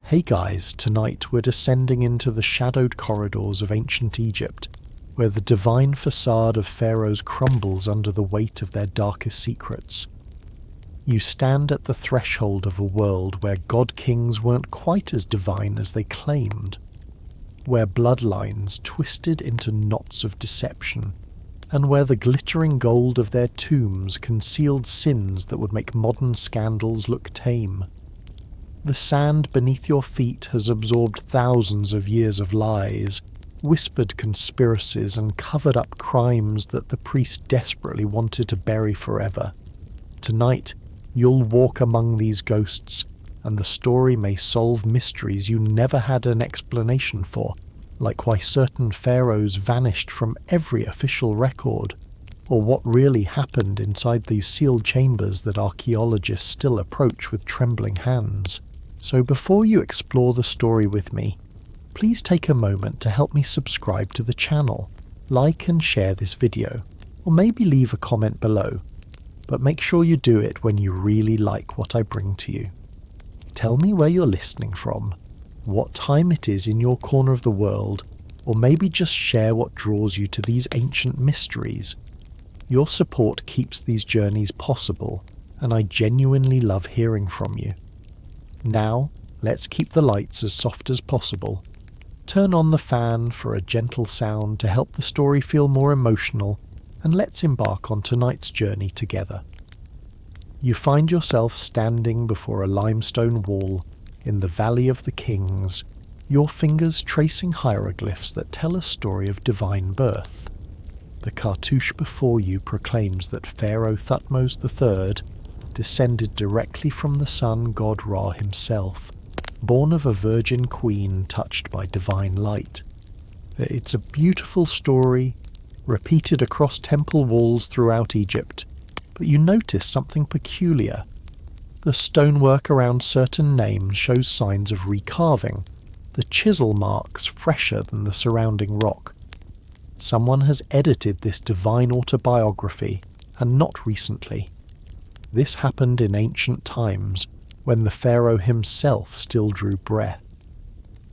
Hey guys, tonight we're descending into the shadowed corridors of ancient Egypt, where the divine facade of pharaohs crumbles under the weight of their darkest secrets. You stand at the threshold of a world where god-kings weren't quite as divine as they claimed, where bloodlines twisted into knots of deception, and where the glittering gold of their tombs concealed sins that would make modern scandals look tame. The sand beneath your feet has absorbed thousands of years of lies, whispered conspiracies and covered up crimes that the priests desperately wanted to bury forever. Tonight, you'll walk among these ghosts, and the story may solve mysteries you never had an explanation for, like why certain pharaohs vanished from every official record, or what really happened inside these sealed chambers that archaeologists still approach with trembling hands. So before you explore the story with me, please take a moment to help me subscribe to the channel, like and share this video, or maybe leave a comment below, but make sure you do it when you really like what I bring to you. Tell me where you're listening from, what time it is in your corner of the world, or maybe just share what draws you to these ancient mysteries. Your support keeps these journeys possible, and I genuinely love hearing from you. Now, let's keep the lights as soft as possible. Turn on the fan for a gentle sound to help the story feel more emotional, and let's embark on tonight's journey together. You find yourself standing before a limestone wall in the Valley of the Kings, your fingers tracing hieroglyphs that tell a story of divine birth. The cartouche before you proclaims that Pharaoh Thutmose III descended directly from the sun god Ra himself, born of a virgin queen touched by divine light. It's a beautiful story, repeated across temple walls throughout Egypt, but you notice something peculiar. The stonework around certain names shows signs of recarving, the chisel marks fresher than the surrounding rock. Someone has edited this divine autobiography, and not recently. This happened in ancient times, when the pharaoh himself still drew breath.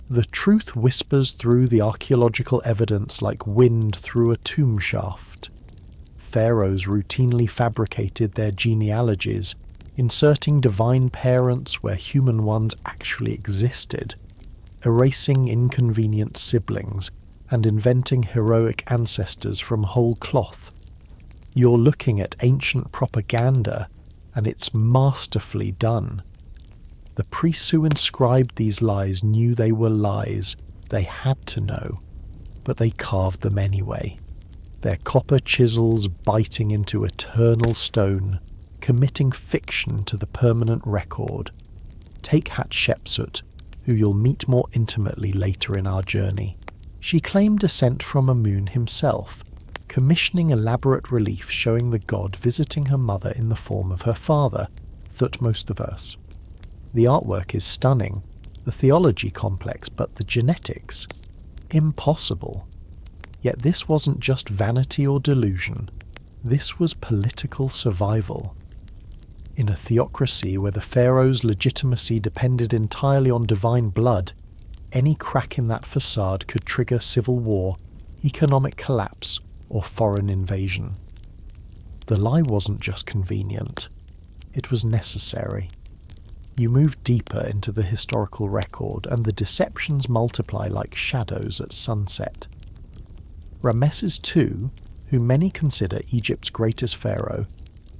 The truth whispers through the archaeological evidence like wind through a tomb shaft. Pharaohs routinely fabricated their genealogies, inserting divine parents where human ones actually existed, erasing inconvenient siblings, and inventing heroic ancestors from whole cloth. You're looking at ancient propaganda, and it's masterfully done. The priests who inscribed these lies knew they were lies, they had to know, but they carved them anyway, their copper chisels biting into eternal stone, committing fiction to the permanent record. Take Hatshepsut, who you'll meet more intimately later in our journey. She claimed descent from Amun himself, commissioning elaborate reliefs showing the god visiting her mother in the form of her father, Thutmose I. The artwork is stunning, the theology complex, but the genetics, impossible. Yet this wasn't just vanity or delusion, this was political survival. In a theocracy where the pharaoh's legitimacy depended entirely on divine blood, any crack in that facade could trigger civil war, economic collapse, or foreign invasion. The lie wasn't just convenient, it was necessary. You move deeper into the historical record, and the deceptions multiply like shadows at sunset. Rameses II, who many consider Egypt's greatest pharaoh,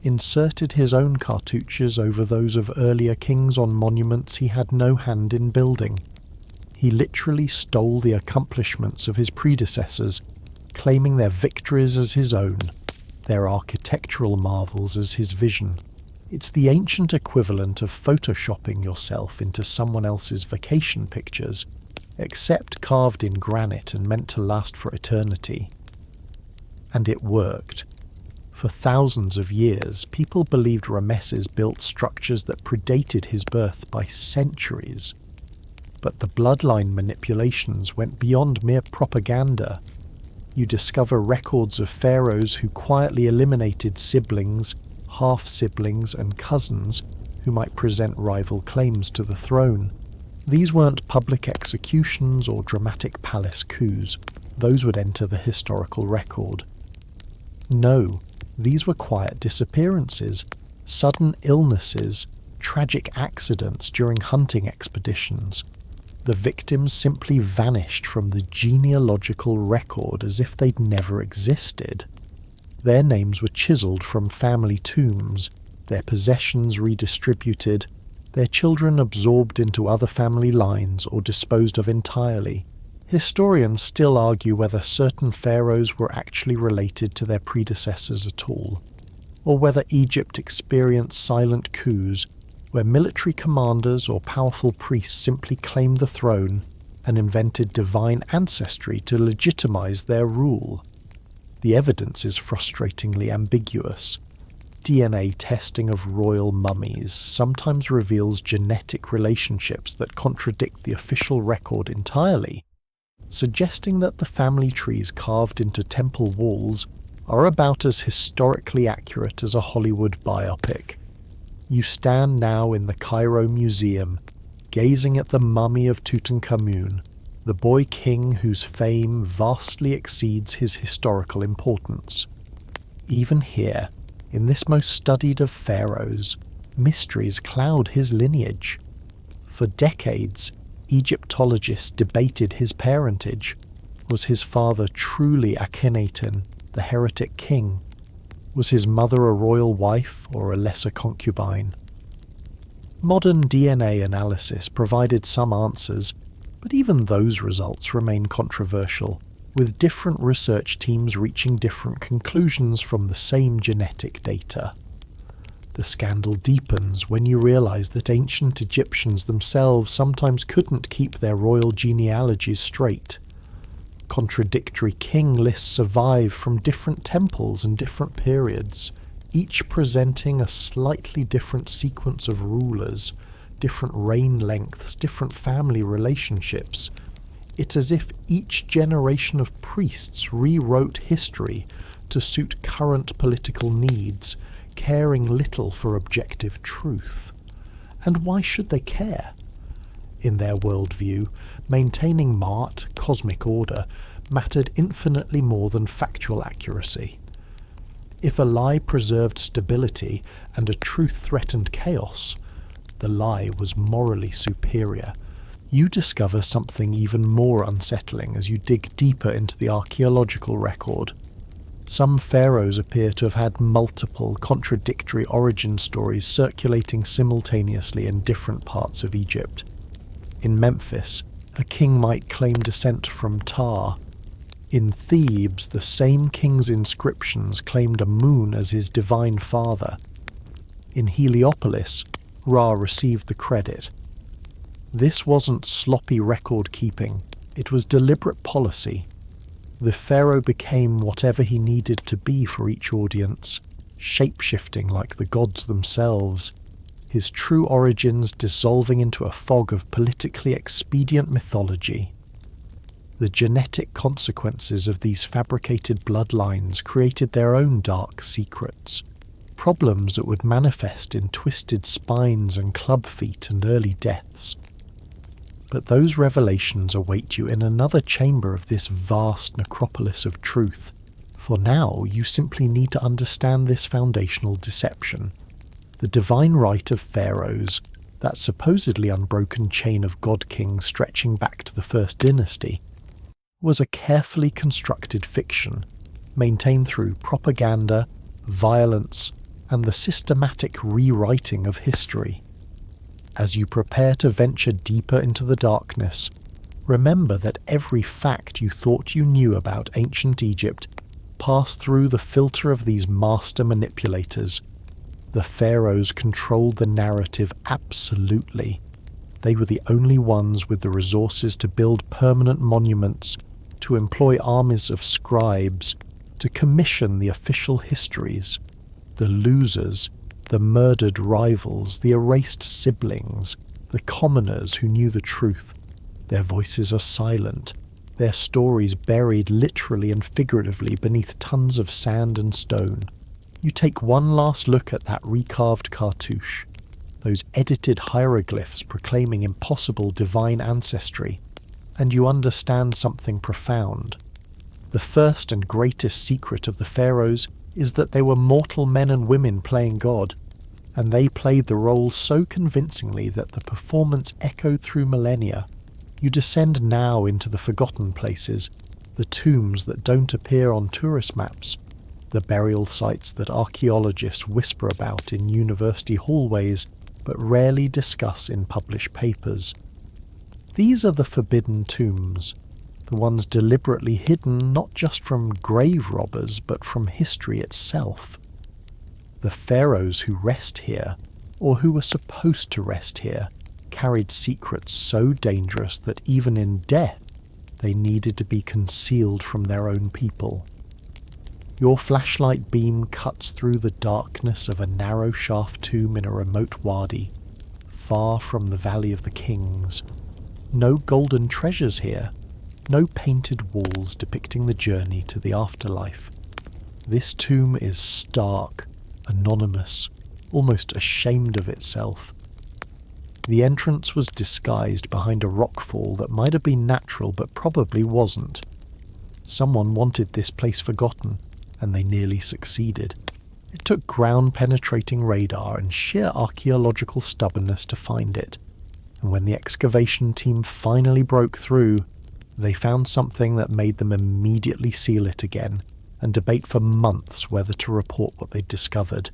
inserted his own cartouches over those of earlier kings on monuments he had no hand in building. He literally stole the accomplishments of his predecessors, claiming their victories as his own, their architectural marvels as his vision. It's the ancient equivalent of photoshopping yourself into someone else's vacation pictures, except carved in granite and meant to last for eternity. And it worked. For thousands of years, people believed Rameses built structures that predated his birth by centuries. But the bloodline manipulations went beyond mere propaganda. You discover records of pharaohs who quietly eliminated siblings, half-siblings and cousins who might present rival claims to the throne. These weren't public executions or dramatic palace coups. Those would enter the historical record. No, these were quiet disappearances, sudden illnesses, tragic accidents during hunting expeditions. The victims simply vanished from the genealogical record as if they'd never existed. Their names were chiseled from family tombs, their possessions redistributed, their children absorbed into other family lines or disposed of entirely. Historians still argue whether certain pharaohs were actually related to their predecessors at all, or whether Egypt experienced silent coups where military commanders or powerful priests simply claimed the throne and invented divine ancestry to legitimize their rule. The evidence is frustratingly ambiguous. DNA testing of royal mummies sometimes reveals genetic relationships that contradict the official record entirely, suggesting that the family trees carved into temple walls are about as historically accurate as a Hollywood biopic. You stand now in the Cairo Museum, gazing at the mummy of Tutankhamun, the boy king whose fame vastly exceeds his historical importance. Even here, in this most studied of pharaohs, mysteries cloud his lineage. For decades, Egyptologists debated his parentage. Was his father truly Akhenaten, the heretic king? Was his mother a royal wife or a lesser concubine? Modern DNA analysis provided some answers, but even those results remain controversial, with different research teams reaching different conclusions from the same genetic data. The scandal deepens when you realize that ancient Egyptians themselves sometimes couldn't keep their royal genealogies straight. Contradictory king lists survive from different temples and different periods, each presenting a slightly different sequence of rulers, different reign lengths, different family relationships. It's as if each generation of priests rewrote history to suit current political needs, caring little for objective truth. And why should they care? In their worldview, maintaining Ma'at, cosmic order, mattered infinitely more than factual accuracy. If a lie preserved stability and a truth threatened chaos, the lie was morally superior. You discover something even more unsettling as you dig deeper into the archaeological record. Some pharaohs appear to have had multiple contradictory origin stories circulating simultaneously in different parts of Egypt. In Memphis, a king might claim descent from Ptah. In Thebes, the same king's inscriptions claimed Amun as his divine father. In Heliopolis, Ra received the credit. This wasn't sloppy record-keeping, it was deliberate policy. The pharaoh became whatever he needed to be for each audience, shape-shifting like the gods themselves, his true origins dissolving into a fog of politically expedient mythology. The genetic consequences of these fabricated bloodlines created their own dark secrets, problems that would manifest in twisted spines and club feet and early deaths. But those revelations await you in another chamber of this vast necropolis of truth. For now, you simply need to understand this foundational deception. The divine right of pharaohs, that supposedly unbroken chain of god-kings stretching back to the first dynasty, was a carefully constructed fiction, maintained through propaganda, violence, and the systematic rewriting of history. As you prepare to venture deeper into the darkness, remember that every fact you thought you knew about ancient Egypt passed through the filter of these master manipulators. The pharaohs controlled the narrative absolutely. They were the only ones with the resources to build permanent monuments, to employ armies of scribes, to commission the official histories. The losers, the murdered rivals, the erased siblings, the commoners who knew the truth, their voices are silent, their stories buried literally and figuratively beneath tons of sand and stone. You take one last look at that recarved cartouche. those edited hieroglyphs proclaiming impossible divine ancestry, and you understand something profound. The first and greatest secret of the Pharaohs is that they were mortal men and women playing God, and they played the role so convincingly that the performance echoed through millennia. You descend now into the forgotten places, the tombs that don't appear on tourist maps, the burial sites that archaeologists whisper about in university hallways but rarely discuss in published papers. These are the forbidden tombs, the ones deliberately hidden not just from grave robbers but from history itself. The pharaohs who rest here, or who were supposed to rest here, carried secrets so dangerous that even in death they needed to be concealed from their own people. Your flashlight beam cuts through the darkness of a narrow shaft tomb in a remote wadi, far from the Valley of the Kings. No golden treasures here, no painted walls depicting the journey to the afterlife. This tomb is stark, anonymous, almost ashamed of itself. The entrance was disguised behind a rockfall that might have been natural but probably wasn't. Someone wanted this place forgotten, and they nearly succeeded. It took ground-penetrating radar and sheer archaeological stubbornness to find it, and when the excavation team finally broke through, they found something that made them immediately seal it again and debate for months whether to report what they'd discovered.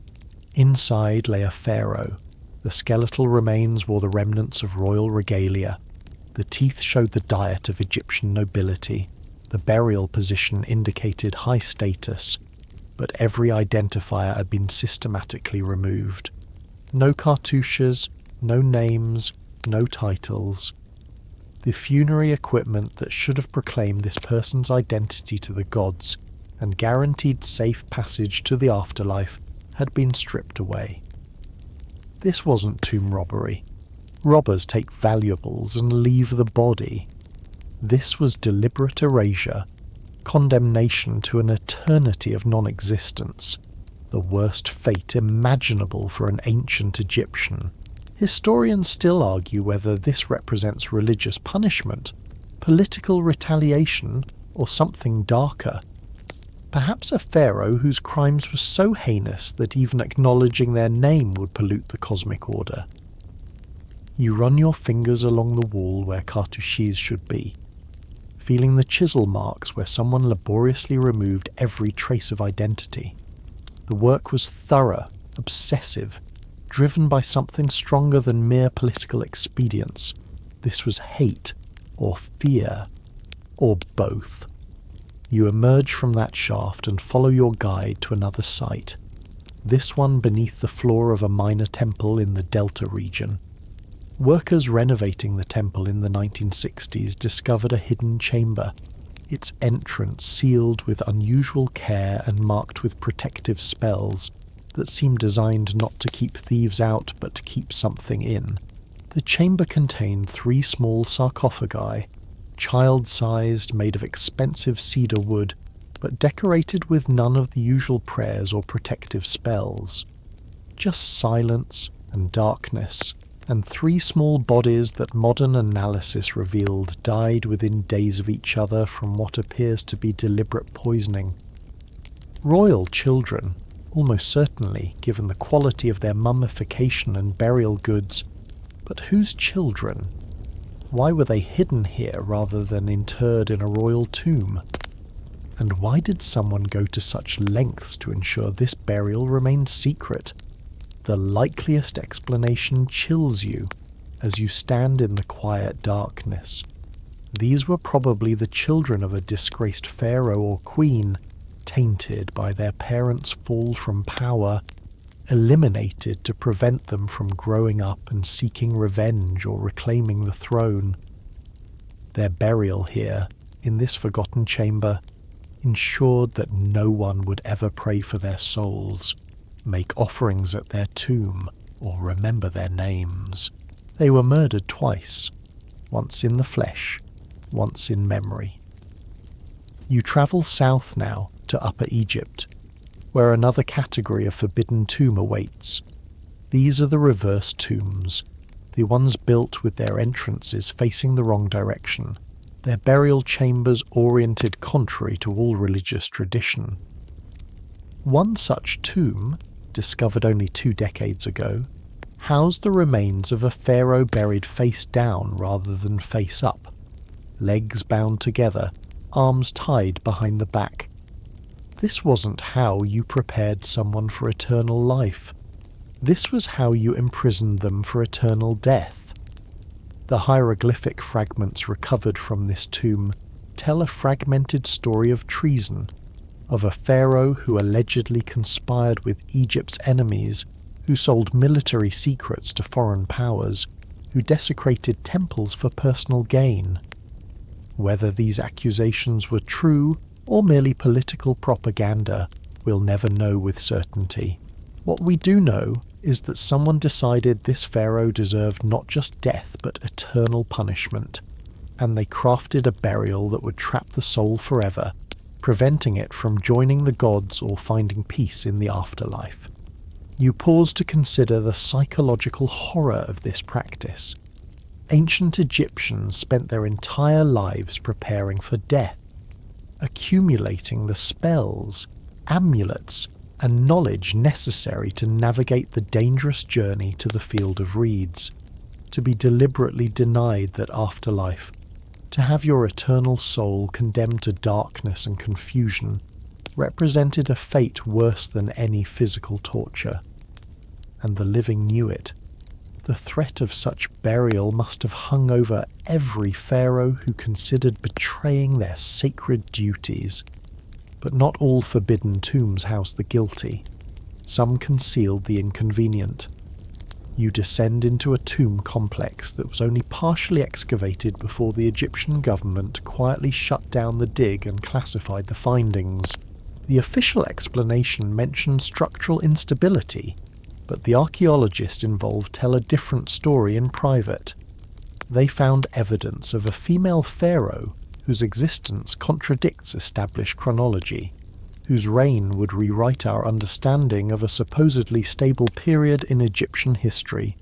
Inside lay a pharaoh. The skeletal remains wore the remnants of royal regalia. The teeth showed the diet of Egyptian nobility. The burial position indicated high status, but every identifier had been systematically removed. No cartouches, no names, no titles. The funerary equipment that should have proclaimed this person's identity to the gods and guaranteed safe passage to the afterlife had been stripped away. This wasn't tomb robbery. Robbers take valuables and leave the body. This was deliberate erasure, condemnation to an eternity of non-existence, the worst fate imaginable for an ancient Egyptian. Historians still argue whether this represents religious punishment, political retaliation, or something darker. Perhaps a pharaoh whose crimes were so heinous that even acknowledging their name would pollute the cosmic order. You run your fingers along the wall where cartouches should be, feeling the chisel marks where someone laboriously removed every trace of identity. The work was thorough, obsessive, driven by something stronger than mere political expedience. This was hate, or fear, or both. You emerge from that shaft and follow your guide to another site, this one beneath the floor of a minor temple in the Delta region. Workers renovating the temple in the 1960s discovered a hidden chamber, its entrance sealed with unusual care and marked with protective spells that seemed designed not to keep thieves out but to keep something in. The chamber contained 3 small sarcophagi, child-sized, made of expensive cedar wood, but decorated with none of the usual prayers or protective spells. Just silence and darkness, and 3 small bodies that modern analysis revealed died within days of each other from what appears to be deliberate poisoning. Royal children, almost certainly, given the quality of their mummification and burial goods, but whose children? Why were they hidden here rather than interred in a royal tomb? And why did someone go to such lengths to ensure this burial remained secret? The likeliest explanation chills you as you stand in the quiet darkness. These were probably the children of a disgraced pharaoh or queen, tainted by their parents' fall from power, eliminated to prevent them from growing up and seeking revenge or reclaiming the throne. Their burial here, in this forgotten chamber, ensured that no one would ever pray for their souls, make offerings at their tomb, or remember their names. They were murdered twice, once in the flesh, once in memory. You travel south now to Upper Egypt, where another category of forbidden tomb awaits. These are the reverse tombs, the ones built with their entrances facing the wrong direction, their burial chambers oriented contrary to all religious tradition. One such tomb, discovered only 2 decades ago, housed the remains of a pharaoh buried face down rather than face up, legs bound together, arms tied behind the back. This wasn't how you prepared someone for eternal life. This was how you imprisoned them for eternal death. The hieroglyphic fragments recovered from this tomb tell a fragmented story of treason, of a pharaoh who allegedly conspired with Egypt's enemies, who sold military secrets to foreign powers, who desecrated temples for personal gain. Whether these accusations were true or merely political propaganda, we'll never know with certainty. What we do know is that someone decided this pharaoh deserved not just death but eternal punishment, and they crafted a burial that would trap the soul forever, preventing it from joining the gods or finding peace in the afterlife. You pause to consider the psychological horror of this practice. Ancient Egyptians spent their entire lives preparing for death, accumulating the spells, amulets, and knowledge necessary to navigate the dangerous journey to the field of reeds, to be deliberately denied that afterlife, to have your eternal soul condemned to darkness and confusion, represented a fate worse than any physical torture. And the living knew it. The threat of such burial must have hung over every pharaoh who considered betraying their sacred duties. But not all forbidden tombs house the guilty. Some concealed the inconvenient. You descend into a tomb complex that was only partially excavated before the Egyptian government quietly shut down the dig and classified the findings. The official explanation mentioned structural instability, but the archaeologists involved tell a different story in private. They found evidence of a female pharaoh whose existence contradicts established chronology, whose reign would rewrite our understanding of a supposedly stable period in Egyptian history.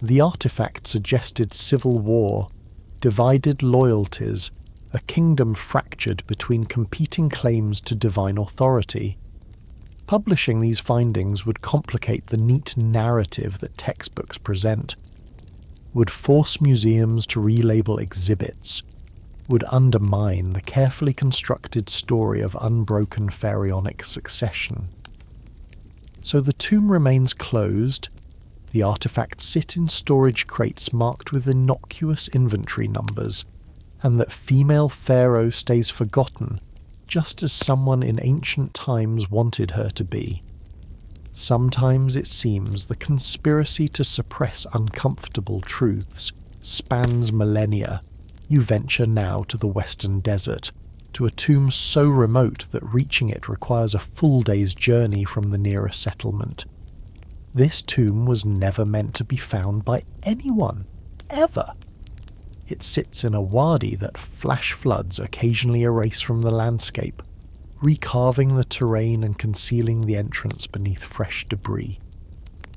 The artifact suggested civil war, divided loyalties, a kingdom fractured between competing claims to divine authority. Publishing these findings would complicate the neat narrative that textbooks present, would force museums to relabel exhibits, would undermine the carefully constructed story of unbroken pharaonic succession. So the tomb remains closed, the artifacts sit in storage crates marked with innocuous inventory numbers, and that female pharaoh stays forgotten just as someone in ancient times wanted her to be. Sometimes it seems the conspiracy to suppress uncomfortable truths spans millennia. You venture now to the western desert, to a tomb so remote that reaching it requires a full day's journey from the nearest settlement. This tomb was never meant to be found by anyone, ever. It sits in a wadi that flash floods occasionally erase from the landscape, recarving the terrain and concealing the entrance beneath fresh debris.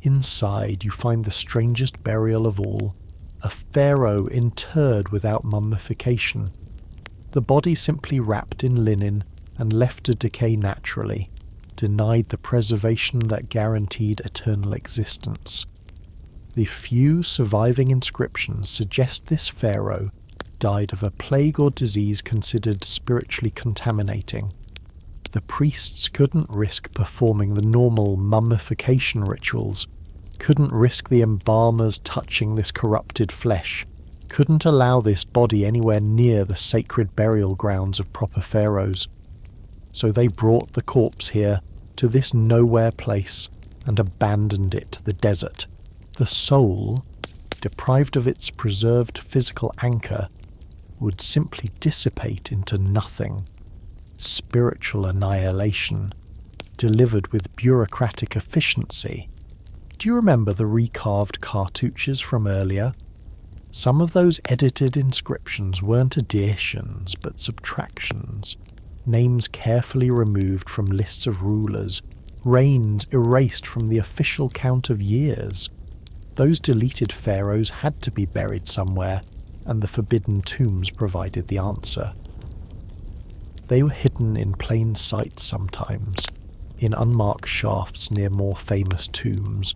Inside you find the strangest burial of all, a pharaoh interred without mummification, the body simply wrapped in linen and left to decay naturally, denied the preservation that guaranteed eternal existence. The few surviving inscriptions suggest this pharaoh died of a plague or disease considered spiritually contaminating. The priests couldn't risk performing the normal mummification rituals, couldn't risk the embalmers touching this corrupted flesh, couldn't allow this body anywhere near the sacred burial grounds of proper pharaohs. So they brought the corpse here, to this nowhere place, and abandoned it to the desert. The soul, deprived of its preserved physical anchor, would simply dissipate into nothing. Spiritual annihilation, delivered with bureaucratic efficiency. Do you remember the recarved cartouches from earlier? Some of those edited inscriptions weren't additions but subtractions, names carefully removed from lists of rulers, reigns erased from the official count of years. Those deleted pharaohs had to be buried somewhere, and the forbidden tombs provided the answer. They were hidden in plain sight sometimes, in unmarked shafts near more famous tombs,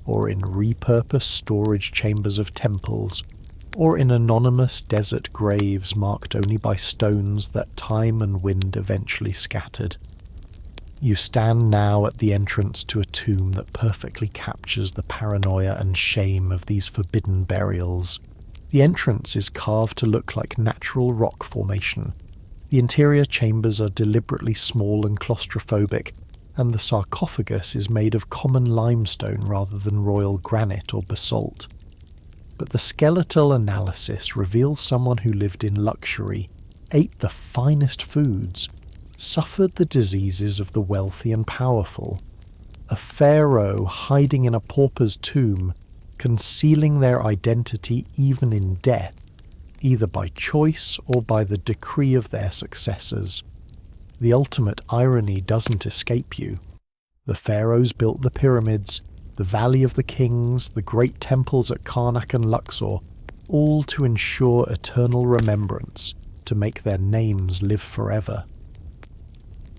or in repurposed storage chambers of temples, or in anonymous desert graves marked only by stones that time and wind eventually scattered. You stand now at the entrance to a tomb that perfectly captures the paranoia and shame of these forbidden burials. The entrance is carved to look like natural rock formation. The interior chambers are deliberately small and claustrophobic, and the sarcophagus is made of common limestone rather than royal granite or basalt. But the skeletal analysis reveals someone who lived in luxury, ate the finest foods, suffered the diseases of the wealthy and powerful. A pharaoh hiding in a pauper's tomb, concealing their identity even in death, either by choice or by the decree of their successors. The ultimate irony doesn't escape you. The pharaohs built the pyramids, the Valley of the Kings, the great temples at Karnak and Luxor, all to ensure eternal remembrance, to make their names live forever.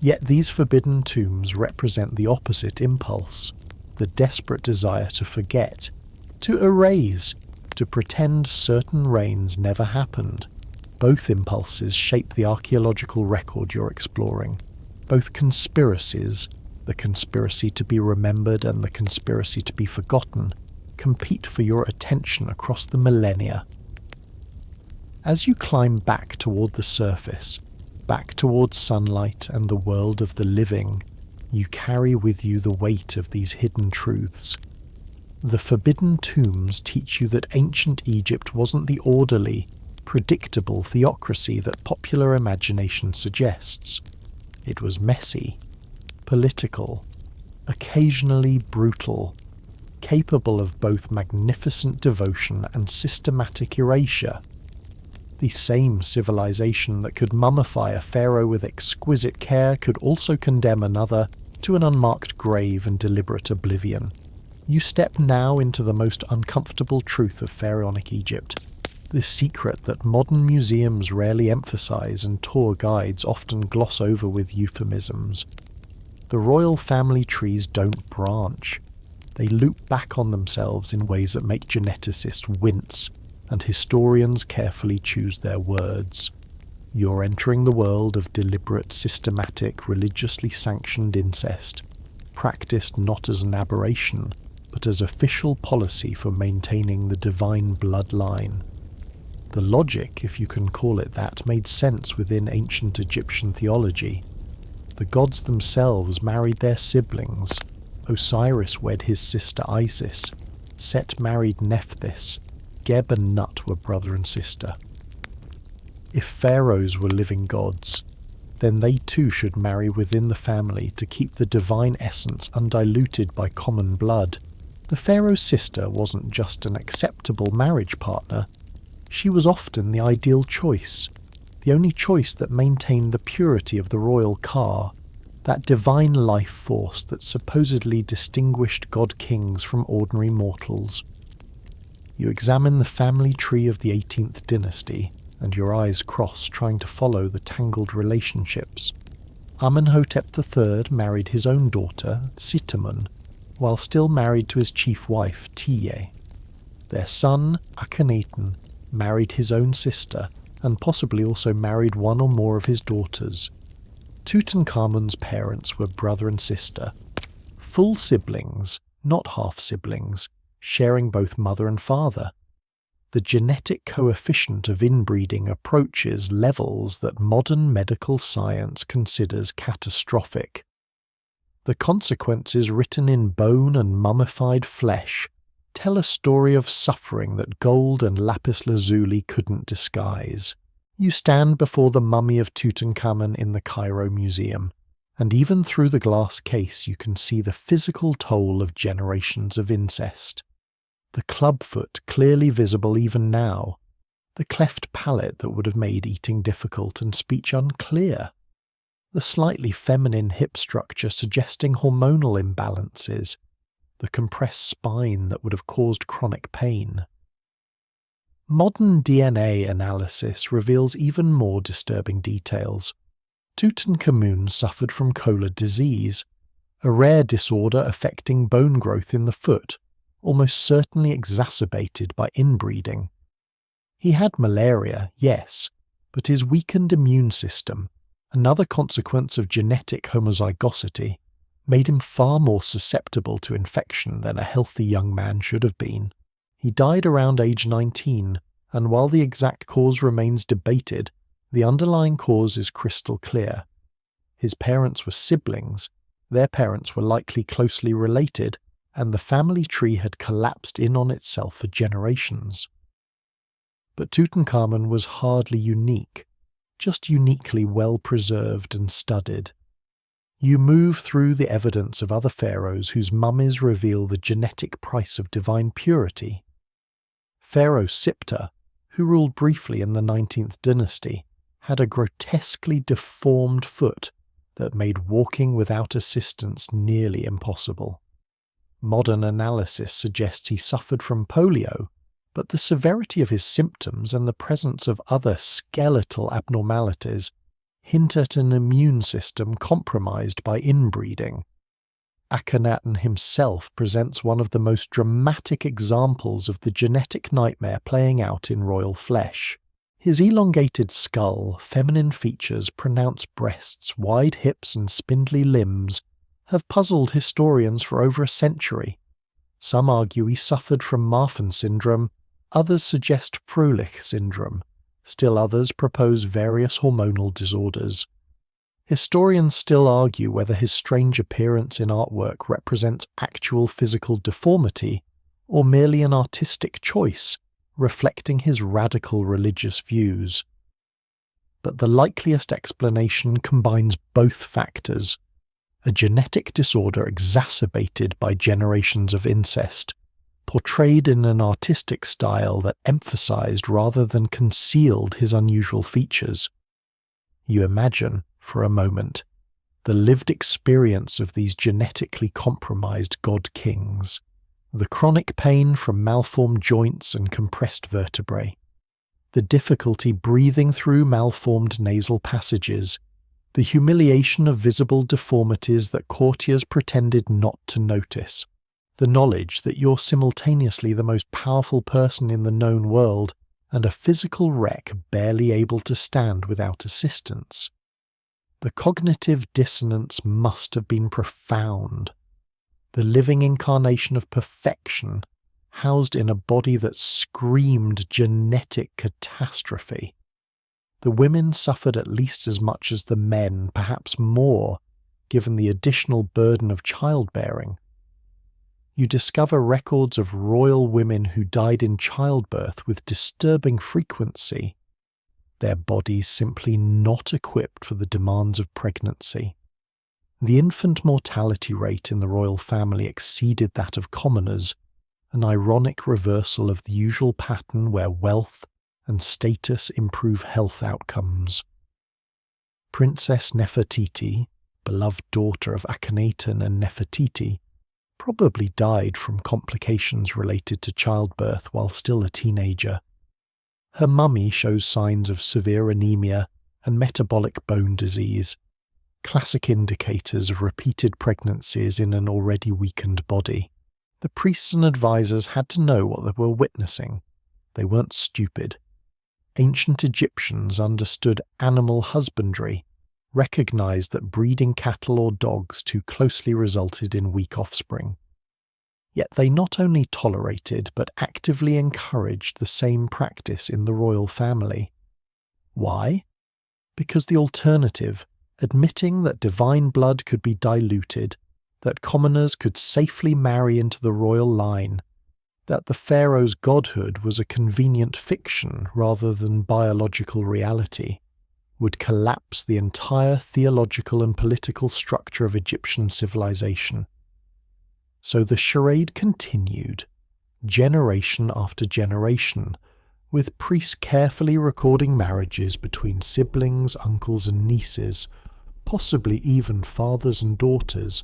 Yet these forbidden tombs represent the opposite impulse, the desperate desire to forget, to erase, to pretend certain reigns never happened. Both impulses shape the archaeological record you're exploring. Both conspiracies, the conspiracy to be remembered and the conspiracy to be forgotten, compete for your attention across the millennia. As you climb back toward the surface, back towards sunlight and the world of the living, you carry with you the weight of these hidden truths. The forbidden tombs teach you that ancient Egypt wasn't the orderly, predictable theocracy that popular imagination suggests. It was messy, political, occasionally brutal, capable of both magnificent devotion and systematic erasure. The same civilization that could mummify a pharaoh with exquisite care could also condemn another to an unmarked grave and deliberate oblivion. You step now into the most uncomfortable truth of pharaonic Egypt, the secret that modern museums rarely emphasize and tour guides often gloss over with euphemisms. The royal family trees don't branch. They loop back on themselves in ways that make geneticists wince, and historians carefully choose their words. You're entering the world of deliberate, systematic, religiously sanctioned incest, practiced not as an aberration, but as official policy for maintaining the divine bloodline. The logic, if you can call it that, made sense within ancient Egyptian theology. The gods themselves married their siblings. Osiris wed his sister Isis. Set married Nephthys. Geb and Nut were brother and sister. If pharaohs were living gods, then they too should marry within the family to keep the divine essence undiluted by common blood. The pharaoh's sister wasn't just an acceptable marriage partner, she was often the ideal choice, the only choice that maintained the purity of the royal car, that divine life force that supposedly distinguished god-kings from ordinary mortals. You examine the family tree of the 18th dynasty, and your eyes cross trying to follow the tangled relationships. Amenhotep III married his own daughter, Sitamun, while still married to his chief wife, Tiye. Their son, Akhenaten, married his own sister, and possibly also married one or more of his daughters. Tutankhamun's parents were brother and sister, full siblings, not half-siblings, sharing both mother and father. The genetic coefficient of inbreeding approaches levels that modern medical science considers catastrophic. The consequences written in bone and mummified flesh tell a story of suffering that gold and lapis lazuli couldn't disguise. You stand before the mummy of Tutankhamun in the Cairo Museum, and even through the glass case you can see the physical toll of generations of incest. The clubfoot clearly visible even now, the cleft palate that would have made eating difficult and speech unclear. the slightly feminine hip structure suggesting hormonal imbalances, the compressed spine that would have caused chronic pain. Modern DNA analysis reveals even more disturbing details. Tutankhamun suffered from Kola disease, a rare disorder affecting bone growth in the foot, almost certainly exacerbated by inbreeding. He had malaria, yes, but his weakened immune system, another consequence of genetic homozygosity, made him far more susceptible to infection than a healthy young man should have been. He died around age 19, and while the exact cause remains debated, the underlying cause is crystal clear. His parents were siblings, their parents were likely closely related, and the family tree had collapsed in on itself for generations. But Tutankhamun was hardly unique, just uniquely well preserved and studied. You move through the evidence of other pharaohs whose mummies reveal the genetic price of divine purity. Pharaoh Siptah, who ruled briefly in the 19th dynasty, had a grotesquely deformed foot that made walking without assistance nearly impossible. Modern analysis suggests he suffered from polio, but the severity of his symptoms and the presence of other skeletal abnormalities hint at an immune system compromised by inbreeding. Akhenaten himself presents one of the most dramatic examples of the genetic nightmare playing out in royal flesh. His elongated skull, feminine features, pronounced breasts, wide hips and spindly limbs have puzzled historians for over a century. Some argue he suffered from Marfan syndrome, others suggest Froelich syndrome, still others propose various hormonal disorders. Historians still argue whether his strange appearance in artwork represents actual physical deformity or merely an artistic choice reflecting his radical religious views. But the likeliest explanation combines both factors: a genetic disorder exacerbated by generations of incest, portrayed in an artistic style that emphasized rather than concealed his unusual features. You imagine, for a moment, the lived experience of these genetically compromised god-kings, the chronic pain from malformed joints and compressed vertebrae, the difficulty breathing through malformed nasal passages, the humiliation of visible deformities that courtiers pretended not to notice, the knowledge that you're simultaneously the most powerful person in the known world and a physical wreck barely able to stand without assistance. The cognitive dissonance must have been profound. The living incarnation of perfection, housed in a body that screamed genetic catastrophe. The women suffered at least as much as the men, perhaps more, given the additional burden of childbearing. You discover records of royal women who died in childbirth with disturbing frequency, their bodies simply not equipped for the demands of pregnancy. The infant mortality rate in the royal family exceeded that of commoners, an ironic reversal of the usual pattern where wealth and status improve health outcomes. Princess Nefertiti, beloved daughter of Akhenaten and Nefertiti, probably died from complications related to childbirth while still a teenager. Her mummy shows signs of severe anemia and metabolic bone disease, classic indicators of repeated pregnancies in an already weakened body. The priests and advisors had to know what they were witnessing. They weren't stupid. Ancient Egyptians understood animal husbandry, recognized that breeding cattle or dogs too closely resulted in weak offspring. Yet they not only tolerated but actively encouraged the same practice in the royal family. Why? Because the alternative, admitting that divine blood could be diluted, that commoners could safely marry into the royal line, that the pharaoh's godhood was a convenient fiction rather than biological reality, would collapse the entire theological and political structure of Egyptian civilization. So the charade continued, generation after generation, with priests carefully recording marriages between siblings, uncles and nieces, possibly even fathers and daughters,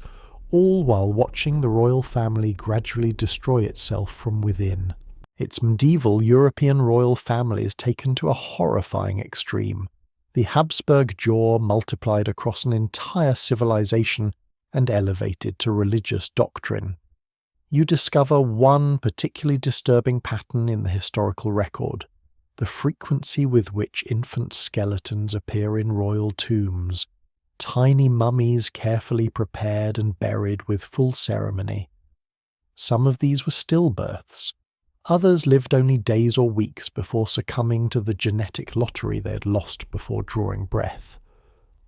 all while watching the royal family gradually destroy itself from within. Its medieval European royal family is taken to a horrifying extreme. The Habsburg jaw multiplied across an entire civilization and elevated to religious doctrine. You discover one particularly disturbing pattern in the historical record: the frequency with which infant skeletons appear in royal tombs, tiny mummies carefully prepared and buried with full ceremony. Some of these were stillbirths. Others lived only days or weeks before succumbing to the genetic lottery they had lost before drawing breath.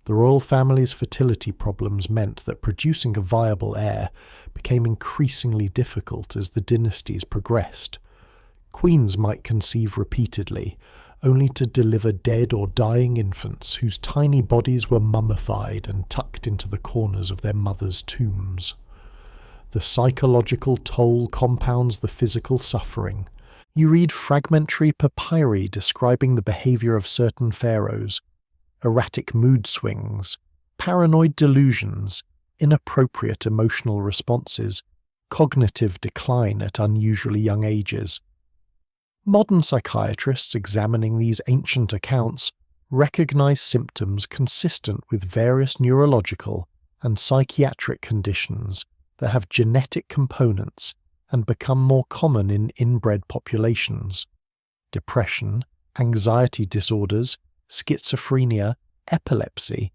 The royal family's fertility problems meant that producing a viable heir became increasingly difficult as the dynasties progressed. Queens might conceive repeatedly, only to deliver dead or dying infants whose tiny bodies were mummified and tucked into the corners of their mothers' tombs. The psychological toll compounds the physical suffering. You read fragmentary papyri describing the behavior of certain pharaohs: erratic mood swings, paranoid delusions, inappropriate emotional responses, cognitive decline at unusually young ages. Modern psychiatrists examining these ancient accounts recognize symptoms consistent with various neurological and psychiatric conditions that have genetic components and become more common in inbred populations. Depression, anxiety disorders, schizophrenia, epilepsy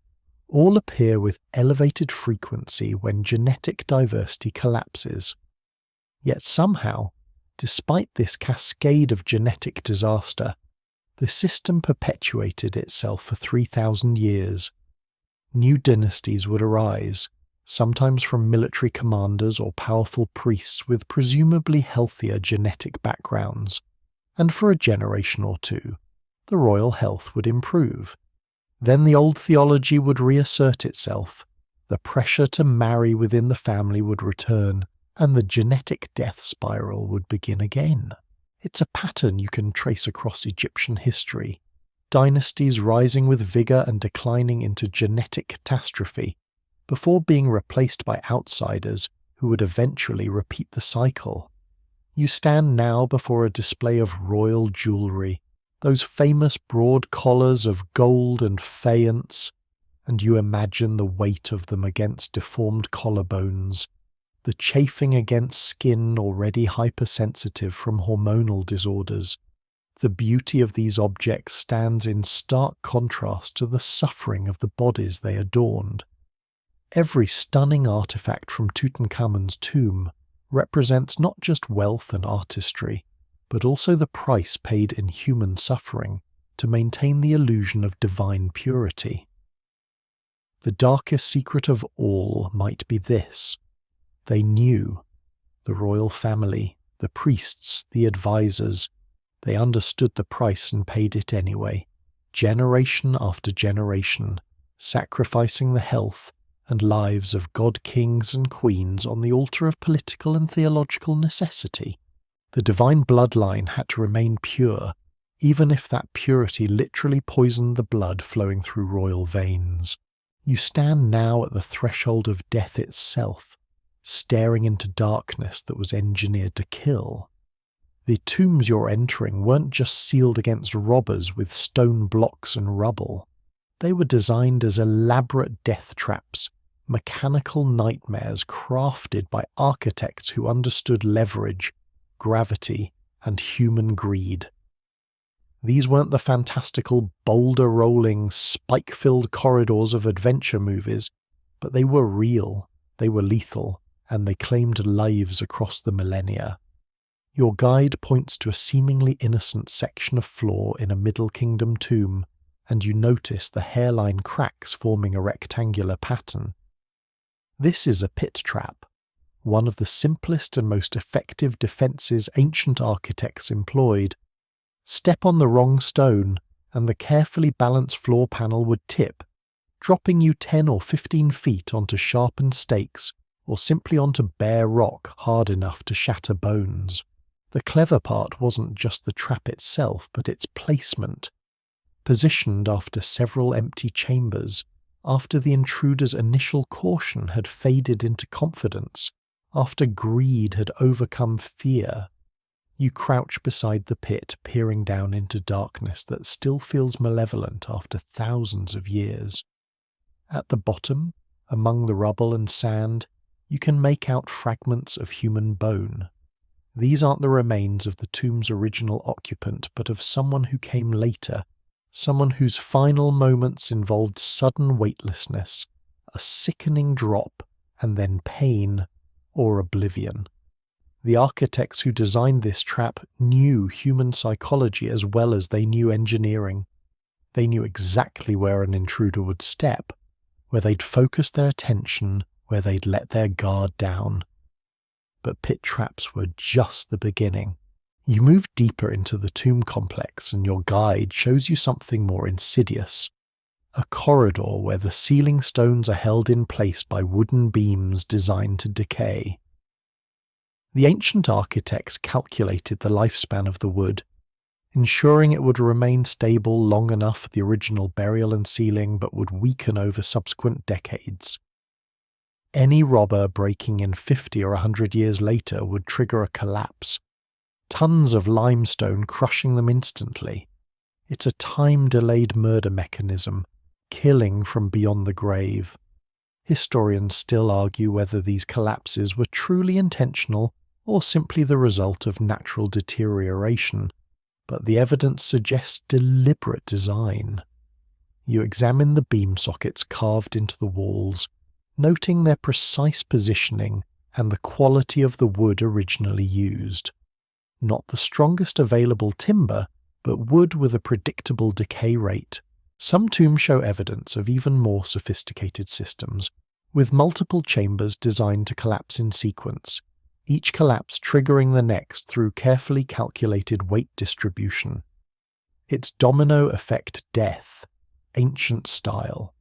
all appear with elevated frequency when genetic diversity collapses. Yet somehow, despite this cascade of genetic disaster, the system perpetuated itself for 3,000 years. New dynasties would arise, sometimes from military commanders or powerful priests with presumably healthier genetic backgrounds, and for a generation or two, the royal health would improve. Then the old theology would reassert itself, the pressure to marry within the family would return, and the genetic death spiral would begin again. It's a pattern you can trace across Egyptian history: dynasties rising with vigour and declining into genetic catastrophe, before being replaced by outsiders who would eventually repeat the cycle. You stand now before a display of royal jewellery, those famous broad collars of gold and faience, and you imagine the weight of them against deformed collarbones, the chafing against skin already hypersensitive from hormonal disorders. The beauty of these objects stands in stark contrast to the suffering of the bodies they adorned. Every stunning artifact from Tutankhamun's tomb represents not just wealth and artistry, but also the price paid in human suffering to maintain the illusion of divine purity. The darkest secret of all might be this: they knew. The royal family, the priests, the advisors, they understood the price and paid it anyway, generation after generation, sacrificing the health and lives of god-kings and queens on the altar of political and theological necessity. The divine bloodline had to remain pure, even if that purity literally poisoned the blood flowing through royal veins. You stand now at the threshold of death itself, staring into darkness that was engineered to kill. The tombs you're entering weren't just sealed against robbers with stone blocks and rubble. They were designed as elaborate death traps, mechanical nightmares crafted by architects who understood leverage, gravity, and human greed. These weren't the fantastical, boulder-rolling, spike-filled corridors of adventure movies, but they were real, they were lethal, and they claimed lives across the millennia. Your guide points to a seemingly innocent section of floor in a Middle Kingdom tomb, and you notice the hairline cracks forming a rectangular pattern. This is a pit trap, one of the simplest and most effective defences ancient architects employed. Step on the wrong stone, and the carefully balanced floor panel would tip, dropping you 10 or 15 feet onto sharpened stakes, or simply onto bare rock hard enough to shatter bones. The clever part wasn't just the trap itself, but its placement. Positioned after several empty chambers, after the intruder's initial caution had faded into confidence, after greed had overcome fear. You crouch beside the pit, peering down into darkness that still feels malevolent after thousands of years. At the bottom, among the rubble and sand, you can make out fragments of human bone. These aren't the remains of the tomb's original occupant, but of someone who came later, someone whose final moments involved sudden weightlessness, a sickening drop, and then pain or oblivion. The architects who designed this trap knew human psychology as well as they knew engineering. They knew exactly where an intruder would step, where they'd focus their attention, where they'd let their guard down. But pit traps were just the beginning. You move deeper into the tomb complex and your guide shows you something more insidious. A corridor where the ceiling stones are held in place by wooden beams designed to decay. The ancient architects calculated the lifespan of the wood, ensuring it would remain stable long enough for the original burial and ceiling but would weaken over subsequent decades. Any robber breaking in 50 or 100 years later would trigger a collapse, tons of limestone crushing them instantly. It's a time-delayed murder mechanism, killing from beyond the grave. Historians still argue whether these collapses were truly intentional or simply the result of natural deterioration, but the evidence suggests deliberate design. You examine the beam sockets carved into the walls, noting their precise positioning and the quality of the wood originally used. Not the strongest available timber, but wood with a predictable decay rate. Some tombs show evidence of even more sophisticated systems, with multiple chambers designed to collapse in sequence, each collapse triggering the next through carefully calculated weight distribution. It's domino effect death, ancient style.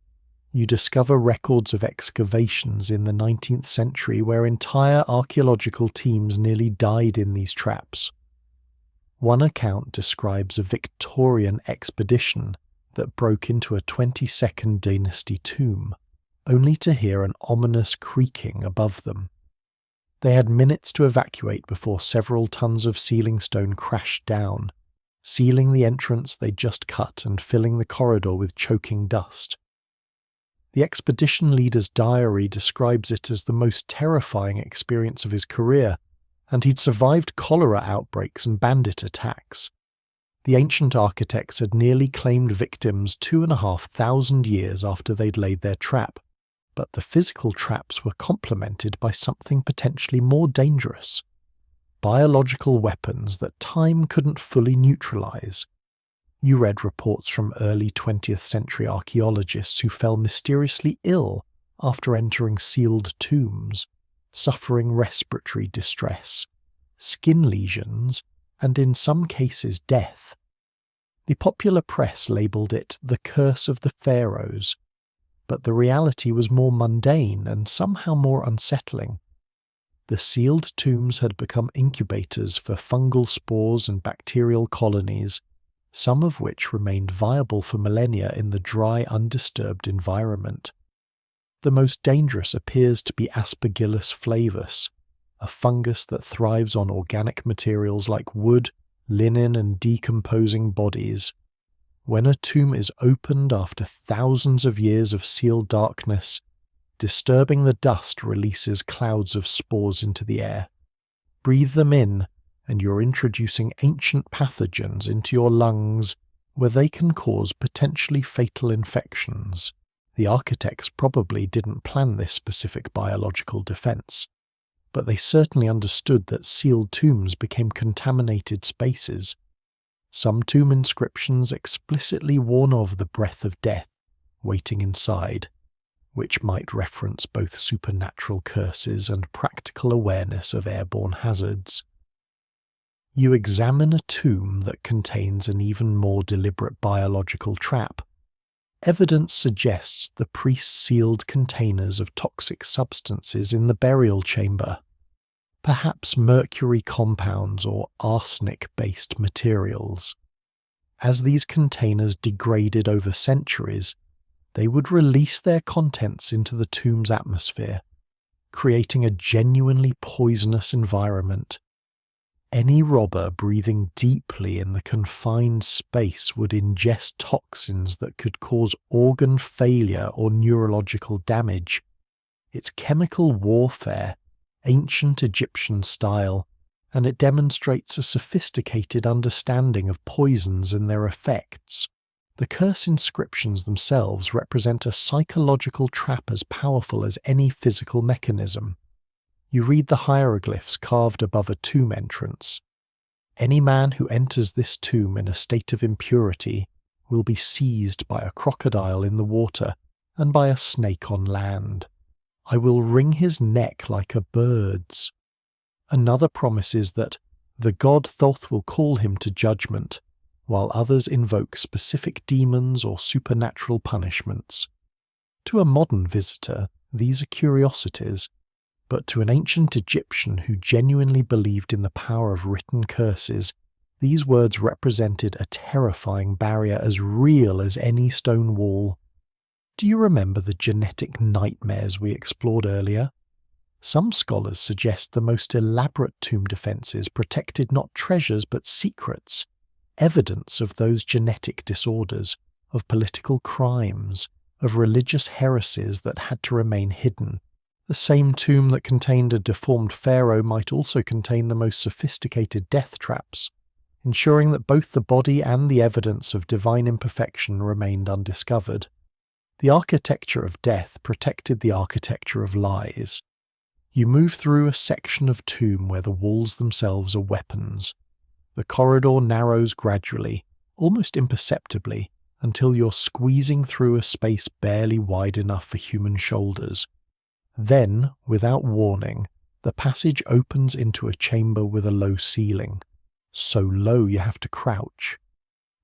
You discover records of excavations in the 19th century where entire archaeological teams nearly died in these traps. One account describes a Victorian expedition that broke into a 22nd dynasty tomb, only to hear an ominous creaking above them. They had minutes to evacuate before several tons of ceiling stone crashed down, sealing the entrance they'd just cut and filling the corridor with choking dust. The expedition leader's diary describes it as the most terrifying experience of his career, and he'd survived cholera outbreaks and bandit attacks. The ancient architects had nearly claimed victims 2,500 years after they'd laid their trap, but the physical traps were complemented by something potentially more dangerous: biological weapons that time couldn't fully neutralize. You read reports from early 20th century archaeologists who fell mysteriously ill after entering sealed tombs, suffering respiratory distress, skin lesions, and in some cases death. The popular press labelled it the curse of the Pharaohs, but the reality was more mundane and somehow more unsettling. The sealed tombs had become incubators for fungal spores and bacterial colonies, some of which remained viable for millennia in the dry, undisturbed environment. The most dangerous appears to be Aspergillus flavus, a fungus that thrives on organic materials like wood, linen, and decomposing bodies. When a tomb is opened after thousands of years of sealed darkness, disturbing the dust releases clouds of spores into the air. Breathe them in, and you're introducing ancient pathogens into your lungs where they can cause potentially fatal infections. The architects probably didn't plan this specific biological defense, but they certainly understood that sealed tombs became contaminated spaces. Some tomb inscriptions explicitly warn of the breath of death waiting inside, which might reference both supernatural curses and practical awareness of airborne hazards. You examine a tomb that contains an even more deliberate biological trap. Evidence suggests the priests sealed containers of toxic substances in the burial chamber, perhaps mercury compounds or arsenic-based materials. As these containers degraded over centuries, They would release their contents into the tomb's atmosphere, creating a genuinely poisonous environment. Any robber breathing deeply in the confined space would ingest toxins that could cause organ failure or neurological damage. It's chemical warfare, ancient Egyptian style, and it demonstrates a sophisticated understanding of poisons and their effects. The curse inscriptions themselves represent a psychological trap as powerful as any physical mechanism. You read the hieroglyphs carved above a tomb entrance. Any man who enters this tomb in a state of impurity will be seized by a crocodile in the water and by a snake on land. I will wring his neck like a bird's. Another promises that the god Thoth will call him to judgment, while others invoke specific demons or supernatural punishments. To a modern visitor, these are curiosities, but to an ancient Egyptian who genuinely believed in the power of written curses, these words represented a terrifying barrier as real as any stone wall. Do you remember the genetic nightmares we explored earlier? Some scholars suggest the most elaborate tomb defences protected not treasures but secrets, evidence of those genetic disorders, of political crimes, of religious heresies that had to remain hidden. The same tomb that contained a deformed pharaoh might also contain the most sophisticated death traps, ensuring that both the body and the evidence of divine imperfection remained undiscovered. The architecture of death protected the architecture of lies. You move through a section of tomb where the walls themselves are weapons. The corridor narrows gradually, almost imperceptibly, until you're squeezing through a space barely wide enough for human shoulders. Then, without warning, the passage opens into a chamber with a low ceiling, so low you have to crouch.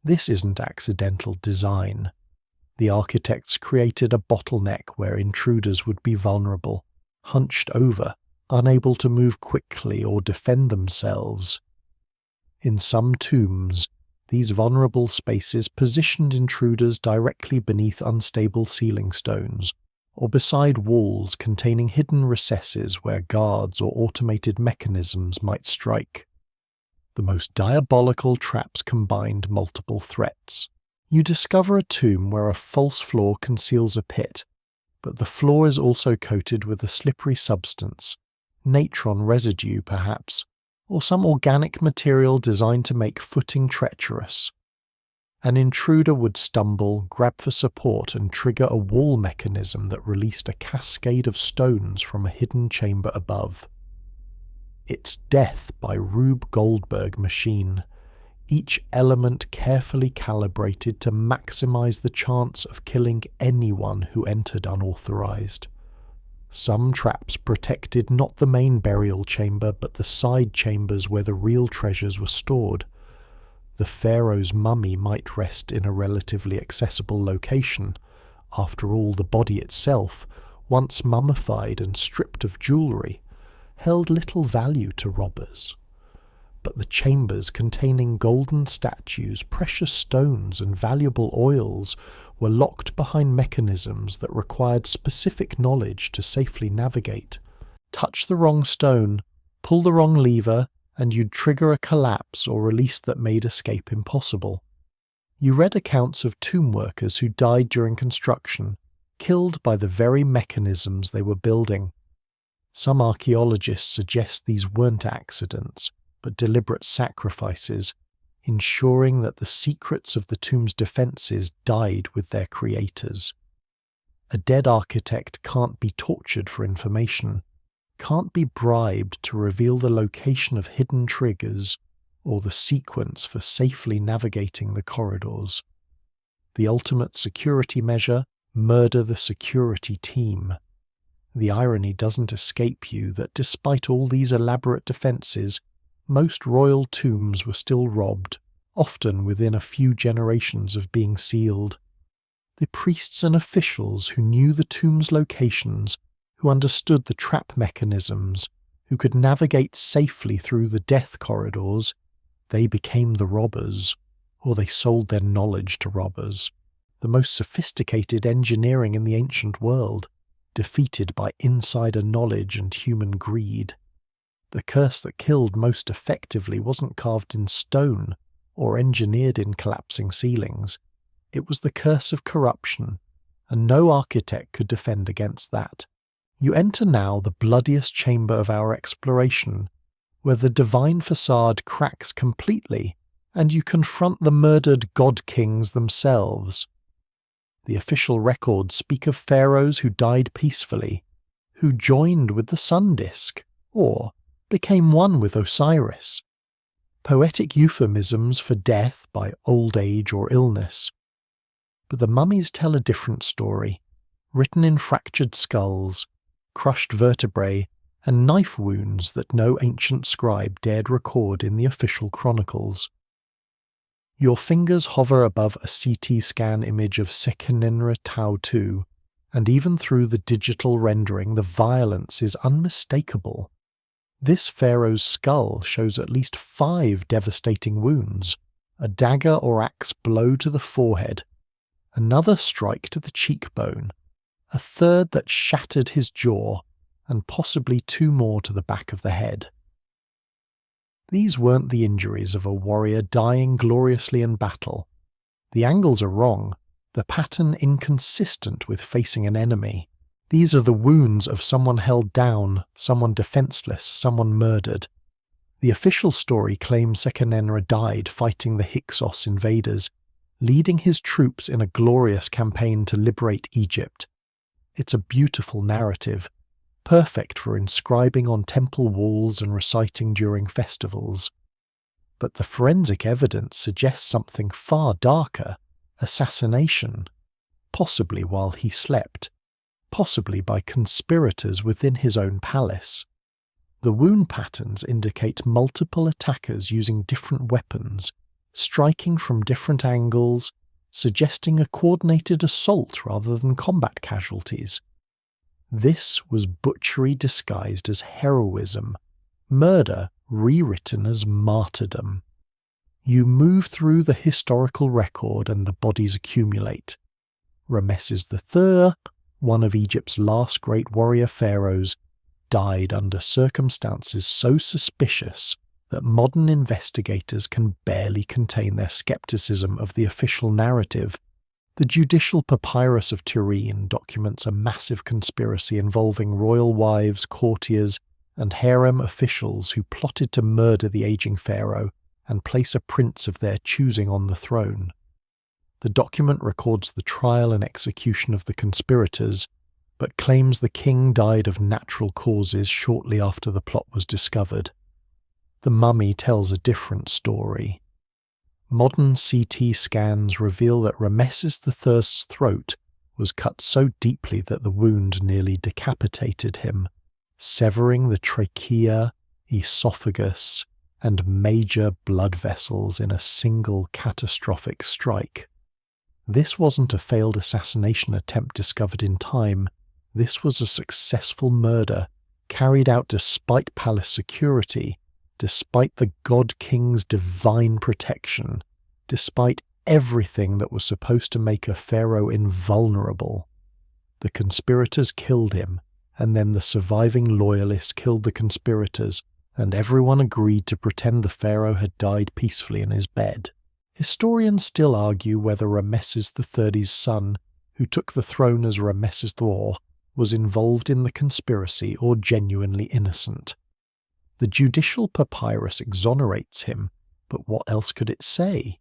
This isn't accidental design. The architects created a bottleneck where intruders would be vulnerable, hunched over, unable to move quickly or defend themselves. In some tombs, these vulnerable spaces positioned intruders directly beneath unstable ceiling stones, or beside walls containing hidden recesses where guards or automated mechanisms might strike. The most diabolical traps combined multiple threats. You discover a tomb where a false floor conceals a pit, but the floor is also coated with a slippery substance, natron residue perhaps, or some organic material designed to make footing treacherous. An intruder would stumble, grab for support, and trigger a wall mechanism that released a cascade of stones from a hidden chamber above. It's death by Rube Goldberg machine, each element carefully calibrated to maximize the chance of killing anyone who entered unauthorized. Some traps protected not the main burial chamber but the side chambers where the real treasures were stored. The pharaoh's mummy might rest in a relatively accessible location. After all, the body itself, once mummified and stripped of jewellery, held little value to robbers. But the chambers containing golden statues, precious stones and valuable oils were locked behind mechanisms that required specific knowledge to safely navigate. Touch the wrong stone, pull the wrong lever, and you'd trigger a collapse or release that made escape impossible. You read accounts of tomb workers who died during construction, killed by the very mechanisms they were building. Some archaeologists suggest these weren't accidents, but deliberate sacrifices, ensuring that the secrets of the tomb's defences died with their creators. A dead architect can't be tortured for information, can't be bribed to reveal the location of hidden triggers or the sequence for safely navigating the corridors. The ultimate security measure: murder the security team. The irony doesn't escape you that despite all these elaborate defences, most royal tombs were still robbed, often within a few generations of being sealed. The priests and officials who knew the tomb's locations, who understood the trap mechanisms, who could navigate safely through the death corridors, they became the robbers, or they sold their knowledge to robbers. the most sophisticated engineering in the ancient world, defeated by insider knowledge and human greed. The curse that killed most effectively wasn't carved in stone or engineered in collapsing ceilings. It was the curse of corruption, and no architect could defend against that. You enter now the bloodiest chamber of our exploration, where the divine facade cracks completely, and you confront the murdered god-kings themselves. The official records speak of pharaohs who died peacefully, who joined with the sun disk, or became one with Osiris. Poetic euphemisms for death by old age or illness. But the mummies tell a different story, written in fractured skulls, crushed vertebrae, and knife wounds that no ancient scribe dared record in the official chronicles. Your fingers hover above a CT scan image of Sekenenra Tau II, and even through the digital rendering the violence is unmistakable. This pharaoh's skull shows at least 5 devastating wounds, a dagger or axe blow to the forehead, another strike to the cheekbone, a third that shattered his jaw, and possibly 2 more to the back of the head. These weren't the injuries of a warrior dying gloriously in battle. The angles are wrong, the pattern inconsistent with facing an enemy. These are the wounds of someone held down, someone defenseless, someone murdered. The official story claims Sekenenra died fighting the Hyksos invaders, leading his troops in a glorious campaign to liberate Egypt. It's a beautiful narrative, perfect for inscribing on temple walls and reciting during festivals. But the forensic evidence suggests something far darker: assassination, possibly while he slept, possibly by conspirators within his own palace. The wound patterns indicate multiple attackers using different weapons, striking from different angles, suggesting a coordinated assault rather than combat casualties. This was butchery disguised as heroism, murder rewritten as martyrdom. You move through the historical record and the bodies accumulate. Rameses III, one of Egypt's last great warrior pharaohs, died under circumstances so suspicious that modern investigators can barely contain their skepticism of the official narrative. The judicial papyrus of Turin documents a massive conspiracy involving royal wives, courtiers, and harem officials who plotted to murder the aging pharaoh and place a prince of their choosing on the throne. The document records the trial and execution of the conspirators, but claims the king died of natural causes shortly after the plot was discovered. The mummy tells a different story. Modern CT scans reveal that Rameses III's throat was cut so deeply that the wound nearly decapitated him, severing the trachea, esophagus, and major blood vessels in a single catastrophic strike. This wasn't a failed assassination attempt discovered in time. This was a successful murder, carried out despite palace security, despite the God King's divine protection, despite everything that was supposed to make a pharaoh invulnerable. The conspirators killed him, and then the surviving loyalists killed the conspirators, and everyone agreed to pretend the pharaoh had died peacefully in his bed. Historians still argue whether Rameses III's son, who took the throne as Rameses II, was involved in the conspiracy or genuinely innocent. The judicial papyrus exonerates him, but what else could it say?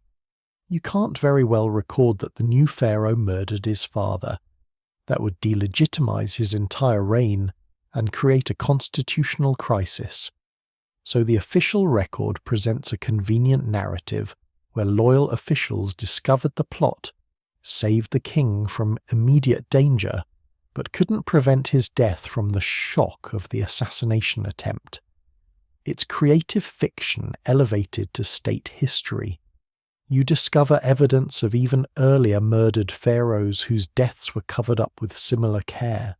You can't very well record that the new pharaoh murdered his father. That would delegitimize his entire reign and create a constitutional crisis. So the official record presents a convenient narrative where loyal officials discovered the plot, saved the king from immediate danger, but couldn't prevent his death from the shock of the assassination attempt. It's creative fiction elevated to state history. You discover evidence of even earlier murdered pharaohs whose deaths were covered up with similar care.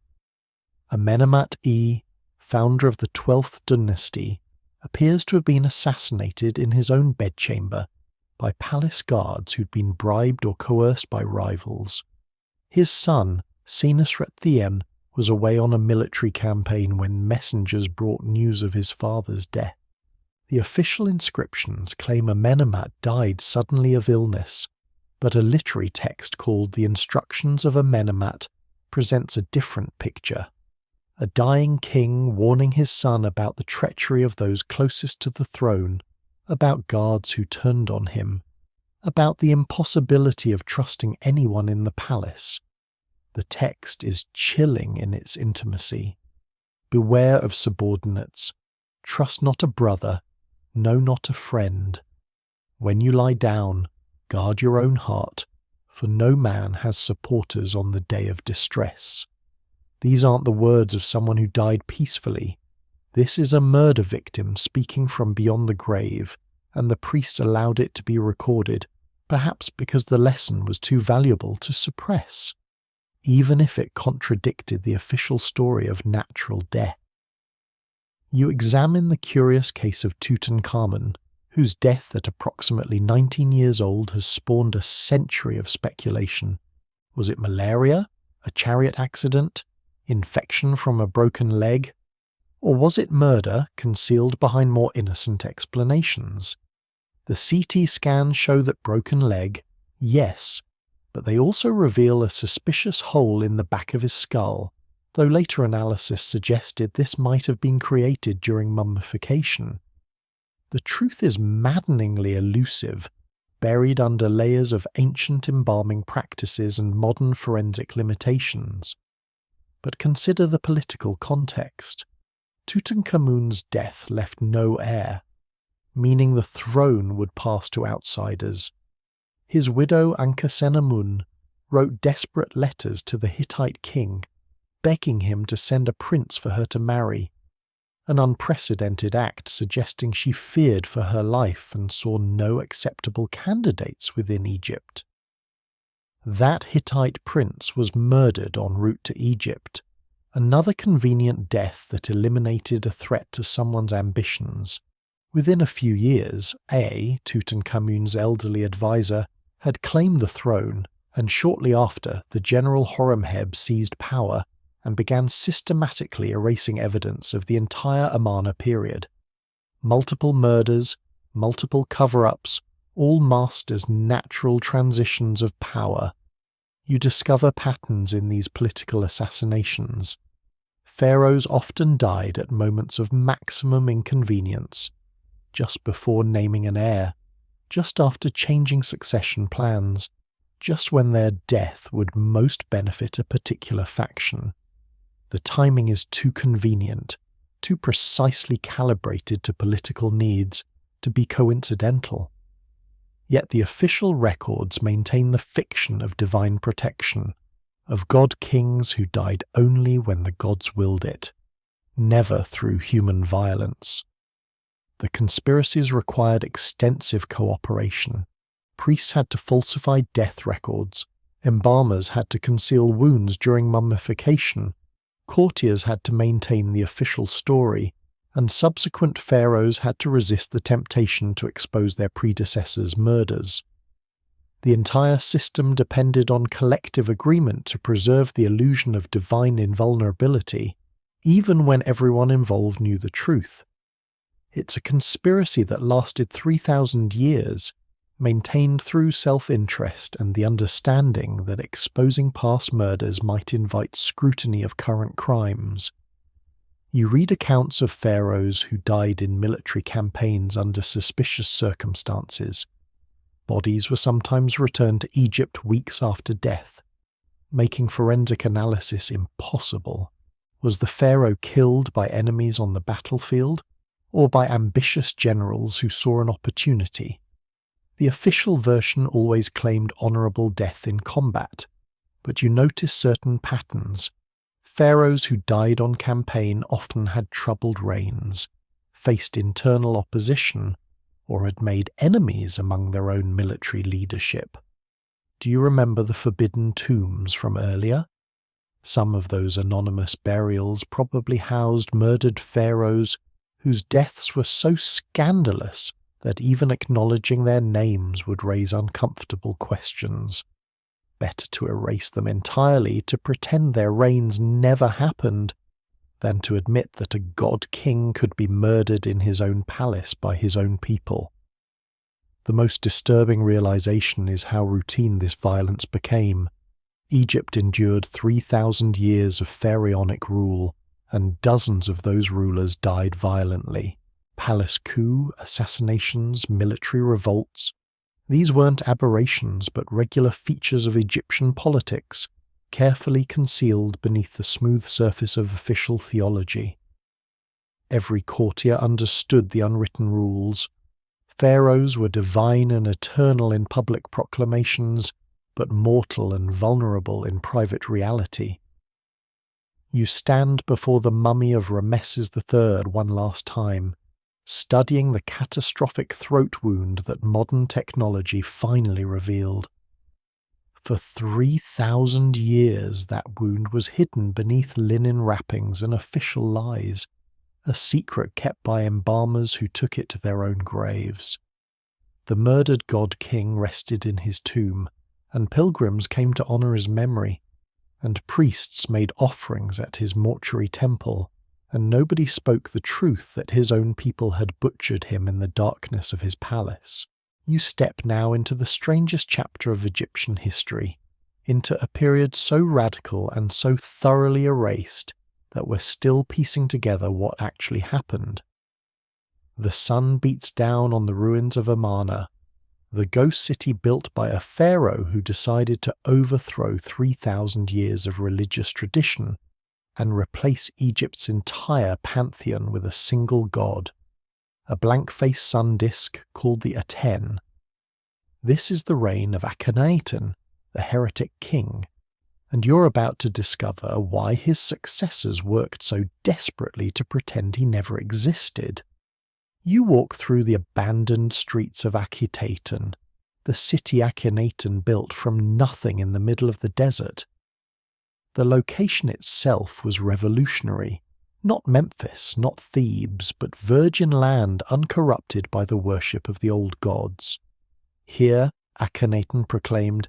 Amenemhat I, founder of the 12th dynasty, appears to have been assassinated in his own bedchamber, by palace guards who'd been bribed or coerced by rivals. His son, Senusret-Theon, was away on a military campaign when messengers brought news of his father's death. The official inscriptions claim Amenemhat died suddenly of illness, but a literary text called The Instructions of Amenemhat presents a different picture. A dying king warning his son about the treachery of those closest to the throne, about guards who turned on him, about the impossibility of trusting anyone in the palace. The text is chilling in its intimacy. Beware of subordinates. Trust not a brother. Know not a friend. When you lie down, guard your own heart, for no man has supporters on the day of distress. These aren't the words of someone who died peacefully. This is a murder victim speaking from beyond the grave, and the priests allowed it to be recorded, perhaps because the lesson was too valuable to suppress, even if it contradicted the official story of natural death. You examine the curious case of Tutankhamun, whose death at approximately 19 years old has spawned a century of speculation. Was it malaria, a chariot accident, infection from a broken leg? Or was it murder concealed behind more innocent explanations? The CT scans show that broken leg, yes, but they also reveal a suspicious hole in the back of his skull, though later analysis suggested this might have been created during mummification. The truth is maddeningly elusive, buried under layers of ancient embalming practices and modern forensic limitations. But consider the political context. Tutankhamun's death left no heir, meaning the throne would pass to outsiders. His widow Ankhesenamun wrote desperate letters to the Hittite king, begging him to send a prince for her to marry, an unprecedented act suggesting she feared for her life and saw no acceptable candidates within Egypt. That Hittite prince was murdered en route to Egypt, another convenient death that eliminated a threat to someone's ambitions. Within a few years, Tutankhamun's elderly advisor, had claimed the throne, and shortly after, the general Horemheb seized power and began systematically erasing evidence of the entire Amarna period. Multiple murders, multiple cover-ups, all masked as natural transitions of power. You discover patterns in these political assassinations. Pharaohs often died at moments of maximum inconvenience, just before naming an heir, just after changing succession plans, just when their death would most benefit a particular faction. The timing is too convenient, too precisely calibrated to political needs, to be coincidental. Yet the official records maintain the fiction of divine protection, of god-kings who died only when the gods willed it, never through human violence. The conspiracies required extensive cooperation. Priests had to falsify death records, embalmers had to conceal wounds during mummification, courtiers had to maintain the official story, and subsequent pharaohs had to resist the temptation to expose their predecessors' murders. The entire system depended on collective agreement to preserve the illusion of divine invulnerability, even when everyone involved knew the truth. It's a conspiracy that lasted 3,000 years, maintained through self-interest and the understanding that exposing past murders might invite scrutiny of current crimes. You read accounts of pharaohs who died in military campaigns under suspicious circumstances. Bodies were sometimes returned to Egypt weeks after death, making forensic analysis impossible. Was the pharaoh killed by enemies on the battlefield, or by ambitious generals who saw an opportunity? The official version always claimed honourable death in combat, but you notice certain patterns. Pharaohs who died on campaign often had troubled reigns, faced internal opposition, or had made enemies among their own military leadership. Do you remember the forbidden tombs from earlier? Some of those anonymous burials probably housed murdered pharaohs whose deaths were so scandalous that even acknowledging their names would raise uncomfortable questions. Better to erase them entirely, to pretend their reigns never happened, than to admit that a god-king could be murdered in his own palace by his own people. The most disturbing realization is how routine this violence became. Egypt endured 3,000 years of pharaonic rule, and dozens of those rulers died violently. Palace coup, assassinations, military revolts. These weren't aberrations, but regular features of Egyptian politics, carefully concealed beneath the smooth surface of official theology. Every courtier understood the unwritten rules. Pharaohs were divine and eternal in public proclamations, but mortal and vulnerable in private reality. You stand before the mummy of Ramesses III one last time, studying the catastrophic throat wound that modern technology finally revealed. For 3,000 years that wound was hidden beneath linen wrappings and official lies, a secret kept by embalmers who took it to their own graves. The murdered god-king rested in his tomb, and pilgrims came to honour his memory, and priests made offerings at his mortuary temple, and nobody spoke the truth that his own people had butchered him in the darkness of his palace. You step now into the strangest chapter of Egyptian history, into a period so radical and so thoroughly erased that we're still piecing together what actually happened. The sun beats down on the ruins of Amarna, the ghost city built by a pharaoh who decided to overthrow 3,000 years of religious tradition and replace Egypt's entire pantheon with a single god, a blank-faced sun disk called the Aten. This is the reign of Akhenaten, the heretic king, and you're about to discover why his successors worked so desperately to pretend he never existed. You walk through the abandoned streets of Akhetaten, the city Akhenaten built from nothing in the middle of the desert. The location itself was revolutionary. Not Memphis, not Thebes, but virgin land uncorrupted by the worship of the old gods. Here, Akhenaten proclaimed,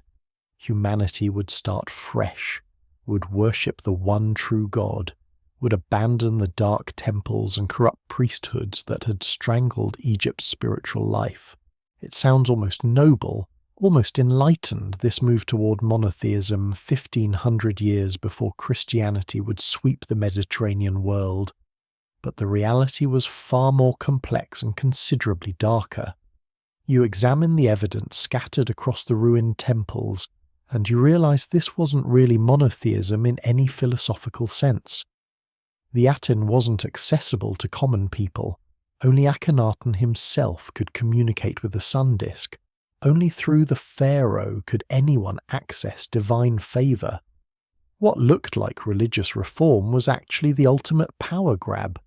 humanity would start fresh, would worship the one true God, would abandon the dark temples and corrupt priesthoods that had strangled Egypt's spiritual life. It sounds almost noble, almost enlightened, this move toward monotheism 1,500 years before Christianity would sweep the Mediterranean world. But the reality was far more complex and considerably darker. You examine the evidence scattered across the ruined temples, and you realize this wasn't really monotheism in any philosophical sense. The Aten wasn't accessible to common people. Only Akhenaten himself could communicate with the sun disk. Only through the pharaoh could anyone access divine favour. What looked like religious reform was actually the ultimate power grab,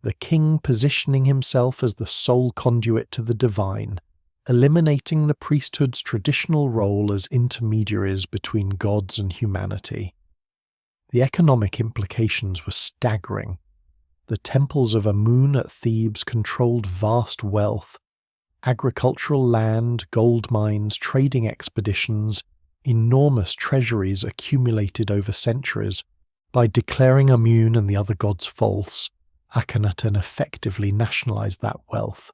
the king positioning himself as the sole conduit to the divine, eliminating the priesthood's traditional role as intermediaries between gods and humanity. The economic implications were staggering. The temples of Amun at Thebes controlled vast wealth, agricultural land, gold mines, trading expeditions, enormous treasuries accumulated over centuries. By declaring Amun and the other gods false, Akhenaten effectively nationalized that wealth,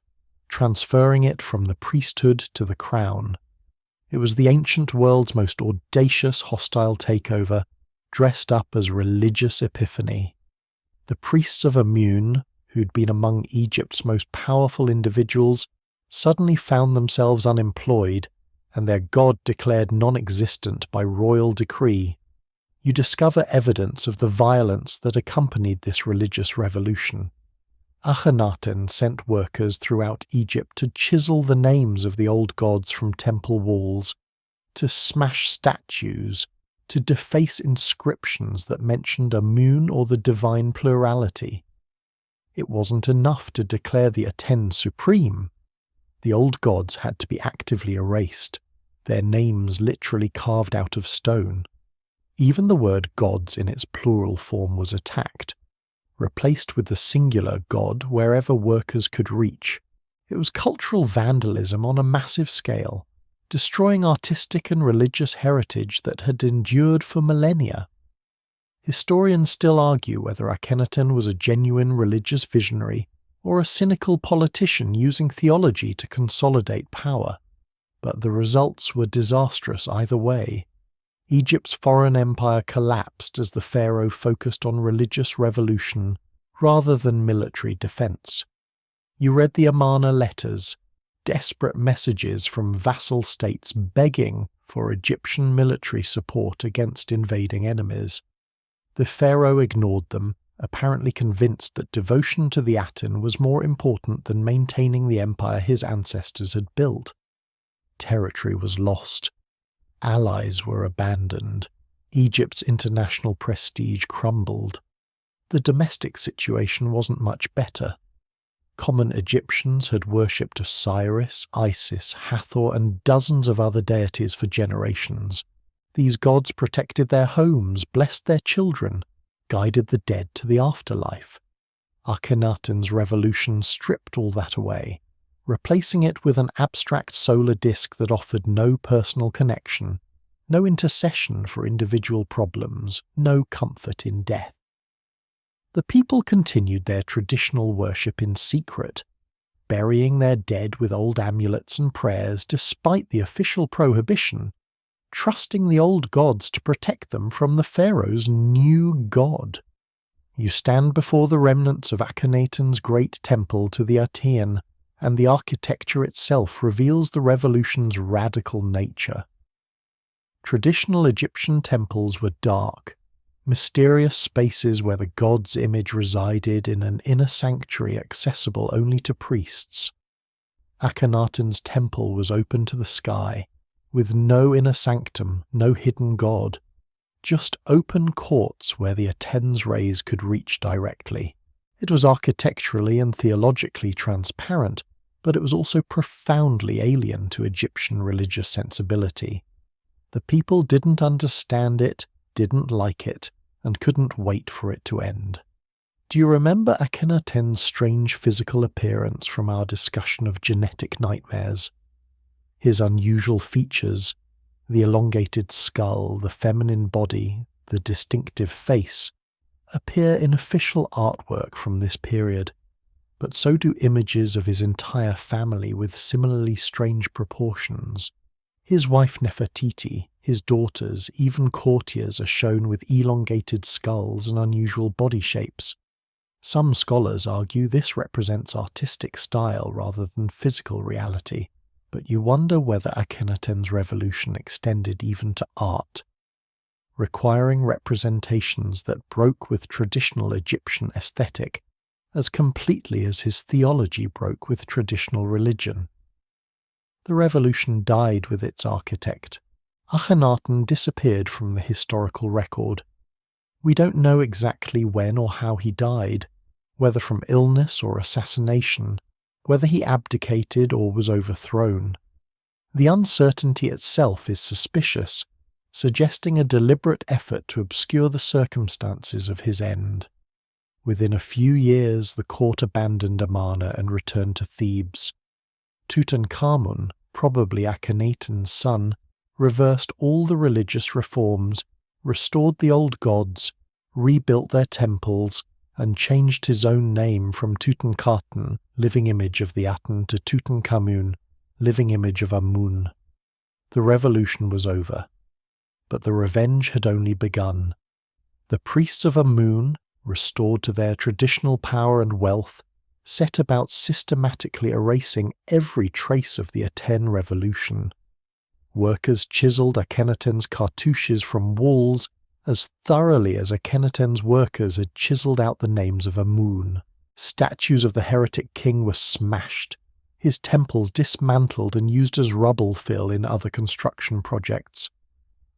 transferring it from the priesthood to the crown. It was the ancient world's most audacious hostile takeover, dressed up as religious epiphany. The priests of Amun, who'd been among Egypt's most powerful individuals, suddenly found themselves unemployed, and their god declared non-existent by royal decree. You discover evidence of the violence that accompanied this religious revolution. Akhenaten sent workers throughout Egypt to chisel the names of the old gods from temple walls, to smash statues, to deface inscriptions that mentioned Amun or the divine plurality. It wasn't enough to declare the Aten supreme. The old gods had to be actively erased, their names literally carved out of stone. Even the word gods in its plural form was attacked, replaced with the singular god wherever workers could reach. It was cultural vandalism on a massive scale, destroying artistic and religious heritage that had endured for millennia. Historians still argue whether Akhenaten was a genuine religious visionary or a cynical politician using theology to consolidate power, but the results were disastrous either way. Egypt's foreign empire collapsed as the pharaoh focused on religious revolution rather than military defense. You read the Amarna letters, desperate messages from vassal states begging for Egyptian military support against invading enemies. The pharaoh ignored them, apparently convinced that devotion to the Aten was more important than maintaining the empire his ancestors had built. Territory was lost. Allies were abandoned. Egypt's international prestige crumbled. The domestic situation wasn't much better. Common Egyptians had worshipped Osiris, Isis, Hathor, and dozens of other deities for generations. These gods protected their homes, blessed their children, guided the dead to the afterlife. Akhenaten's revolution stripped all that away, replacing it with an abstract solar disk that offered no personal connection, no intercession for individual problems, no comfort in death. The people continued their traditional worship in secret, burying their dead with old amulets and prayers despite the official prohibition, trusting the old gods to protect them from the pharaoh's new god. You stand before the remnants of Akhenaten's great temple to the Aten, and the architecture itself reveals the revolution's radical nature. Traditional Egyptian temples were dark, mysterious spaces where the god's image resided in an inner sanctuary accessible only to priests. Akhenaten's temple was open to the sky, with no inner sanctum, no hidden god, just open courts where the Aten's rays could reach directly. It was architecturally and theologically transparent, but it was also profoundly alien to Egyptian religious sensibility. The people didn't understand it, didn't like it, and couldn't wait for it to end. Do you remember Akhenaten's strange physical appearance from our discussion of genetic nightmares? His unusual features, the elongated skull, the feminine body, the distinctive face, appear in official artwork from this period, but so do images of his entire family with similarly strange proportions. His wife Nefertiti, his daughters, even courtiers are shown with elongated skulls and unusual body shapes. Some scholars argue this represents artistic style rather than physical reality, but you wonder whether Akhenaten's revolution extended even to art, requiring representations that broke with traditional Egyptian aesthetic as completely as his theology broke with traditional religion. The revolution died with its architect. Akhenaten disappeared from the historical record. We don't know exactly when or how he died, whether from illness or assassination, whether he abdicated or was overthrown. The uncertainty itself is suspicious, suggesting a deliberate effort to obscure the circumstances of his end. Within a few years, the court abandoned Amarna and returned to Thebes. Tutankhamun, probably Akhenaten's son, reversed all the religious reforms, restored the old gods, rebuilt their temples, and changed his own name from Tutankhaten, living image of the Aten, to Tutankhamun, living image of Amun. The revolution was over, but the revenge had only begun. The priests of Amun, restored to their traditional power and wealth, set about systematically erasing every trace of the Aten revolution. Workers chiseled Akhenaten's cartouches from walls as thoroughly as Akhenaten's workers had chiseled out the names of Amun. Statues of the heretic king were smashed, his temples dismantled and used as rubble fill in other construction projects.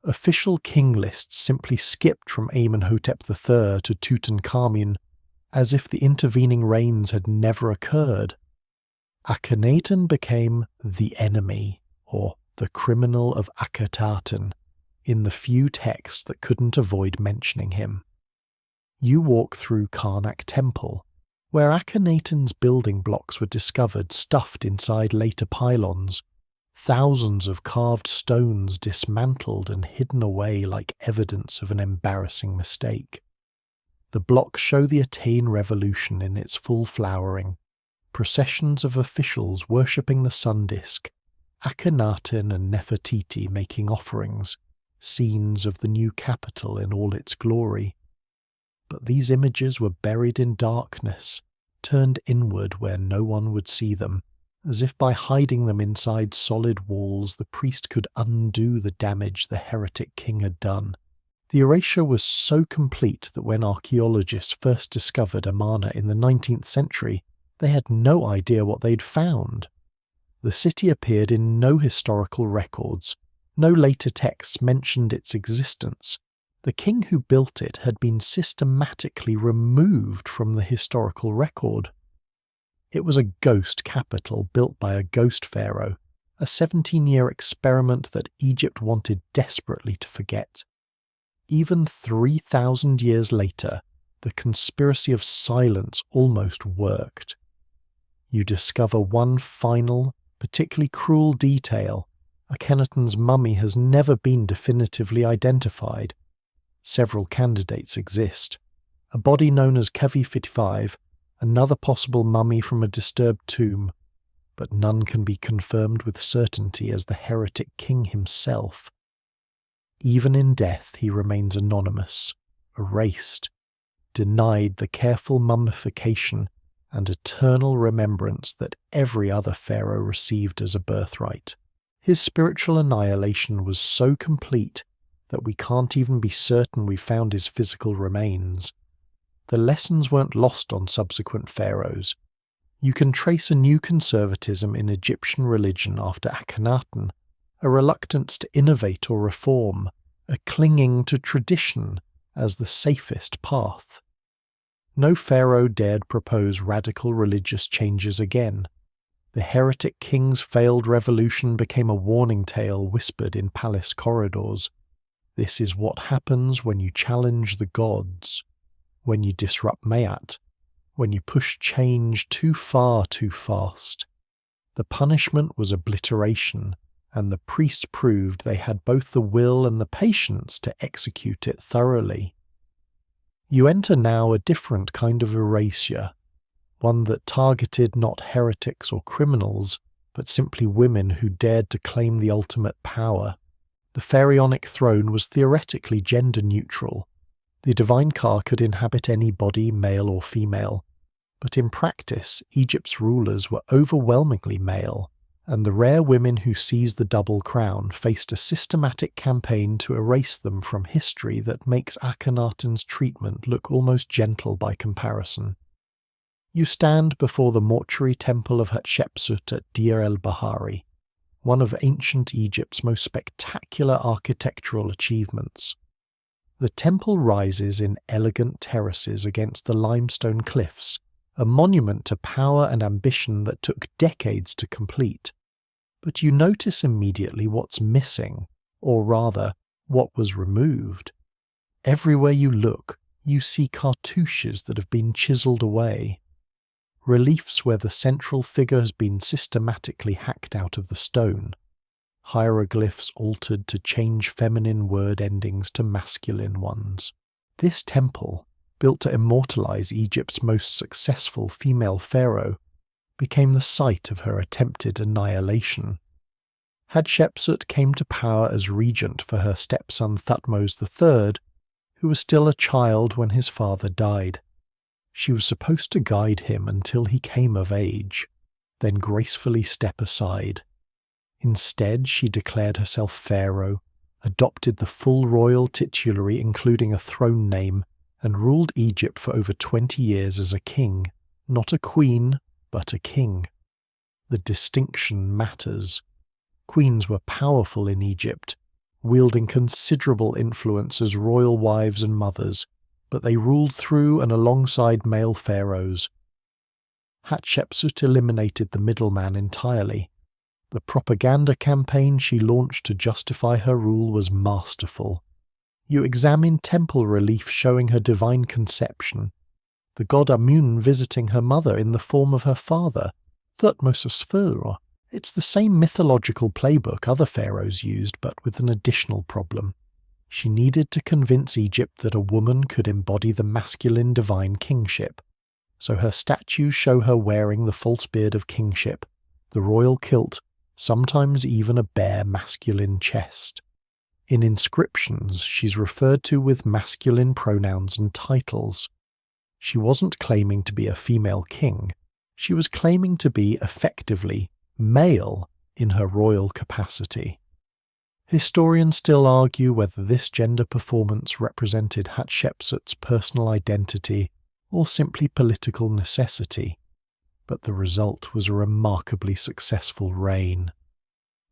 Official king lists simply skipped from Amenhotep III to Tutankhamun, as if the intervening reigns had never occurred. Akhenaten became the enemy, or the criminal of Akhetaten, in the few texts that couldn't avoid mentioning him. You walk through Karnak Temple, Where Akhenaten's building blocks were discovered stuffed inside later pylons, thousands of carved stones dismantled and hidden away like evidence of an embarrassing mistake. The blocks show the Aten revolution in its full flowering, processions of officials worshipping the sun disk, Akhenaten and Nefertiti making offerings, scenes of the new capital in all its glory. But these images were buried in darkness, turned inward where no one would see them, as if by hiding them inside solid walls the priest could undo the damage the heretic king had done. The erasure was so complete that when archaeologists first discovered Amarna in the 19th century, they had no idea what they'd found. The city appeared in no historical records, no later texts mentioned its existence. The king who built it had been systematically removed from the historical record. It was a ghost capital built by a ghost pharaoh, a 17-year experiment that Egypt wanted desperately to forget. Even 3,000 years later, the conspiracy of silence almost worked. You discover one final, particularly cruel detail. Akhenaten's mummy has never been definitively identified. Several candidates exist. A body known as Kavi-55, another possible mummy from a disturbed tomb, but none can be confirmed with certainty as the heretic king himself. Even in death he remains anonymous, erased, denied the careful mummification and eternal remembrance that every other pharaoh received as a birthright. His spiritual annihilation was so complete that we can't even be certain we found his physical remains. The lessons weren't lost on subsequent pharaohs. You can trace a new conservatism in Egyptian religion after Akhenaten, a reluctance to innovate or reform, a clinging to tradition as the safest path. No pharaoh dared propose radical religious changes again. The heretic king's failed revolution became a warning tale whispered in palace corridors. This is what happens when you challenge the gods, when you disrupt Mayat, when you push change too far too fast. The punishment was obliteration, and the priests proved they had both the will and the patience to execute it thoroughly. You enter now a different kind of erasure, one that targeted not heretics or criminals, but simply women who dared to claim the ultimate power. The pharaonic throne was theoretically gender-neutral. The divine car could inhabit any body, male or female, but in practice Egypt's rulers were overwhelmingly male, and the rare women who seized the double crown faced a systematic campaign to erase them from history that makes Akhenaten's treatment look almost gentle by comparison. You stand before the mortuary temple of Hatshepsut at Deir el-Bahari, one of ancient Egypt's most spectacular architectural achievements. The temple rises in elegant terraces against the limestone cliffs, a monument to power and ambition that took decades to complete. But you notice immediately what's missing, or rather, what was removed. Everywhere you look, you see cartouches that have been chiselled away. Reliefs where the central figure has been systematically hacked out of the stone. Hieroglyphs altered to change feminine word endings to masculine ones. This temple, built to immortalize Egypt's most successful female pharaoh, became the site of her attempted annihilation. Hatshepsut came to power as regent for her stepson Thutmose III, who was still a child when his father died. She was supposed to guide him until he came of age, then gracefully step aside. Instead, she declared herself pharaoh, adopted the full royal titulary including a throne name, and ruled Egypt for over 20 years as a king, not a queen, but a king. The distinction matters. Queens were powerful in Egypt, wielding considerable influence as royal wives and mothers, but they ruled through and alongside male pharaohs. Hatshepsut eliminated the middleman entirely. The propaganda campaign she launched to justify her rule was masterful. You examine temple relief showing her divine conception. the god Amun visiting her mother in the form of her father, Thutmose of Sphera. It's the same mythological playbook other pharaohs used, but with an additional problem. She needed to convince Egypt that a woman could embody the masculine divine kingship. So her statues show her wearing the false beard of kingship, the royal kilt, sometimes even a bare masculine chest. In inscriptions, she's referred to with masculine pronouns and titles. She wasn't claiming to be a female king. She was claiming to be, effectively, male in her royal capacity. Historians still argue whether this gender performance represented Hatshepsut's personal identity or simply political necessity, but the result was a remarkably successful reign.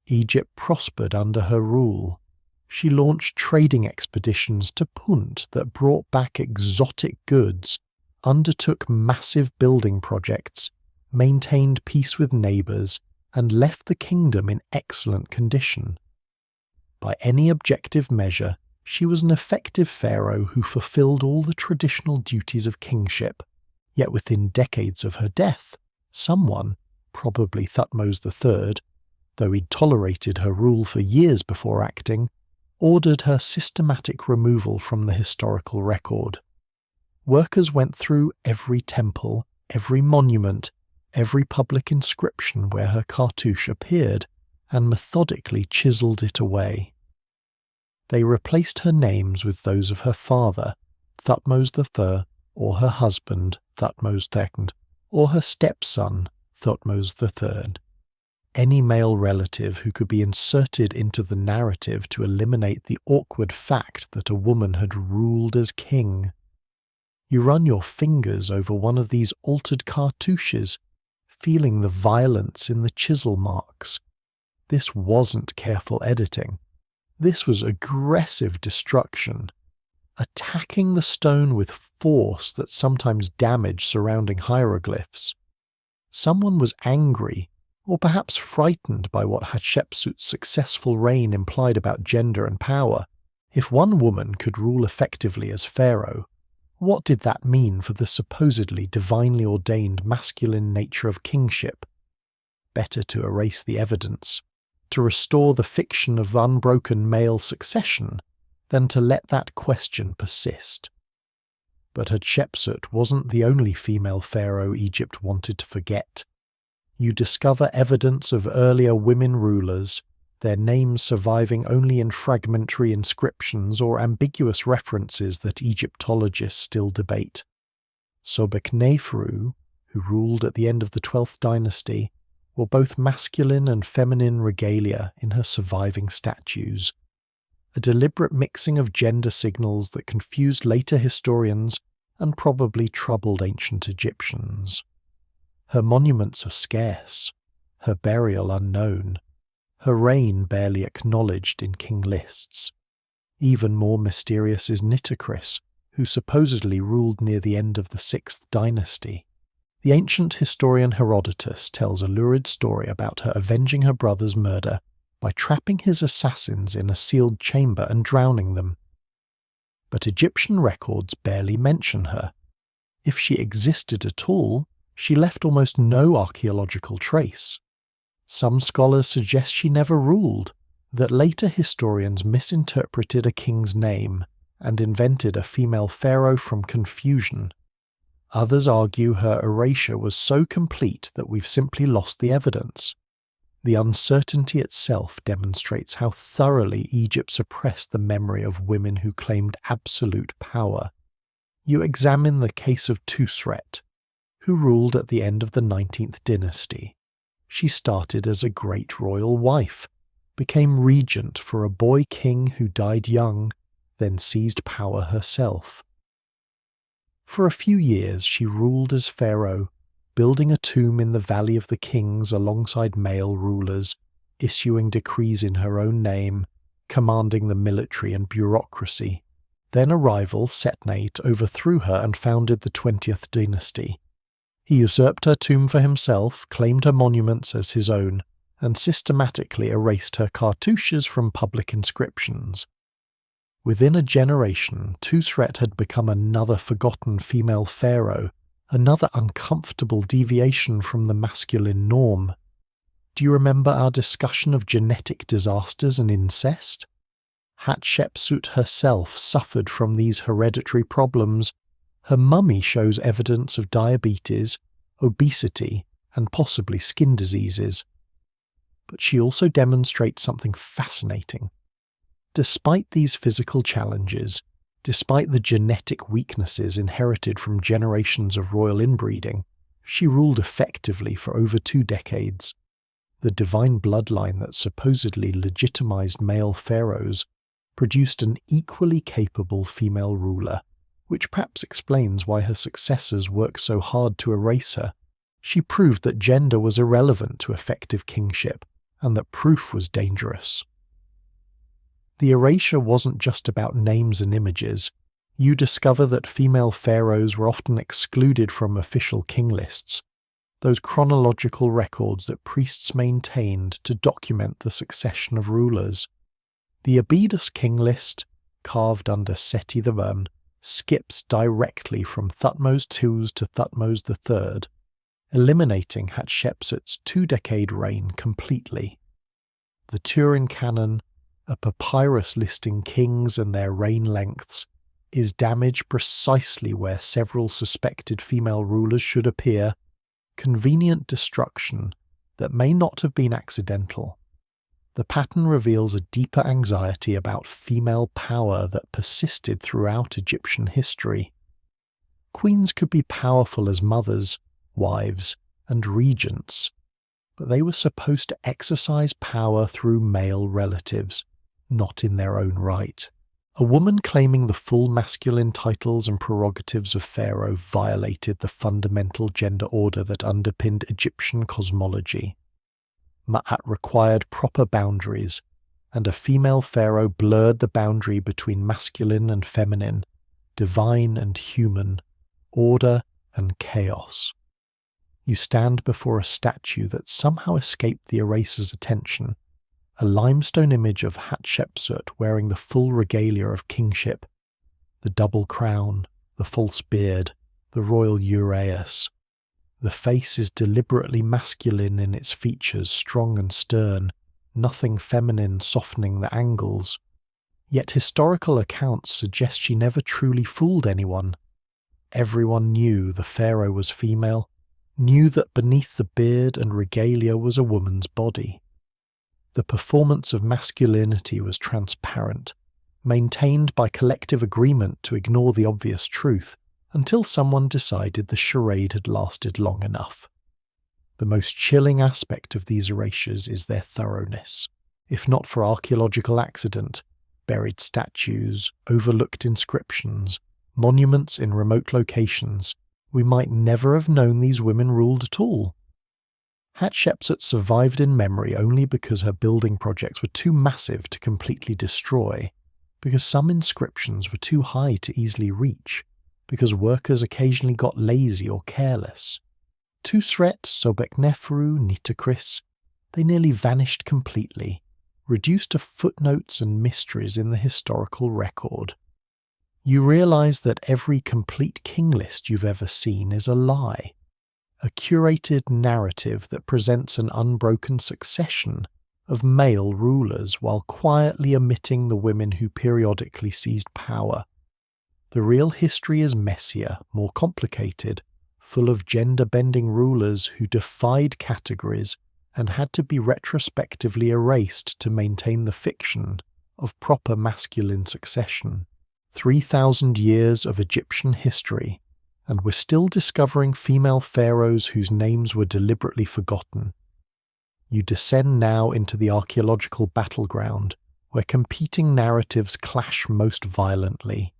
Egypt prospered under her rule. She launched trading expeditions to Punt that brought back exotic goods, undertook massive building projects, maintained peace with neighbours, and left the kingdom in excellent condition. By any objective measure, she was an effective pharaoh who fulfilled all the traditional duties of kingship, yet within decades of her death, someone, probably Thutmose III, though he'd tolerated her rule for years before acting, ordered her systematic removal from the historical record. Workers went through every temple, every monument, every public inscription where her cartouche appeared, and methodically chiselled it away. They replaced her names with those of her father, Thutmose I, or her husband, Thutmose II, or her stepson, Thutmose III. Any male relative who could be inserted into the narrative to eliminate the awkward fact that a woman had ruled as king. You run your fingers over one of these altered cartouches, feeling the violence in the chisel marks. This wasn't careful editing. This was aggressive destruction, attacking the stone with force that sometimes damaged surrounding hieroglyphs. Someone was angry, or perhaps frightened by what Hatshepsut's successful reign implied about gender and power. If one woman could rule effectively as pharaoh, what did that mean for the supposedly divinely ordained masculine nature of kingship? Better to erase the evidence, to restore the fiction of unbroken male succession, than to let that question persist. But Hatshepsut wasn't the only female pharaoh Egypt wanted to forget. You discover evidence of earlier women rulers, their names surviving only in fragmentary inscriptions or ambiguous references that Egyptologists still debate. Sobekneferu, who ruled at the end of the 12th dynasty, wore both masculine and feminine regalia in her surviving statues, a deliberate mixing of gender signals that confused later historians and probably troubled ancient Egyptians. Her monuments are scarce, her burial unknown, her reign barely acknowledged in king lists. Even more mysterious is Nitocris, who supposedly ruled near the end of the 6th dynasty. The ancient historian Herodotus tells a lurid story about her avenging her brother's murder by trapping his assassins in a sealed chamber and drowning them. But Egyptian records barely mention her. If she existed at all, she left almost no archaeological trace. Some scholars suggest she never ruled, that later historians misinterpreted a king's name and invented a female pharaoh from confusion. Others argue her erasure was so complete that we've simply lost the evidence. The uncertainty itself demonstrates how thoroughly Egypt suppressed the memory of women who claimed absolute power. You examine the case of Tusret, who ruled at the end of the 19th dynasty. She started as a great royal wife, became regent for a boy king who died young, then seized power herself. For a few years she ruled as pharaoh, building a tomb in the Valley of the Kings alongside male rulers, issuing decrees in her own name, commanding the military and bureaucracy. Then a rival, Setnate, overthrew her and founded the 20th dynasty. He usurped her tomb for himself, claimed her monuments as his own, and systematically erased her cartouches from public inscriptions. Within a generation, Tusret had become another forgotten female pharaoh, another uncomfortable deviation from the masculine norm. Do you remember our discussion of genetic disasters and incest? Hatshepsut herself suffered from these hereditary problems. Her mummy shows evidence of diabetes, obesity, and possibly skin diseases. But she also demonstrates something fascinating. Despite these physical challenges, despite the genetic weaknesses inherited from generations of royal inbreeding, she ruled effectively for over 2 decades. The divine bloodline that supposedly legitimized male pharaohs produced an equally capable female ruler, which perhaps explains why her successors worked so hard to erase her. She proved that gender was irrelevant to effective kingship, and that proof was dangerous. The erasure wasn't just about names and images. You discover that female pharaohs were often excluded from official king lists, those chronological records that priests maintained to document the succession of rulers. The Abydos king list, carved under Seti I, skips directly from Thutmose II to Thutmose III, eliminating Hatshepsut's 2-decade reign completely. The Turin Canon, a papyrus listing kings and their reign lengths, is damaged precisely where several suspected female rulers should appear, convenient destruction that may not have been accidental. The pattern reveals a deeper anxiety about female power that persisted throughout Egyptian history. Queens could be powerful as mothers, wives, and regents, but they were supposed to exercise power through male relatives, not in their own right. A woman claiming the full masculine titles and prerogatives of pharaoh violated the fundamental gender order that underpinned Egyptian cosmology. Ma'at required proper boundaries, and a female pharaoh blurred the boundary between masculine and feminine, divine and human, order and chaos. You stand before a statue that somehow escaped the eraser's attention, a limestone image of Hatshepsut wearing the full regalia of kingship, the double crown, the false beard, the royal uraeus. The face is deliberately masculine in its features, strong and stern, nothing feminine softening the angles. Yet historical accounts suggest she never truly fooled anyone. Everyone knew the pharaoh was female, knew that beneath the beard and regalia was a woman's body. The performance of masculinity was transparent, maintained by collective agreement to ignore the obvious truth, until someone decided the charade had lasted long enough. The most chilling aspect of these erasures is their thoroughness. If not for archaeological accident, buried statues, overlooked inscriptions, monuments in remote locations, we might never have known these women ruled at all. Hatshepsut survived in memory only because her building projects were too massive to completely destroy, because some inscriptions were too high to easily reach, because workers occasionally got lazy or careless. Tusret, Sobekneferu, Nitocris, they nearly vanished completely, reduced to footnotes and mysteries in the historical record. You realize that every complete king list you've ever seen is a lie, a curated narrative that presents an unbroken succession of male rulers while quietly omitting the women who periodically seized power. The real history is messier, more complicated, full of gender-bending rulers who defied categories and had to be retrospectively erased to maintain the fiction of proper masculine succession. 3,000 years of Egyptian history, and we're still discovering female pharaohs whose names were deliberately forgotten. You descend now into the archaeological battleground, where competing narratives clash most violently.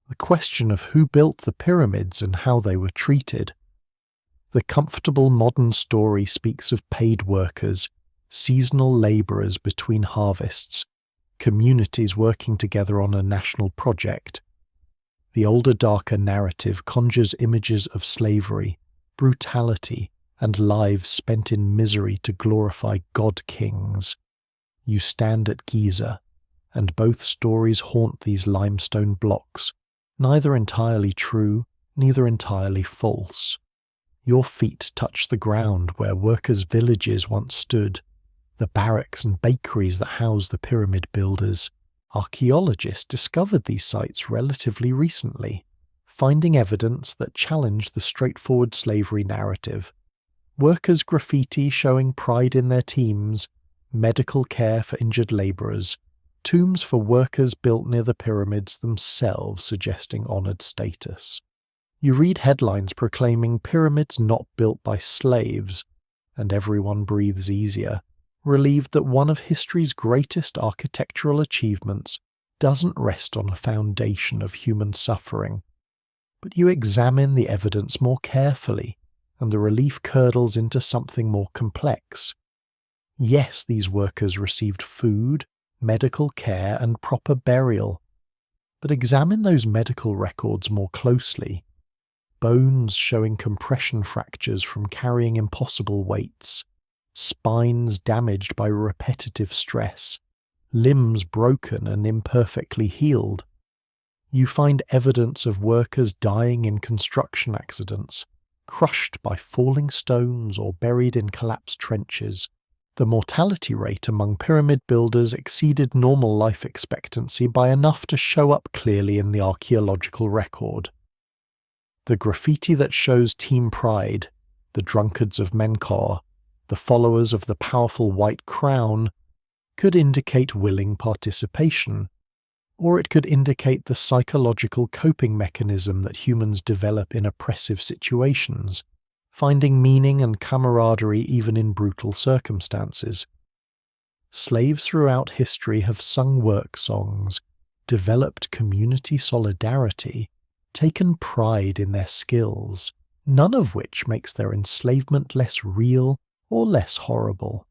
The question of who built the pyramids and how they were treated. The comfortable modern story speaks of paid workers, seasonal labourers between harvests, communities working together on a national project. The older, darker narrative conjures images of slavery, brutality, and lives spent in misery to glorify god-kings. You stand at Giza, and both stories haunt these limestone blocks, neither entirely true, neither entirely false. Your feet touch the ground where workers' villages once stood, the barracks and bakeries that house the pyramid builders. Archaeologists discovered these sites relatively recently, finding evidence that challenged the straightforward slavery narrative. Workers' graffiti showing pride in their teams, medical care for injured labourers, tombs for workers built near the pyramids themselves suggesting honoured status. You read headlines proclaiming pyramids not built by slaves, and everyone breathes easier, relieved that one of history's greatest architectural achievements doesn't rest on a foundation of human suffering. But you examine the evidence more carefully, and the relief curdles into something more complex. Yes, these workers received food, medical care, and proper burial. But examine those medical records more closely. Bones showing compression fractures from carrying impossible weights, spines damaged by repetitive stress, limbs broken and imperfectly healed. You find evidence of workers dying in construction accidents, crushed by falling stones or buried in collapsed trenches. The mortality rate among pyramid builders exceeded normal life expectancy by enough to show up clearly in the archaeological record. The graffiti that shows team pride, the drunkards of Menkaure, the followers of the powerful White Crown, could indicate willing participation, or it could indicate the psychological coping mechanism that humans develop in oppressive situations, finding meaning and camaraderie even in brutal circumstances. Slaves throughout history have sung work songs, developed community solidarity, taken pride in their skills, none of which makes their enslavement less real or less horrible.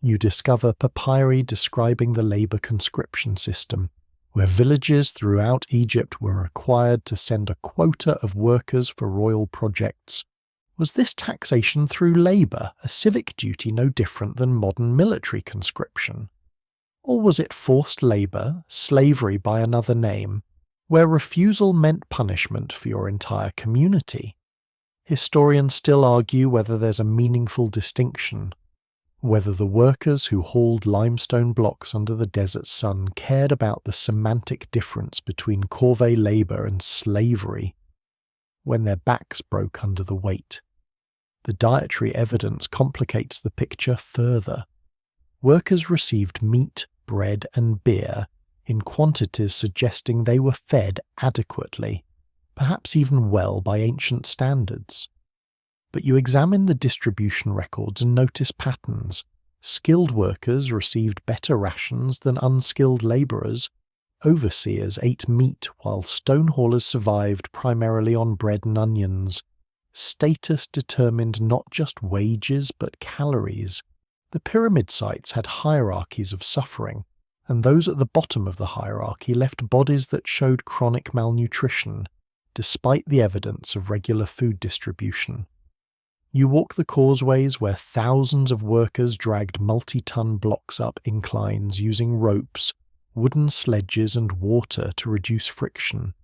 You discover papyri describing the labour conscription system, where villages throughout Egypt were required to send a quota of workers for royal projects. Was this taxation through labour a civic duty no different than modern military conscription? Or was it forced labour, slavery by another name, where refusal meant punishment for your entire community? Historians still argue whether there's a meaningful distinction, whether the workers who hauled limestone blocks under the desert sun cared about the semantic difference between corvée labour and slavery, when their backs broke under the weight. The dietary evidence complicates the picture further. Workers received meat, bread and beer in quantities suggesting they were fed adequately, perhaps even well by ancient standards. But you examine the distribution records and notice patterns. Skilled workers received better rations than unskilled labourers. Overseers ate meat while stone haulers survived primarily on bread and onions. Status determined not just wages but calories. The pyramid sites had hierarchies of suffering, and those at the bottom of the hierarchy left bodies that showed chronic malnutrition, despite the evidence of regular food distribution. You walk the causeways where thousands of workers dragged multi-ton blocks up inclines using ropes, wooden sledges and water to reduce friction.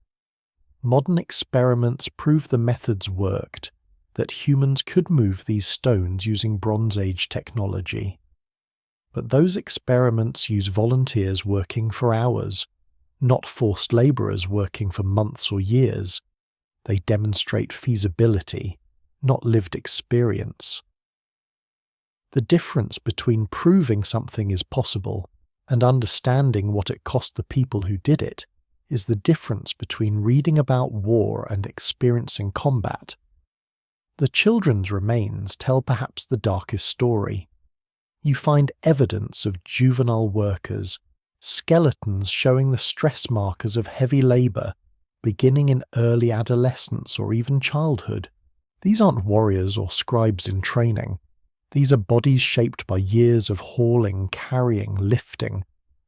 Modern experiments prove the methods worked, that humans could move these stones using Bronze Age technology. But those experiments use volunteers working for hours, not forced labourers working for months or years. They demonstrate feasibility, not lived experience. The difference between proving something is possible and understanding what it cost the people who did it is the difference between reading about war and experiencing combat. The children's remains tell perhaps the darkest story. You find evidence of juvenile workers, skeletons showing the stress markers of heavy labour, beginning in early adolescence or even childhood. These aren't warriors or scribes in training. These are bodies shaped by years of hauling, carrying, lifting,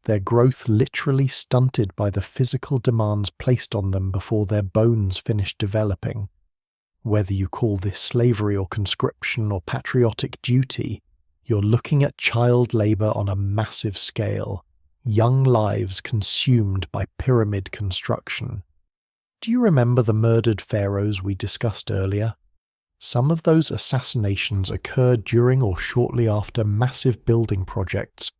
their growth literally stunted by the physical demands placed on them before their bones finished developing. Whether you call this slavery or conscription or patriotic duty, you're looking at child labour on a massive scale, young lives consumed by pyramid construction. Do you remember the murdered pharaohs we discussed earlier? Some of those assassinations occurred during or shortly after massive building projects,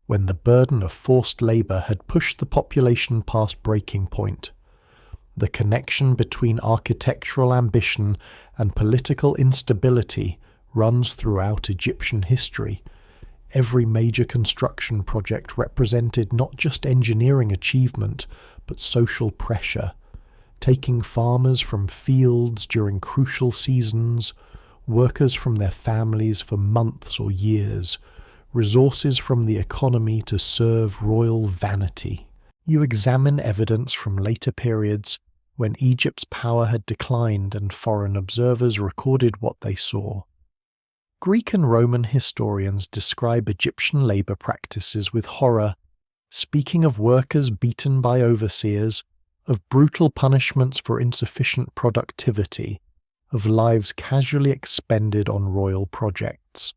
when the burden of forced labour had pushed the population past breaking point. The connection between architectural ambition and political instability runs throughout Egyptian history. Every major construction project represented not just engineering achievement, but social pressure, taking farmers from fields during crucial seasons, workers from their families for months or years, resources from the economy to serve royal vanity. You examine evidence from later periods when Egypt's power had declined and foreign observers recorded what they saw. Greek and Roman historians describe Egyptian labour practices with horror, speaking of workers beaten by overseers, of brutal punishments for insufficient productivity, of lives casually expended on royal projects.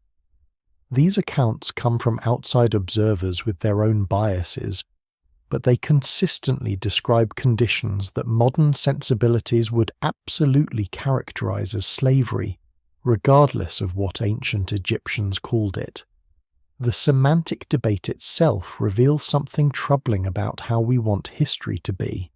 These accounts come from outside observers with their own biases, but they consistently describe conditions that modern sensibilities would absolutely characterize as slavery, regardless of what ancient Egyptians called it. The semantic debate itself reveals something troubling about how we want history to be.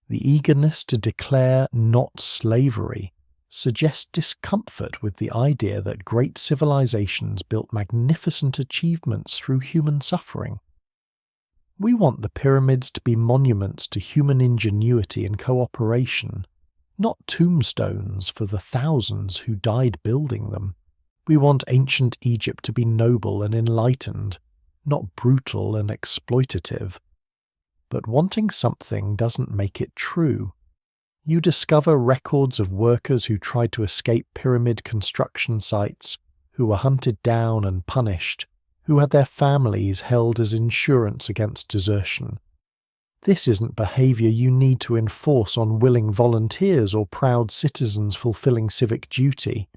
The eagerness to declare not slavery suggests discomfort with the idea that great civilizations built magnificent achievements through human suffering. We want the pyramids to be monuments to human ingenuity and cooperation, not tombstones for the thousands who died building them. We want ancient Egypt to be noble and enlightened, not brutal and exploitative. But wanting something doesn't make it true. You discover records of workers who tried to escape pyramid construction sites, who were hunted down and punished, who had their families held as insurance against desertion. This isn't behaviour you need to enforce on willing volunteers or proud citizens fulfilling civic duty.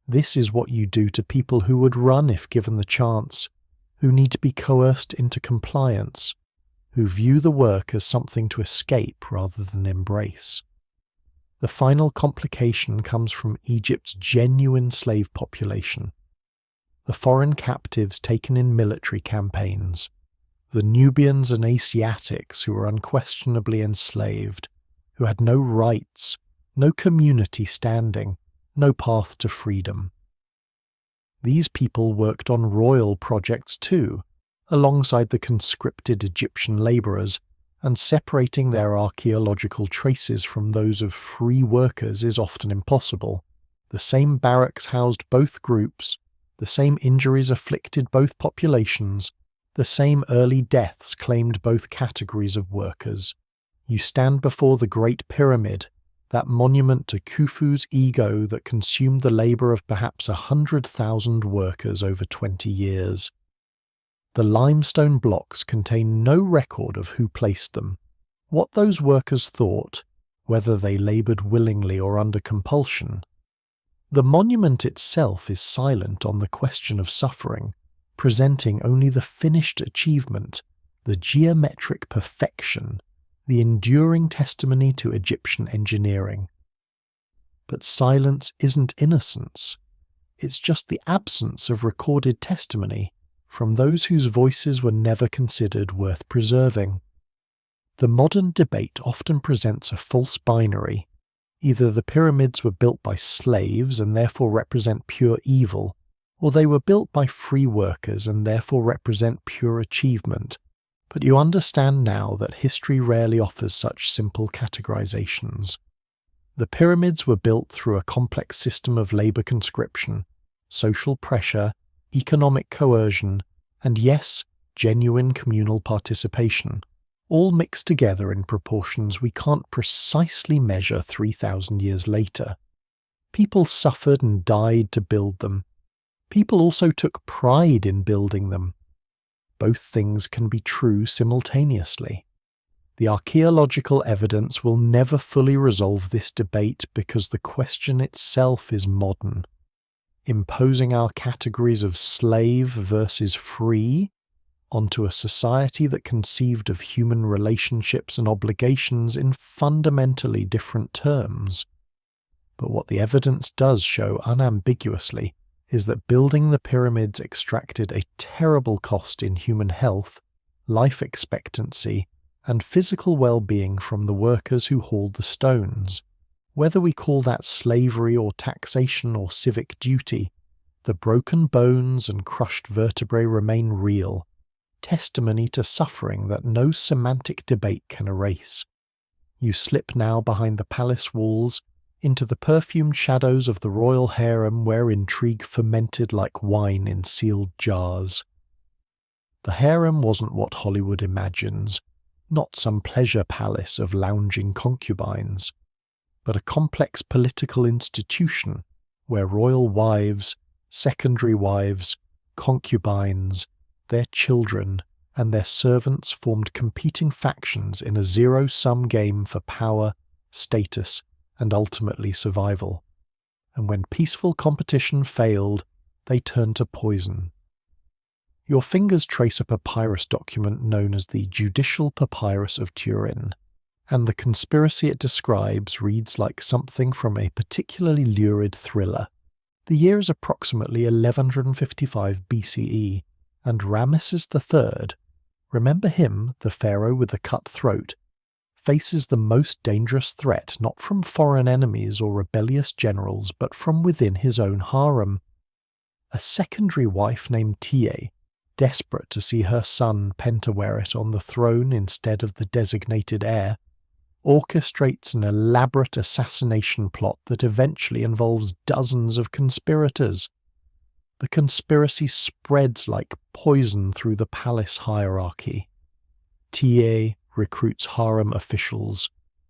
This is what you do to people who would run if given the chance, who need to be coerced into compliance, who view the work as something to escape rather than embrace. The final complication comes from Egypt's genuine slave population. The foreign captives taken in military campaigns, the Nubians and Asiatics who were unquestionably enslaved, who had no rights, no community standing, no path to freedom. These people worked on royal projects too, alongside the conscripted Egyptian labourers, and separating their archaeological traces from those of free workers is often impossible. The same barracks housed both groups, the same injuries afflicted both populations, the same early deaths claimed both categories of workers. You stand before the Great Pyramid, that monument to Khufu's ego that consumed the labour of perhaps 100,000 workers over 20 years. The limestone blocks contain no record of who placed them, what those workers thought, whether they laboured willingly or under compulsion. The monument itself is silent on the question of suffering, presenting only the finished achievement, the geometric perfection, the enduring testimony to Egyptian engineering. But silence isn't innocence. It's just the absence of recorded testimony from those whose voices were never considered worth preserving. The modern debate often presents a false binary. Either the pyramids were built by slaves and therefore represent pure evil, or they were built by free workers and therefore represent pure achievement. But you understand now that history rarely offers such simple categorizations. The pyramids were built through a complex system of labor conscription, social pressure, economic coercion, and yes, genuine communal participation, all mixed together in proportions we can't precisely measure 3,000 years later. People suffered and died to build them. People also took pride in building them. Both things can be true simultaneously. The archaeological evidence will never fully resolve this debate because the question itself is modern. Imposing our categories of slave versus free, onto a society that conceived of human relationships and obligations in fundamentally different terms. But what the evidence does show unambiguously is that building the pyramids extracted a terrible cost in human health, life expectancy, and physical well-being from the workers who hauled the stones. Whether we call that slavery or taxation or civic duty, the broken bones and crushed vertebrae remain real, testimony to suffering that no semantic debate can erase. You slip now behind the palace walls into the perfumed shadows of the royal harem where intrigue fermented like wine in sealed jars. The harem wasn't what Hollywood imagines, not some pleasure palace of lounging concubines, but a complex political institution where royal wives, secondary wives, concubines, their children, and their servants formed competing factions in a zero-sum game for power, status, and ultimately survival. And when peaceful competition failed, they turned to poison. Your fingers trace a papyrus document known as the Judicial Papyrus of Turin, and the conspiracy it describes reads like something from a particularly lurid thriller. The year is approximately 1155 BCE, and Ramesses III, remember him, the pharaoh with the cut throat, faces the most dangerous threat not from foreign enemies or rebellious generals but from within his own harem. A secondary wife named Tie, desperate to see her son Pentaweret on the throne instead of the designated heir, orchestrates an elaborate assassination plot that eventually involves dozens of conspirators. The conspiracy spreads like poison through the palace hierarchy. Tie recruits harem officials,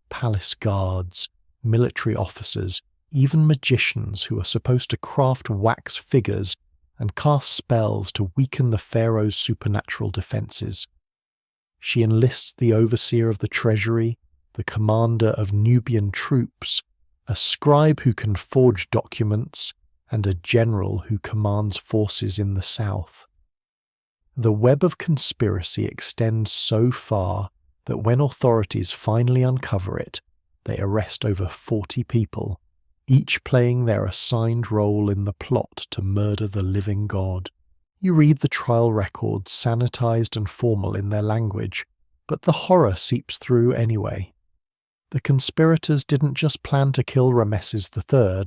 palace guards, military officers, even magicians who are supposed to craft wax figures and cast spells to weaken the pharaoh's supernatural defenses. She enlists the overseer of the treasury, the commander of Nubian troops, a scribe who can forge documents, and a general who commands forces in the south. The web of conspiracy extends so far that when authorities finally uncover it, they arrest over 40 people, each playing their assigned role in the plot to murder the living god. You read the trial records, sanitized and formal in their language, but the horror seeps through anyway. The conspirators didn't just plan to kill Ramesses III,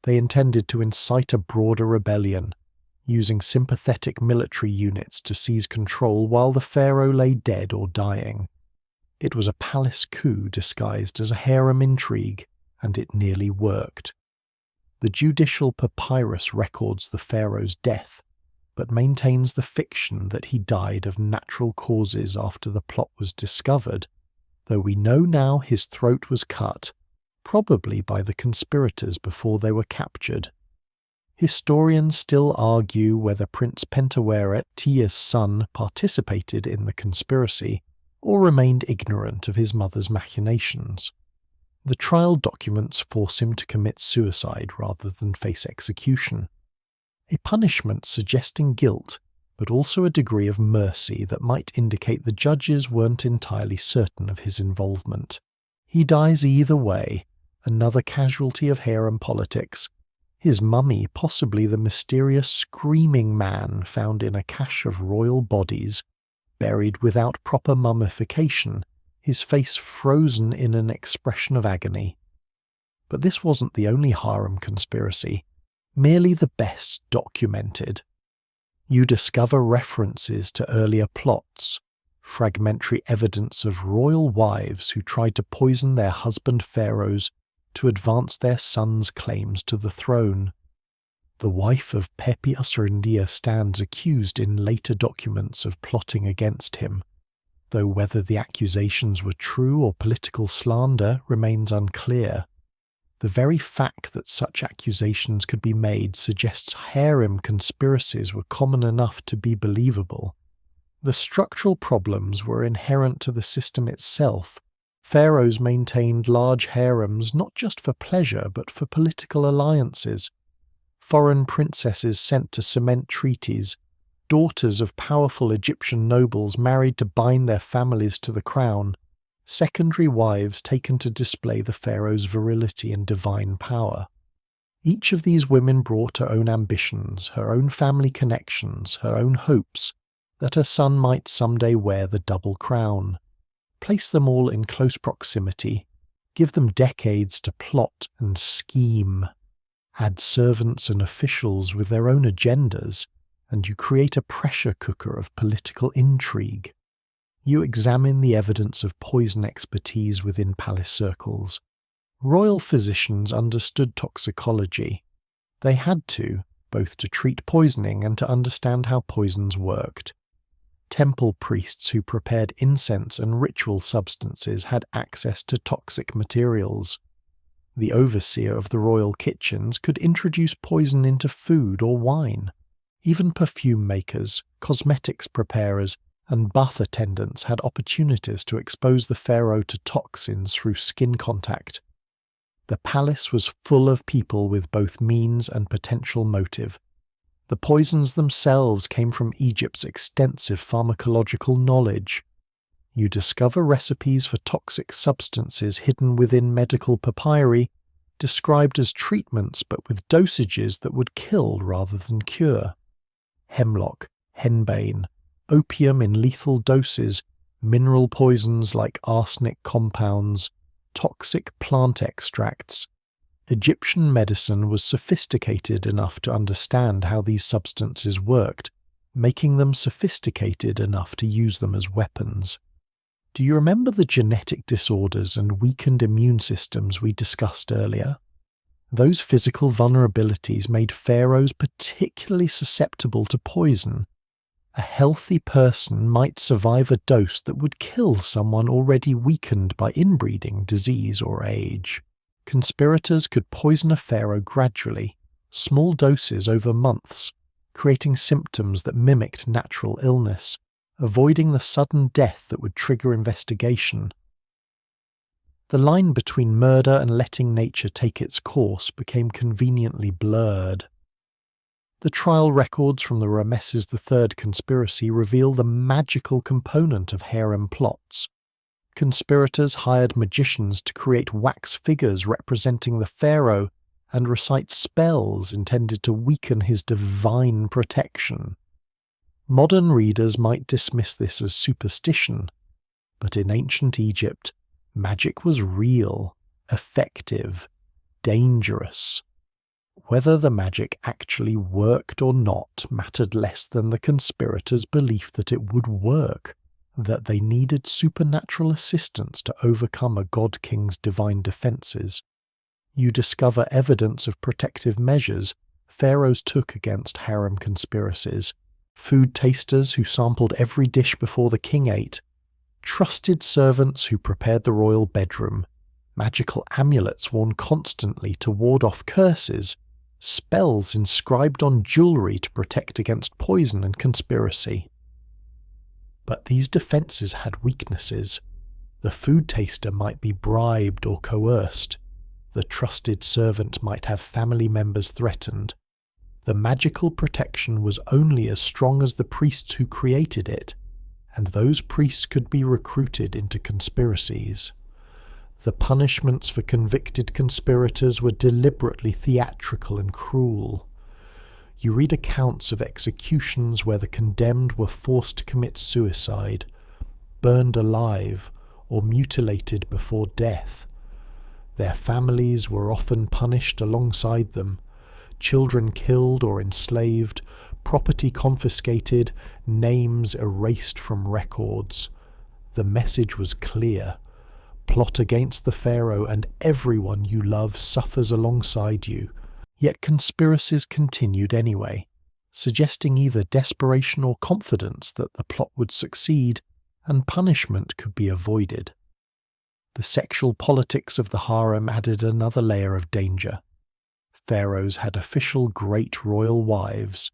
they intended to incite a broader rebellion, using sympathetic military units to seize control while the pharaoh lay dead or dying. It was a palace coup disguised as a harem intrigue, and it nearly worked. The judicial papyrus records the pharaoh's death, but maintains the fiction that he died of natural causes after the plot was discovered, though we know now his throat was cut, probably by the conspirators before they were captured. Historians still argue whether Prince Pentaweret, Tia's son, participated in the conspiracy, or remained ignorant of his mother's machinations. The trial documents force him to commit suicide rather than face execution, a punishment suggesting guilt, but also a degree of mercy that might indicate the judges weren't entirely certain of his involvement. He dies either way, another casualty of harem politics, his mummy possibly the mysterious screaming man found in a cache of royal bodies, buried without proper mummification, his face frozen in an expression of agony. But this wasn't the only harem conspiracy, merely the best documented. You discover references to earlier plots, fragmentary evidence of royal wives who tried to poison their husband pharaohs to advance their sons' claims to the throne. The wife of Pepi Asrindia stands accused in later documents of plotting against him, though whether the accusations were true or political slander remains unclear. The very fact that such accusations could be made suggests harem conspiracies were common enough to be believable. The structural problems were inherent to the system itself. Pharaohs maintained large harems not just for pleasure but for political alliances. Foreign princesses sent to cement treaties, daughters of powerful Egyptian nobles married to bind their families to the crown, secondary wives taken to display the pharaoh's virility and divine power. Each of these women brought her own ambitions, her own family connections, her own hopes, that her son might someday wear the double crown. Place them all in close proximity, give them decades to plot and scheme. Add servants and officials with their own agendas, and you create a pressure cooker of political intrigue. You examine the evidence of poison expertise within palace circles. Royal physicians understood toxicology. They had to, both to treat poisoning and to understand how poisons worked. Temple priests who prepared incense and ritual substances had access to toxic materials. The overseer of the royal kitchens could introduce poison into food or wine. Even perfume makers, cosmetics preparers, and bath attendants had opportunities to expose the pharaoh to toxins through skin contact. The palace was full of people with both means and potential motive. The poisons themselves came from Egypt's extensive pharmacological knowledge. You discover recipes for toxic substances hidden within medical papyri, described as treatments but with dosages that would kill rather than cure. Hemlock, henbane, opium in lethal doses, mineral poisons like arsenic compounds, toxic plant extracts. Egyptian medicine was sophisticated enough to understand how these substances worked, making them sophisticated enough to use them as weapons. Do you remember the genetic disorders and weakened immune systems we discussed earlier? Those physical vulnerabilities made pharaohs particularly susceptible to poison. A healthy person might survive a dose that would kill someone already weakened by inbreeding, disease, or age. Conspirators could poison a pharaoh gradually, small doses over months, creating symptoms that mimicked natural illness, avoiding the sudden death that would trigger investigation. The line between murder and letting nature take its course became conveniently blurred. The trial records from the Rameses III conspiracy reveal the magical component of harem plots. Conspirators hired magicians to create wax figures representing the pharaoh and recite spells intended to weaken his divine protection. Modern readers might dismiss this as superstition, but in ancient Egypt, magic was real, effective, dangerous. Whether the magic actually worked or not mattered less than the conspirators' belief that it would work, that they needed supernatural assistance to overcome a god-king's divine defences. You discover evidence of protective measures pharaohs took against harem conspiracies, food tasters who sampled every dish before the king ate, trusted servants who prepared the royal bedroom, magical amulets worn constantly to ward off curses, spells inscribed on jewellery to protect against poison and conspiracy. But these defences had weaknesses. The food taster might be bribed or coerced. The trusted servant might have family members threatened. The magical protection was only as strong as the priests who created it, and those priests could be recruited into conspiracies. The punishments for convicted conspirators were deliberately theatrical and cruel. You read accounts of executions where the condemned were forced to commit suicide, burned alive, or mutilated before death. Their families were often punished alongside them, children killed or enslaved, property confiscated, names erased from records. The message was clear. Plot against the pharaoh and everyone you love suffers alongside you. Yet conspiracies continued anyway, suggesting either desperation or confidence that the plot would succeed and punishment could be avoided. The sexual politics of the harem added another layer of danger. Pharaohs had official great royal wives,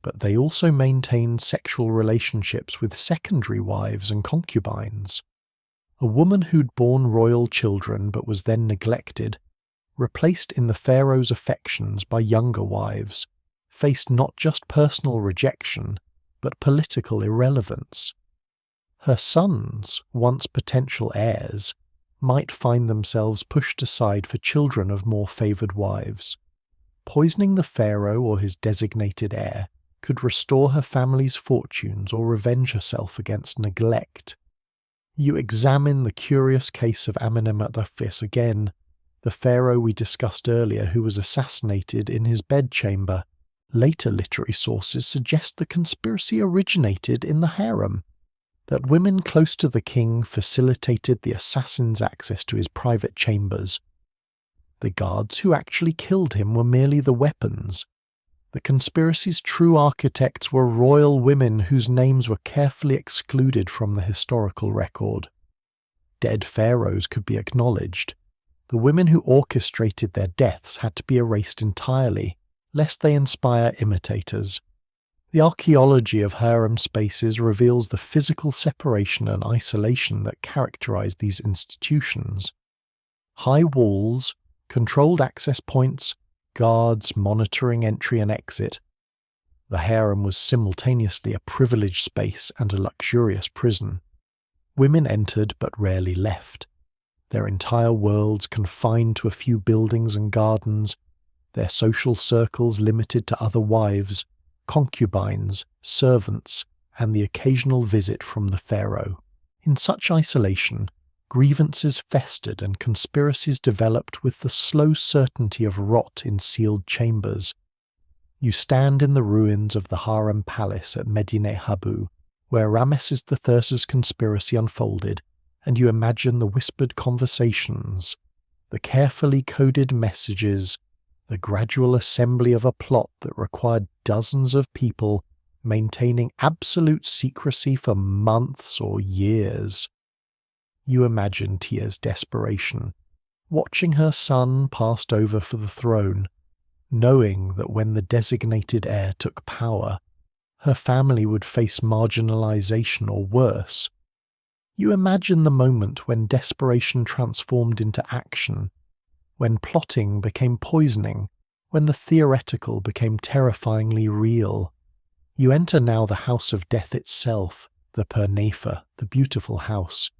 but they also maintained sexual relationships with secondary wives and concubines. A woman who'd borne royal children but was then neglected, replaced in the pharaoh's affections by younger wives, faced not just personal rejection, but political irrelevance. Her sons, once potential heirs, might find themselves pushed aside for children of more favoured wives. Poisoning the pharaoh or his designated heir could restore her family's fortunes or revenge herself against neglect. You examine the curious case of Amenemhat again, the pharaoh we discussed earlier who was assassinated in his bedchamber. Later literary sources suggest the conspiracy originated in the harem, that women close to the king facilitated the assassin's access to his private chambers. The guards who actually killed him were merely the weapons. The conspiracy's true architects were royal women whose names were carefully excluded from the historical record. Dead pharaohs could be acknowledged. The women who orchestrated their deaths had to be erased entirely, lest they inspire imitators. The archaeology of harem spaces reveals the physical separation and isolation that characterize these institutions. High walls, controlled access points, guards monitoring entry and exit. The harem was simultaneously a privileged space and a luxurious prison. Women entered but rarely left, their entire worlds confined to a few buildings and gardens, their social circles limited to other wives, concubines, servants, and the occasional visit from the pharaoh. In such isolation, grievances festered and conspiracies developed with the slow certainty of rot in sealed chambers. You stand in the ruins of the harem palace at Medinet Habu, where Rameses III's conspiracy unfolded, and you imagine the whispered conversations, the carefully coded messages, the gradual assembly of a plot that required dozens of people maintaining absolute secrecy for months or years. You imagine Tia's desperation, watching her son passed over for the throne, knowing that when the designated heir took power, her family would face marginalization or worse. You imagine the moment when desperation transformed into action, when plotting became poisoning, when the theoretical became terrifyingly real. You enter now the house of death itself, the Pernefa, the beautiful house,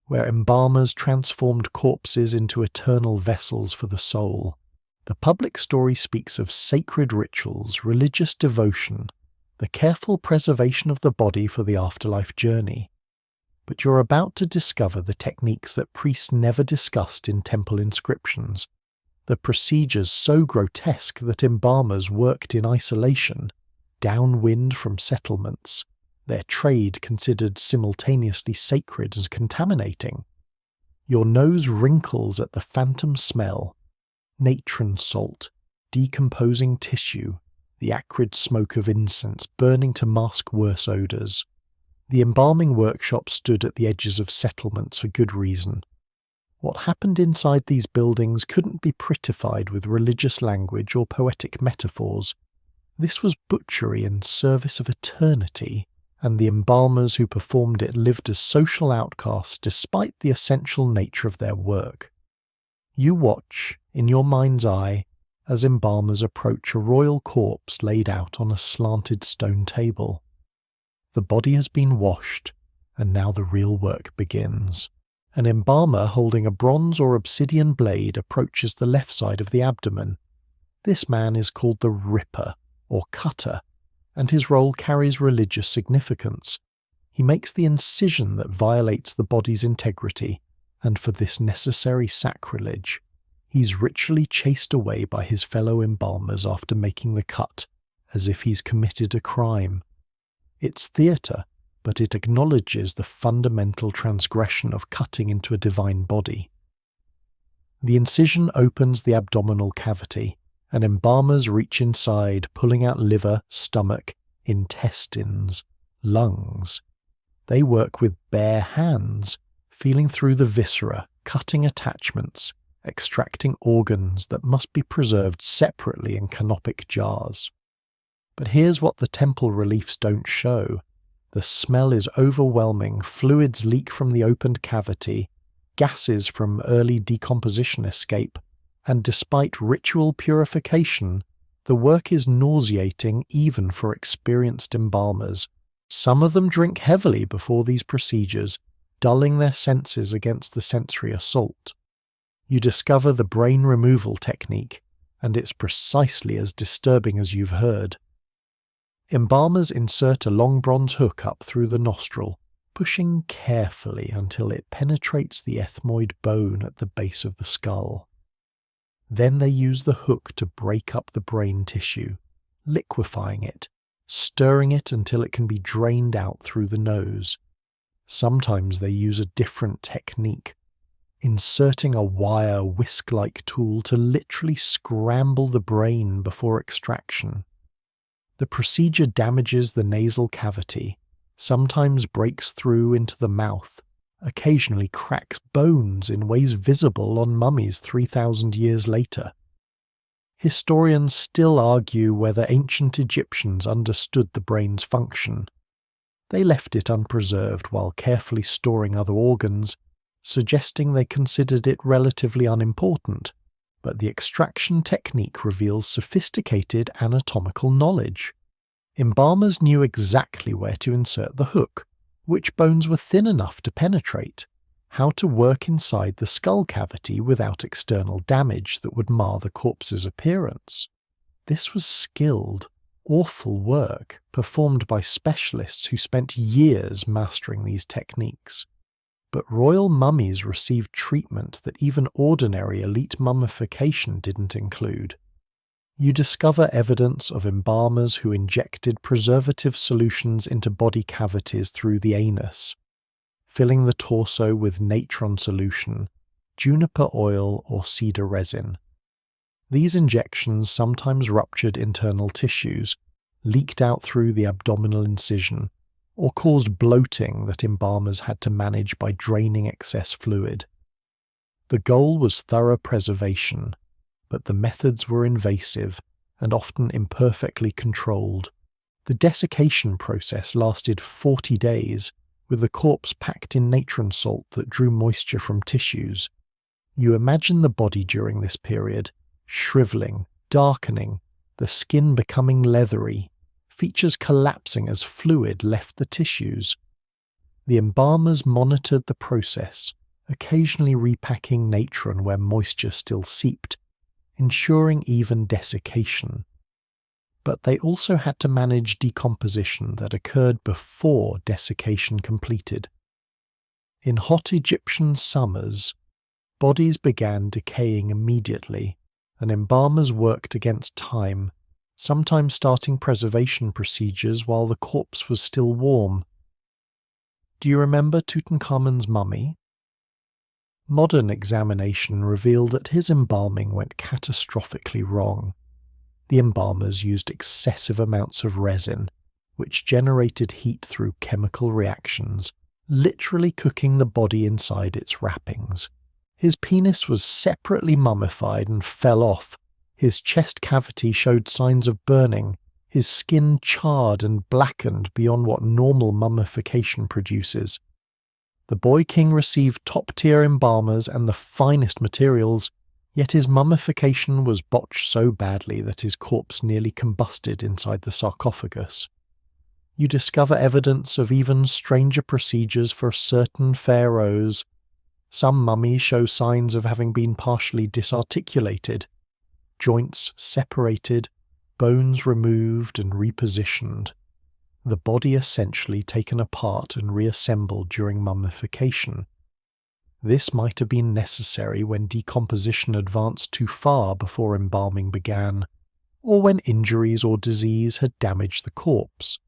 where embalmers transformed corpses into eternal vessels for the soul. The public story speaks of sacred rituals, religious devotion, the careful preservation of the body for the afterlife journey. But you're about to discover the techniques that priests never discussed in temple inscriptions, the procedures so grotesque that embalmers worked in isolation, downwind from settlements, their trade considered simultaneously sacred and contaminating. Your nose wrinkles at the phantom smell, natron salt, decomposing tissue, the acrid smoke of incense burning to mask worse odours. The embalming workshop stood at the edges of settlements for good reason. What happened inside these buildings couldn't be prettified with religious language or poetic metaphors. This was butchery in service of eternity, and the embalmers who performed it lived as social outcasts despite the essential nature of their work. You watch, in your mind's eye, as embalmers approach a royal corpse laid out on a slanted stone table. The body has been washed, and now the real work begins. An embalmer holding a bronze or obsidian blade approaches the left side of the abdomen. This man is called the Ripper, or Cutter, and his role carries religious significance. He makes the incision that violates the body's integrity, and for this necessary sacrilege, he's ritually chased away by his fellow embalmers after making the cut, as if he's committed a crime. It's theatre, but it acknowledges the fundamental transgression of cutting into a divine body. The incision opens the abdominal cavity, and embalmers reach inside, pulling out liver, stomach, intestines, lungs. They work with bare hands, feeling through the viscera, cutting attachments, extracting organs that must be preserved separately in canopic jars. But here's what the temple reliefs don't show. The smell is overwhelming, fluids leak from the opened cavity, gases from early decomposition escape, and despite ritual purification, the work is nauseating even for experienced embalmers, Some of them drink heavily before these procedures, dulling their senses against the sensory assault. You discover the brain removal technique, and it's precisely as disturbing as you've heard. Embalmers insert a long bronze hook up through the nostril, pushing carefully until it penetrates the ethmoid bone at the base of the skull. Then they use the hook to break up the brain tissue, liquefying it, stirring it until it can be drained out through the nose. Sometimes they use a different technique, inserting a wire whisk-like tool to literally scramble the brain before extraction. The procedure damages the nasal cavity, sometimes breaks through into the mouth, occasionally cracks bones in ways visible on mummies 3,000 years later. Historians still argue whether ancient Egyptians understood the brain's function. They left it unpreserved while carefully storing other organs, suggesting they considered it relatively unimportant, but the extraction technique reveals sophisticated anatomical knowledge. Embalmers knew exactly where to insert the hook, which bones were thin enough to penetrate, how to work inside the skull cavity without external damage that would mar the corpse's appearance. This was skilled, awful work performed by specialists who spent years mastering these techniques. But royal mummies received treatment that even ordinary elite mummification didn't include. You discover evidence of embalmers who injected preservative solutions into body cavities through the anus, filling the torso with natron solution, juniper oil or cedar resin. These injections sometimes ruptured internal tissues, leaked out through the abdominal incision, or caused bloating that embalmers had to manage by draining excess fluid. The goal was thorough preservation, but the methods were invasive and often imperfectly controlled. The desiccation process lasted 40 days, with the corpse packed in natron salt that drew moisture from tissues. You imagine the body during this period, shriveling, darkening, the skin becoming leathery, features collapsing as fluid left the tissues. The embalmers monitored the process, occasionally repacking natron where moisture still seeped, ensuring even desiccation. But they also had to manage decomposition that occurred before desiccation completed. In hot Egyptian summers, bodies began decaying immediately, and embalmers worked against time, sometimes starting preservation procedures while the corpse was still warm. Do you remember Tutankhamun's mummy? Modern examination revealed that his embalming went catastrophically wrong. The embalmers used excessive amounts of resin, which generated heat through chemical reactions, literally cooking the body inside its wrappings. His penis was separately mummified and fell off. His chest cavity showed signs of burning, his skin charred and blackened beyond what normal mummification produces. The boy king received top-tier embalmers and the finest materials, yet his mummification was botched so badly that his corpse nearly combusted inside the sarcophagus. You discover evidence of even stranger procedures for certain pharaohs. Some mummies show signs of having been partially disarticulated, joints separated, bones removed and repositioned. The body essentially taken apart and reassembled during mummification. This might have been necessary when decomposition advanced too far before embalming began, or when injuries or disease had damaged the corpse.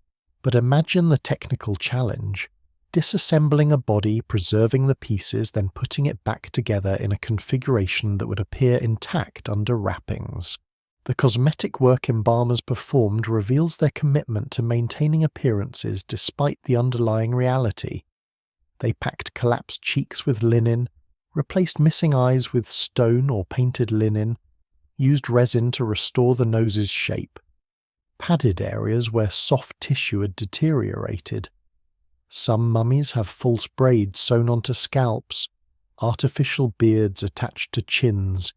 But imagine the technical challenge: disassembling a body, preserving the pieces, then putting it back together in a configuration that would appear intact under wrappings. The cosmetic work embalmers performed reveals their commitment to maintaining appearances despite the underlying reality. They packed collapsed cheeks with linen, replaced missing eyes with stone or painted linen, used resin to restore the nose's shape, padded areas where soft tissue had deteriorated. Some mummies have false braids sewn onto scalps, artificial beards attached to chins,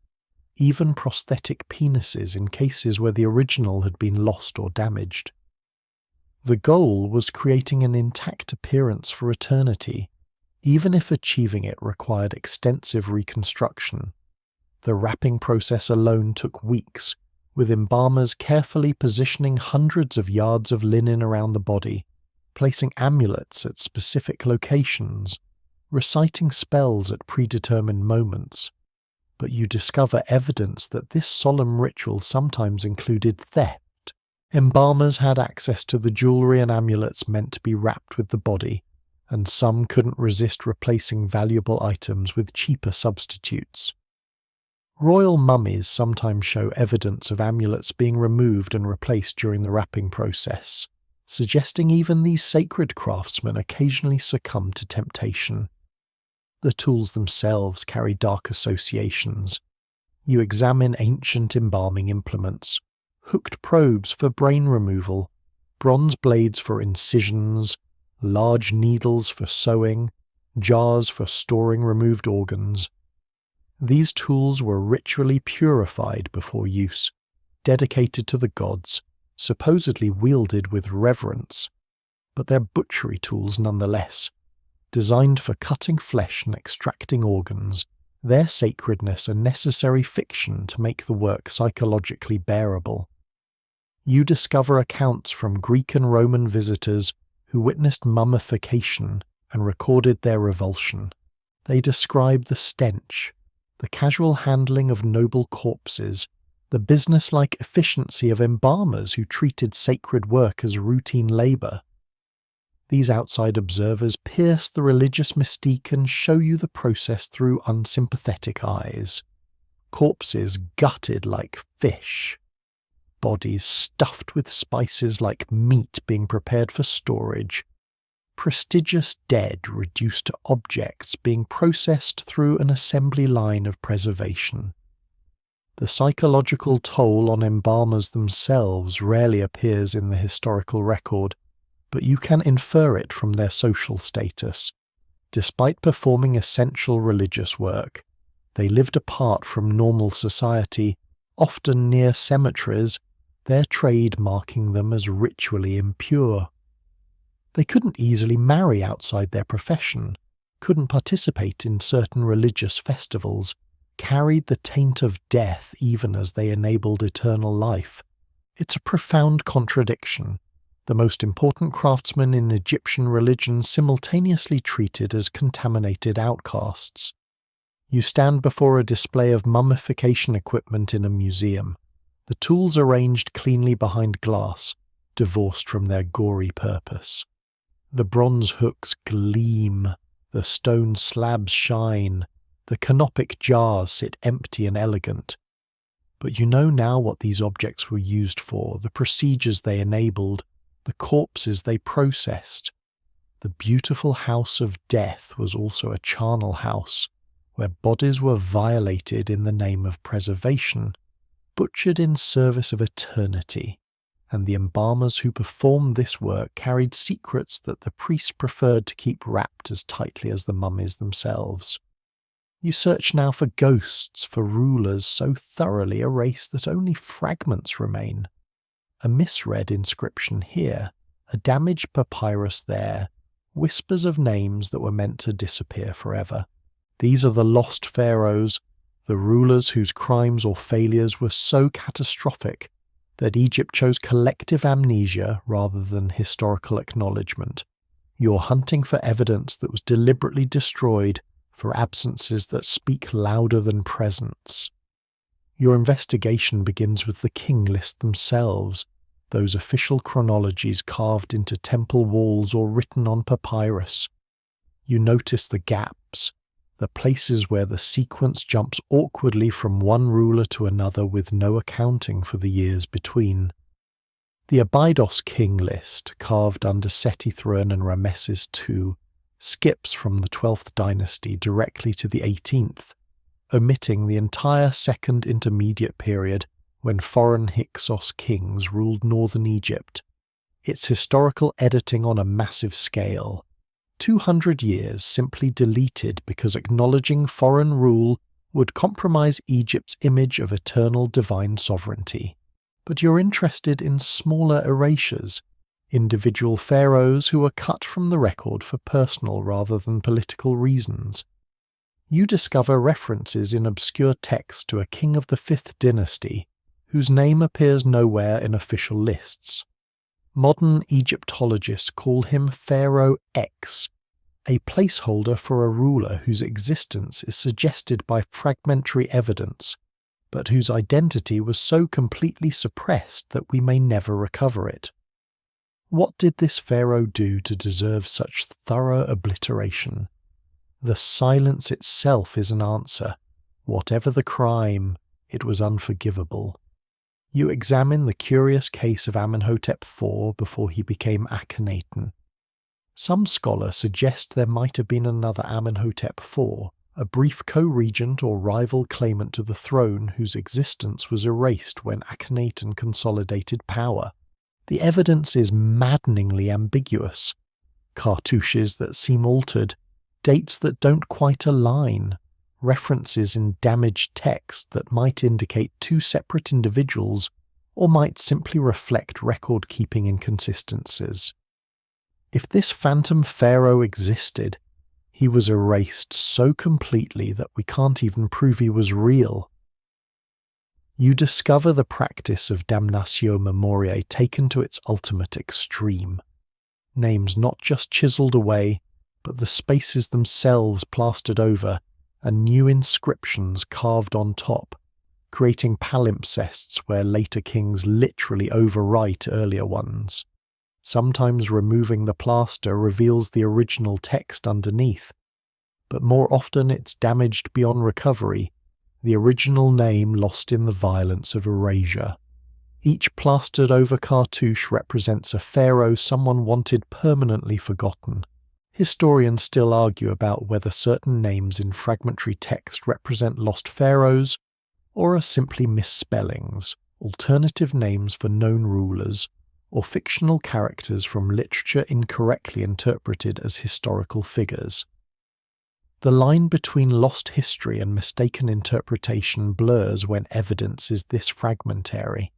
even prosthetic penises in cases where the original had been lost or damaged. The goal was creating an intact appearance for eternity, even if achieving it required extensive reconstruction. The wrapping process alone took weeks, with embalmers carefully positioning hundreds of yards of linen around the body, placing amulets at specific locations, reciting spells at predetermined moments. But you discover evidence that this solemn ritual sometimes included theft. Embalmers had access to the jewellery and amulets meant to be wrapped with the body, and some couldn't resist replacing valuable items with cheaper substitutes. Royal mummies sometimes show evidence of amulets being removed and replaced during the wrapping process, suggesting even these sacred craftsmen occasionally succumb to temptation. The tools themselves carry dark associations. You examine ancient embalming implements, hooked probes for brain removal, bronze blades for incisions, large needles for sewing, jars for storing removed organs. These tools were ritually purified before use, dedicated to the gods, supposedly wielded with reverence, but they're butchery tools nonetheless. Designed for cutting flesh and extracting organs, their sacredness a necessary fiction to make the work psychologically bearable. You discover accounts from Greek and Roman visitors who witnessed mummification and recorded their revulsion. They describe the stench, the casual handling of noble corpses, the business-like efficiency of embalmers who treated sacred work as routine labour. These outside observers pierce the religious mystique and show you the process through unsympathetic eyes. Corpses gutted like fish. Bodies stuffed with spices like meat being prepared for storage. Prestigious dead reduced to objects being processed through an assembly line of preservation. The psychological toll on embalmers themselves rarely appears in the historical record, but you can infer it from their social status. Despite performing essential religious work, they lived apart from normal society, often near cemeteries, their trade marking them as ritually impure. They couldn't easily marry outside their profession, couldn't participate in certain religious festivals, carried the taint of death even as they enabled eternal life. It's a profound contradiction. The most important craftsmen in Egyptian religion simultaneously treated as contaminated outcasts. You stand before a display of mummification equipment in a museum, the tools arranged cleanly behind glass, divorced from their gory purpose. The bronze hooks gleam, the stone slabs shine, the canopic jars sit empty and elegant. But you know now what these objects were used for, the procedures they enabled, the corpses they processed. The beautiful house of death was also a charnel house, where bodies were violated in the name of preservation, butchered in service of eternity, and the embalmers who performed this work carried secrets that the priests preferred to keep wrapped as tightly as the mummies themselves. You search now for ghosts, for rulers so thoroughly erased that only fragments remain. A misread inscription here, a damaged papyrus there, whispers of names that were meant to disappear forever. These are the lost pharaohs, the rulers whose crimes or failures were so catastrophic that Egypt chose collective amnesia rather than historical acknowledgement. You're hunting for evidence that was deliberately destroyed, for absences that speak louder than presence. Your investigation begins with the king list themselves, those official chronologies carved into temple walls or written on papyrus. You notice the gaps, the places where the sequence jumps awkwardly from one ruler to another with no accounting for the years between. The Abydos king list, carved under Seti III and Rameses II, skips from the 12th dynasty directly to the 18th, omitting the entire second intermediate period when foreign Hyksos kings ruled northern Egypt. It's historical editing on a massive scale. 200 years simply deleted because acknowledging foreign rule would compromise Egypt's image of eternal divine sovereignty. But you're interested in smaller erasures, individual pharaohs who were cut from the record for personal rather than political reasons. You discover references in obscure texts to a king of the 5th dynasty, whose name appears nowhere in official lists. Modern Egyptologists call him Pharaoh X, a placeholder for a ruler whose existence is suggested by fragmentary evidence, but whose identity was so completely suppressed that we may never recover it. What did this pharaoh do to deserve such thorough obliteration? The silence itself is an answer. Whatever the crime, it was unforgivable. You examine the curious case of Amenhotep IV before he became Akhenaten. Some scholars suggest there might have been another Amenhotep IV, a brief co-regent or rival claimant to the throne whose existence was erased when Akhenaten consolidated power. The evidence is maddeningly ambiguous. Cartouches that seem altered, dates that don't quite align, references in damaged text that might indicate two separate individuals or might simply reflect record-keeping inconsistencies. If this phantom pharaoh existed, he was erased so completely that we can't even prove he was real. You discover the practice of damnatio memoriae taken to its ultimate extreme. Names not just chiselled away, but the spaces themselves plastered over, and new inscriptions carved on top, creating palimpsests where later kings literally overwrite earlier ones. Sometimes removing the plaster reveals the original text underneath, but more often it's damaged beyond recovery, the original name lost in the violence of erasure. Each plastered-over cartouche represents a pharaoh someone wanted permanently forgotten. Historians still argue about whether certain names in fragmentary text represent lost pharaohs or are simply misspellings, alternative names for known rulers, or fictional characters from literature incorrectly interpreted as historical figures. The line between lost history and mistaken interpretation blurs when evidence is this fragmentary.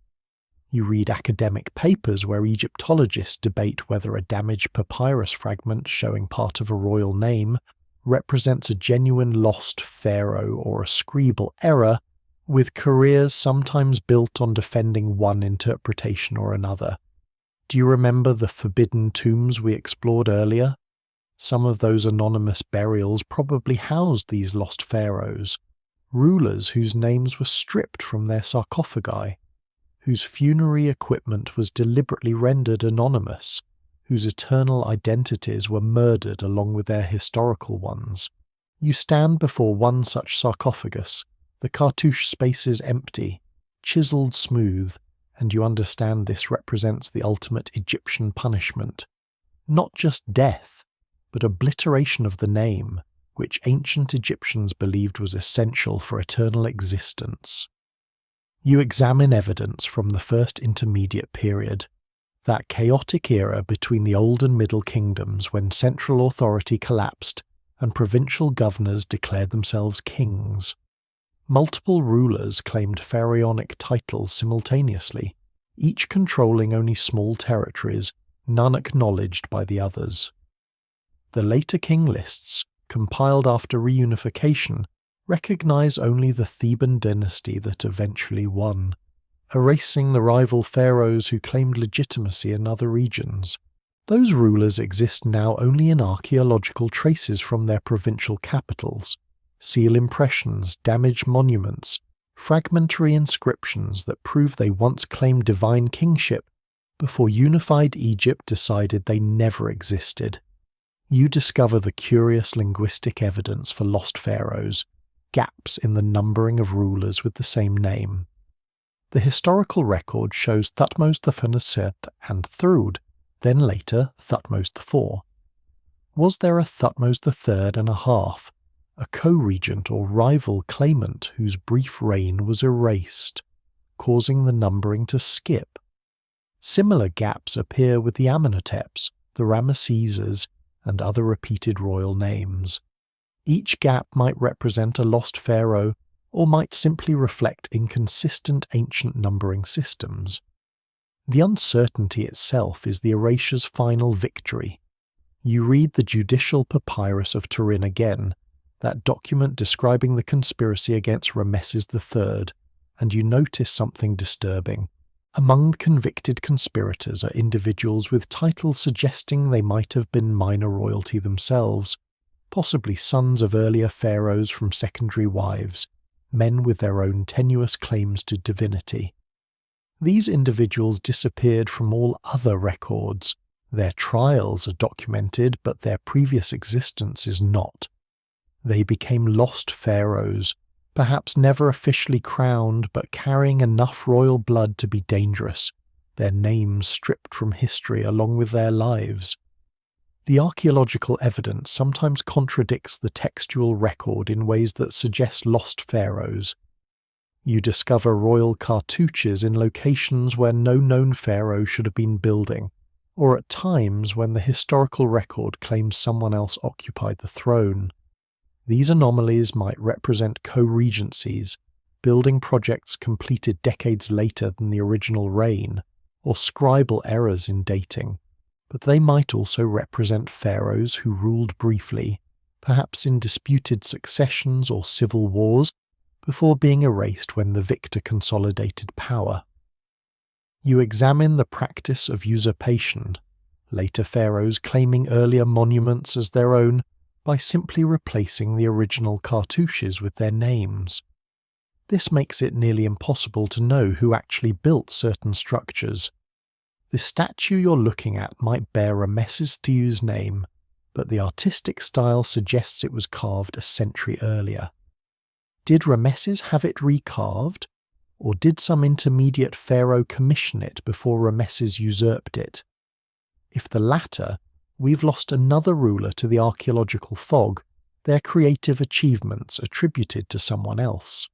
You read academic papers where Egyptologists debate whether a damaged papyrus fragment showing part of a royal name represents a genuine lost pharaoh or a scribal error, with careers sometimes built on defending one interpretation or another. Do you remember the forbidden tombs we explored earlier? Some of those anonymous burials probably housed these lost pharaohs, rulers whose names were stripped from their sarcophagi, whose funerary equipment was deliberately rendered anonymous, whose eternal identities were murdered along with their historical ones. You stand before one such sarcophagus, the cartouche space is empty, chiselled smooth, and you understand this represents the ultimate Egyptian punishment. Not just death, but obliteration of the name, which ancient Egyptians believed was essential for eternal existence. You examine evidence from the First Intermediate Period, that chaotic era between the Old and Middle Kingdoms when central authority collapsed and provincial governors declared themselves kings. Multiple rulers claimed pharaonic titles simultaneously, each controlling only small territories, none acknowledged by the others. The later king lists, compiled after reunification, recognize only the Theban dynasty that eventually won, erasing the rival pharaohs who claimed legitimacy in other regions. Those rulers exist now only in archaeological traces from their provincial capitals, seal impressions, damaged monuments, fragmentary inscriptions that prove they once claimed divine kingship before unified Egypt decided they never existed. You discover the curious linguistic evidence for lost pharaohs, gaps in the numbering of rulers with the same name. The historical record shows Thutmose I and Thrud, then later Thutmose IV. Was there a Thutmose III and a half, a co-regent or rival claimant whose brief reign was erased, causing the numbering to skip? Similar gaps appear with the Amenhoteps, the Ramesseses, and other repeated royal names. Each gap might represent a lost pharaoh, or might simply reflect inconsistent ancient numbering systems. The uncertainty itself is the erasure's final victory. You read the judicial papyrus of Turin again, that document describing the conspiracy against Rameses III, and you notice something disturbing. Among the convicted conspirators are individuals with titles suggesting they might have been minor royalty themselves, possibly sons of earlier pharaohs from secondary wives, men with their own tenuous claims to divinity. These individuals disappeared from all other records. Their trials are documented, but their previous existence is not. They became lost pharaohs, perhaps never officially crowned, but carrying enough royal blood to be dangerous, their names stripped from history along with their lives. The archaeological evidence sometimes contradicts the textual record in ways that suggest lost pharaohs. You discover royal cartouches in locations where no known pharaoh should have been building, or at times when the historical record claims someone else occupied the throne. These anomalies might represent co-regencies, building projects completed decades later than the original reign, or scribal errors in dating, but they might also represent pharaohs who ruled briefly, perhaps in disputed successions or civil wars, before being erased when the victor consolidated power. You examine the practice of usurpation, later pharaohs claiming earlier monuments as their own by simply replacing the original cartouches with their names. This makes it nearly impossible to know who actually built certain structures. The statue you're looking at might bear Rameses II's name, but the artistic style suggests it was carved a century earlier. Did Rameses have it recarved, or did some intermediate pharaoh commission it before Rameses usurped it? If the latter, we've lost another ruler to the archaeological fog, their creative achievements attributed to someone else.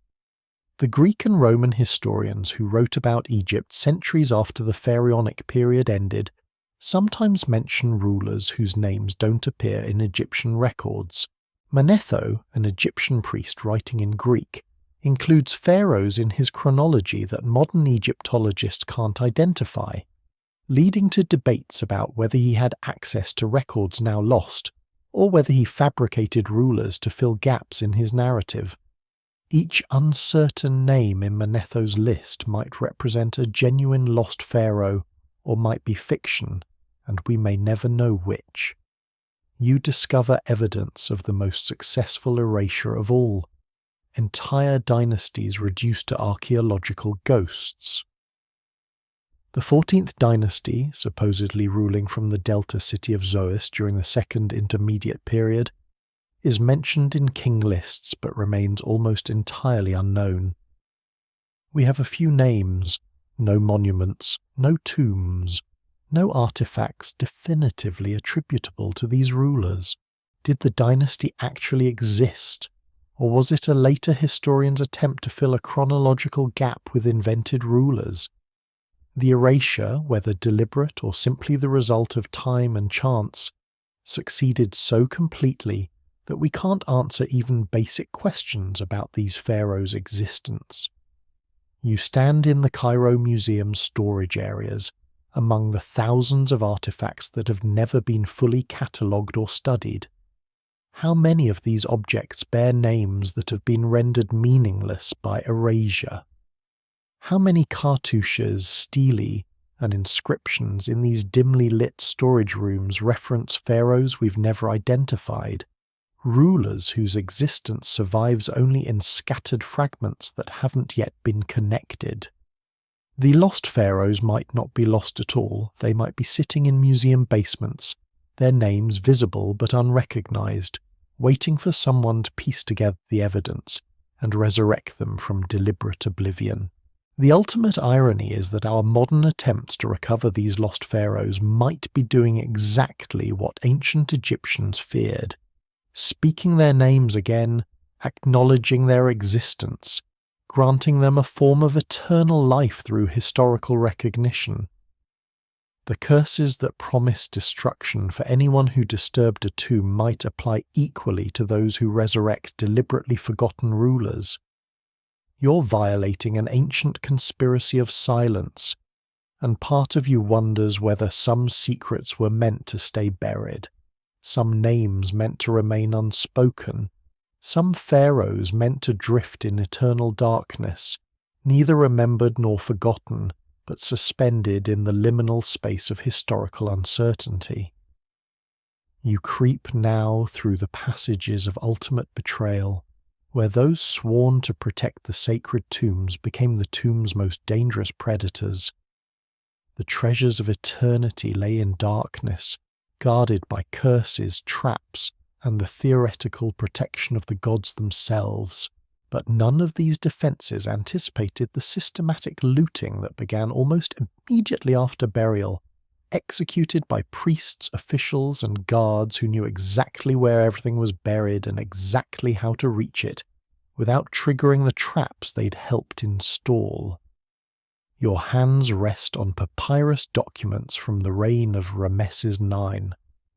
The Greek and Roman historians who wrote about Egypt centuries after the Pharaonic period ended sometimes mention rulers whose names don't appear in Egyptian records. Manetho, an Egyptian priest writing in Greek, includes pharaohs in his chronology that modern Egyptologists can't identify, leading to debates about whether he had access to records now lost, or whether he fabricated rulers to fill gaps in his narrative. Each uncertain name in Manetho's list might represent a genuine lost pharaoh, or might be fiction, and we may never know which. You discover evidence of the most successful erasure of all, entire dynasties reduced to archaeological ghosts. The 14th dynasty, supposedly ruling from the delta city of Zois during the Second Intermediate Period, is mentioned in king lists but remains almost entirely unknown. We have a few names, no monuments, no tombs, no artifacts definitively attributable to these rulers. Did the dynasty actually exist, or was it a later historian's attempt to fill a chronological gap with invented rulers? The erasure, whether deliberate or simply the result of time and chance, succeeded so completely that we can't answer even basic questions about these pharaohs' existence. You stand in the Cairo Museum's storage areas, among the thousands of artifacts that have never been fully catalogued or studied. How many of these objects bear names that have been rendered meaningless by erasure? How many cartouches, stelae, and inscriptions in these dimly lit storage rooms reference pharaohs we've never identified, rulers whose existence survives only in scattered fragments that haven't yet been connected? The lost pharaohs might not be lost at all. They might be sitting in museum basements, their names visible but unrecognized, waiting for someone to piece together the evidence and resurrect them from deliberate oblivion. The ultimate irony is that our modern attempts to recover these lost pharaohs might be doing exactly what ancient Egyptians feared, speaking their names again, acknowledging their existence, granting them a form of eternal life through historical recognition. The curses that promise destruction for anyone who disturbed a tomb might apply equally to those who resurrect deliberately forgotten rulers. You're violating an ancient conspiracy of silence, and part of you wonders whether some secrets were meant to stay buried, some names meant to remain unspoken, some pharaohs meant to drift in eternal darkness, neither remembered nor forgotten, but suspended in the liminal space of historical uncertainty. You creep now through the passages of ultimate betrayal, where those sworn to protect the sacred tombs became the tomb's most dangerous predators. The treasures of eternity lay in darkness, guarded by curses, traps, and the theoretical protection of the gods themselves. But none of these defences anticipated the systematic looting that began almost immediately after burial, executed by priests, officials, and guards who knew exactly where everything was buried and exactly how to reach it, without triggering the traps they'd helped install. Your hands rest on papyrus documents from the reign of Ramesses IX,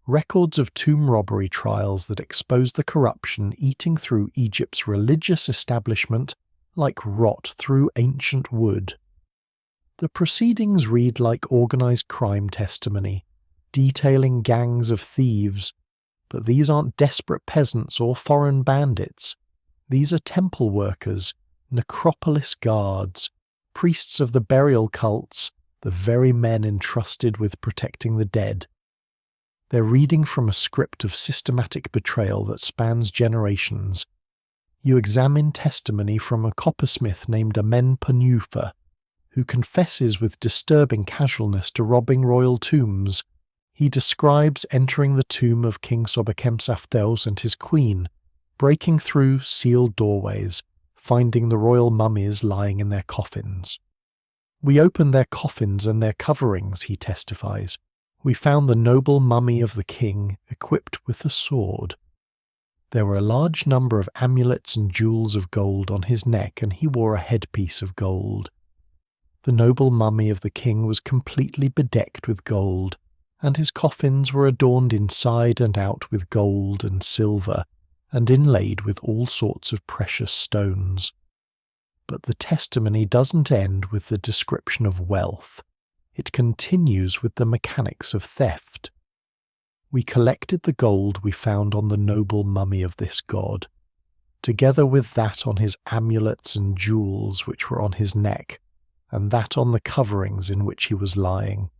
records of tomb robbery trials that expose the corruption eating through Egypt's religious establishment like rot through ancient wood. The proceedings read like organized crime testimony, detailing gangs of thieves, but these aren't desperate peasants or foreign bandits. These are temple workers, necropolis guards, priests of the burial cults, the very men entrusted with protecting the dead. They're reading from a script of systematic betrayal that spans generations. You examine testimony from a coppersmith named Amenpanufa, who confesses with disturbing casualness to robbing royal tombs. He describes entering the tomb of King Sobekemsaphtels and his queen, breaking through sealed doorways, finding the royal mummies lying in their coffins. "We opened their coffins and their coverings," he testifies. "We found the noble mummy of the king equipped with a sword. There were a large number of amulets and jewels of gold on his neck, and he wore a headpiece of gold. The noble mummy of the king was completely bedecked with gold, and his coffins were adorned inside and out with gold and silver, and inlaid with all sorts of precious stones." But the testimony doesn't end with the description of wealth. It continues with the mechanics of theft. "We collected the gold we found on the noble mummy of this god, together with that on his amulets and jewels which were on his neck, and that on the coverings in which he was lying.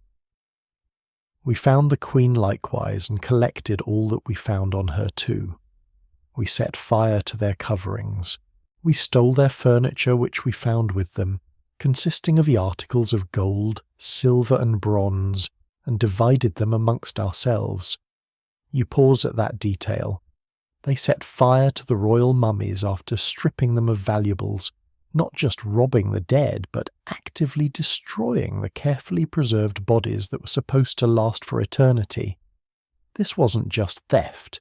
We found the queen likewise, and collected all that we found on her too. We set fire to their coverings. We stole their furniture which we found with them, consisting of the articles of gold, silver and bronze, and divided them amongst ourselves." You pause at that detail. They set fire to the royal mummies after stripping them of valuables, not just robbing the dead, but actively destroying the carefully preserved bodies that were supposed to last for eternity. This wasn't just theft.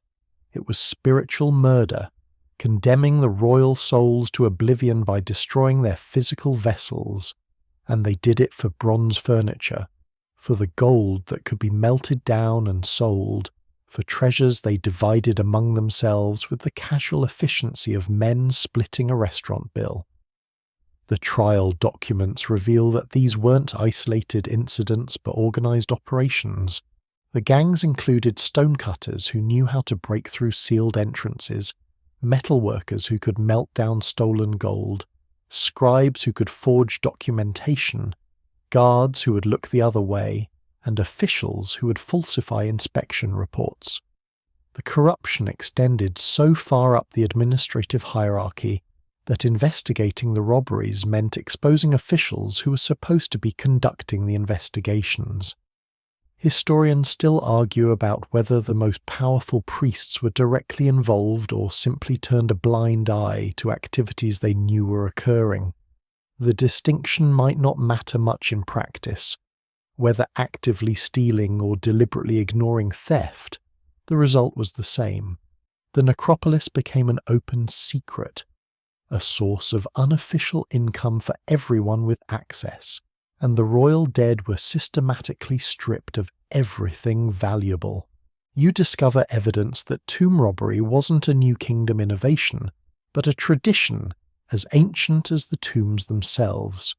It was spiritual murder, condemning the royal souls to oblivion by destroying their physical vessels. And they did it for bronze furniture, for the gold that could be melted down and sold, for treasures they divided among themselves with the casual efficiency of men splitting a restaurant bill. The trial documents reveal that these weren't isolated incidents but organized operations. The gangs included stonecutters who knew how to break through sealed entrances, metalworkers who could melt down stolen gold, scribes who could forge documentation, guards who would look the other way, and officials who would falsify inspection reports. The corruption extended so far up the administrative hierarchy that investigating the robberies meant exposing officials who were supposed to be conducting the investigations. Historians still argue about whether the most powerful priests were directly involved or simply turned a blind eye to activities they knew were occurring. The distinction might not matter much in practice. Whether actively stealing or deliberately ignoring theft, the result was the same. The necropolis became an open secret, a source of unofficial income for everyone with access, and the royal dead were systematically stripped of everything valuable. You discover evidence that tomb robbery wasn't a New Kingdom innovation, but a tradition as ancient as the tombs themselves.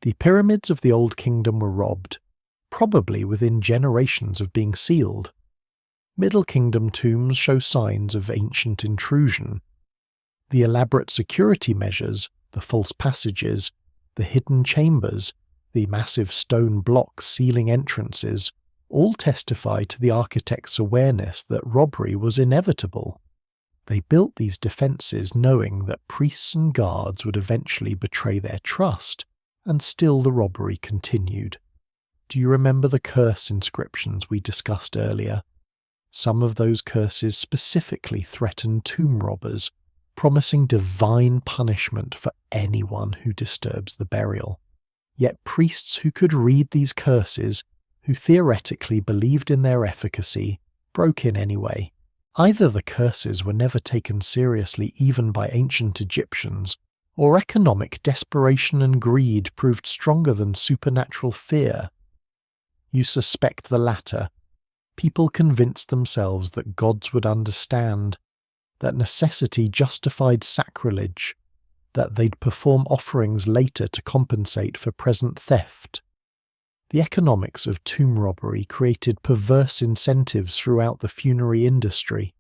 The pyramids of the Old Kingdom were robbed, probably within generations of being sealed. Middle Kingdom tombs show signs of ancient intrusion. The elaborate security measures, the false passages, the hidden chambers, the massive stone blocks sealing entrances, all testify to the architect's awareness that robbery was inevitable. They built these defences knowing that priests and guards would eventually betray their trust, and still the robbery continued. Do you remember the curse inscriptions we discussed earlier? Some of those curses specifically threatened tomb robbers, promising divine punishment for anyone who disturbs the burial. Yet priests who could read these curses, who theoretically believed in their efficacy, broke in anyway. Either the curses were never taken seriously even by ancient Egyptians, or economic desperation and greed proved stronger than supernatural fear. You suspect the latter. People convinced themselves that gods would understand, that necessity justified sacrilege, that they'd perform offerings later to compensate for present theft. The economics of tomb robbery created perverse incentives throughout the funerary industry.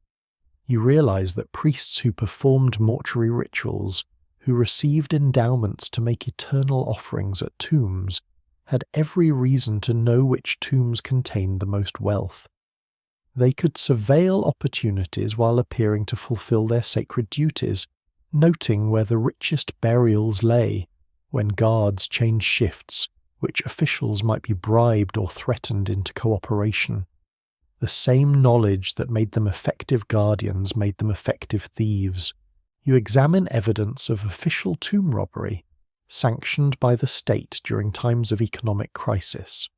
You realize that priests who performed mortuary rituals, who received endowments to make eternal offerings at tombs, had every reason to know which tombs contained the most wealth. They could surveil opportunities while appearing to fulfill their sacred duties, noting where the richest burials lay, when guards changed shifts, which officials might be bribed or threatened into cooperation. The same knowledge that made them effective guardians made them effective thieves. You examine evidence of official tomb robbery, sanctioned by the state during times of economic crisis.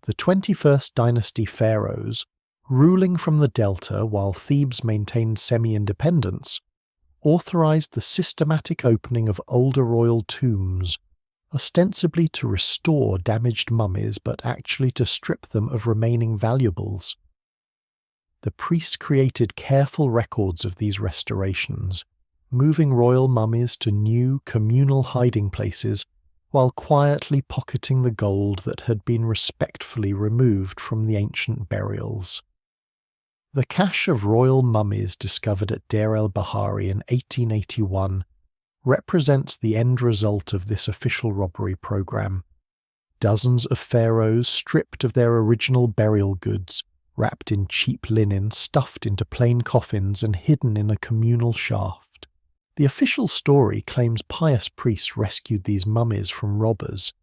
The 21st dynasty pharaohs, ruling from the Delta while Thebes maintained semi-independence, authorized the systematic opening of older royal tombs, ostensibly to restore damaged mummies but actually to strip them of remaining valuables. The priests created careful records of these restorations, moving royal mummies to new communal hiding places while quietly pocketing the gold that had been respectfully removed from the ancient burials. The cache of royal mummies discovered at Deir el-Bahari in 1881 represents the end result of this official robbery program. Dozens of pharaohs stripped of their original burial goods, wrapped in cheap linen, stuffed into plain coffins and hidden in a communal shaft. The official story claims pious priests rescued these mummies from robbers,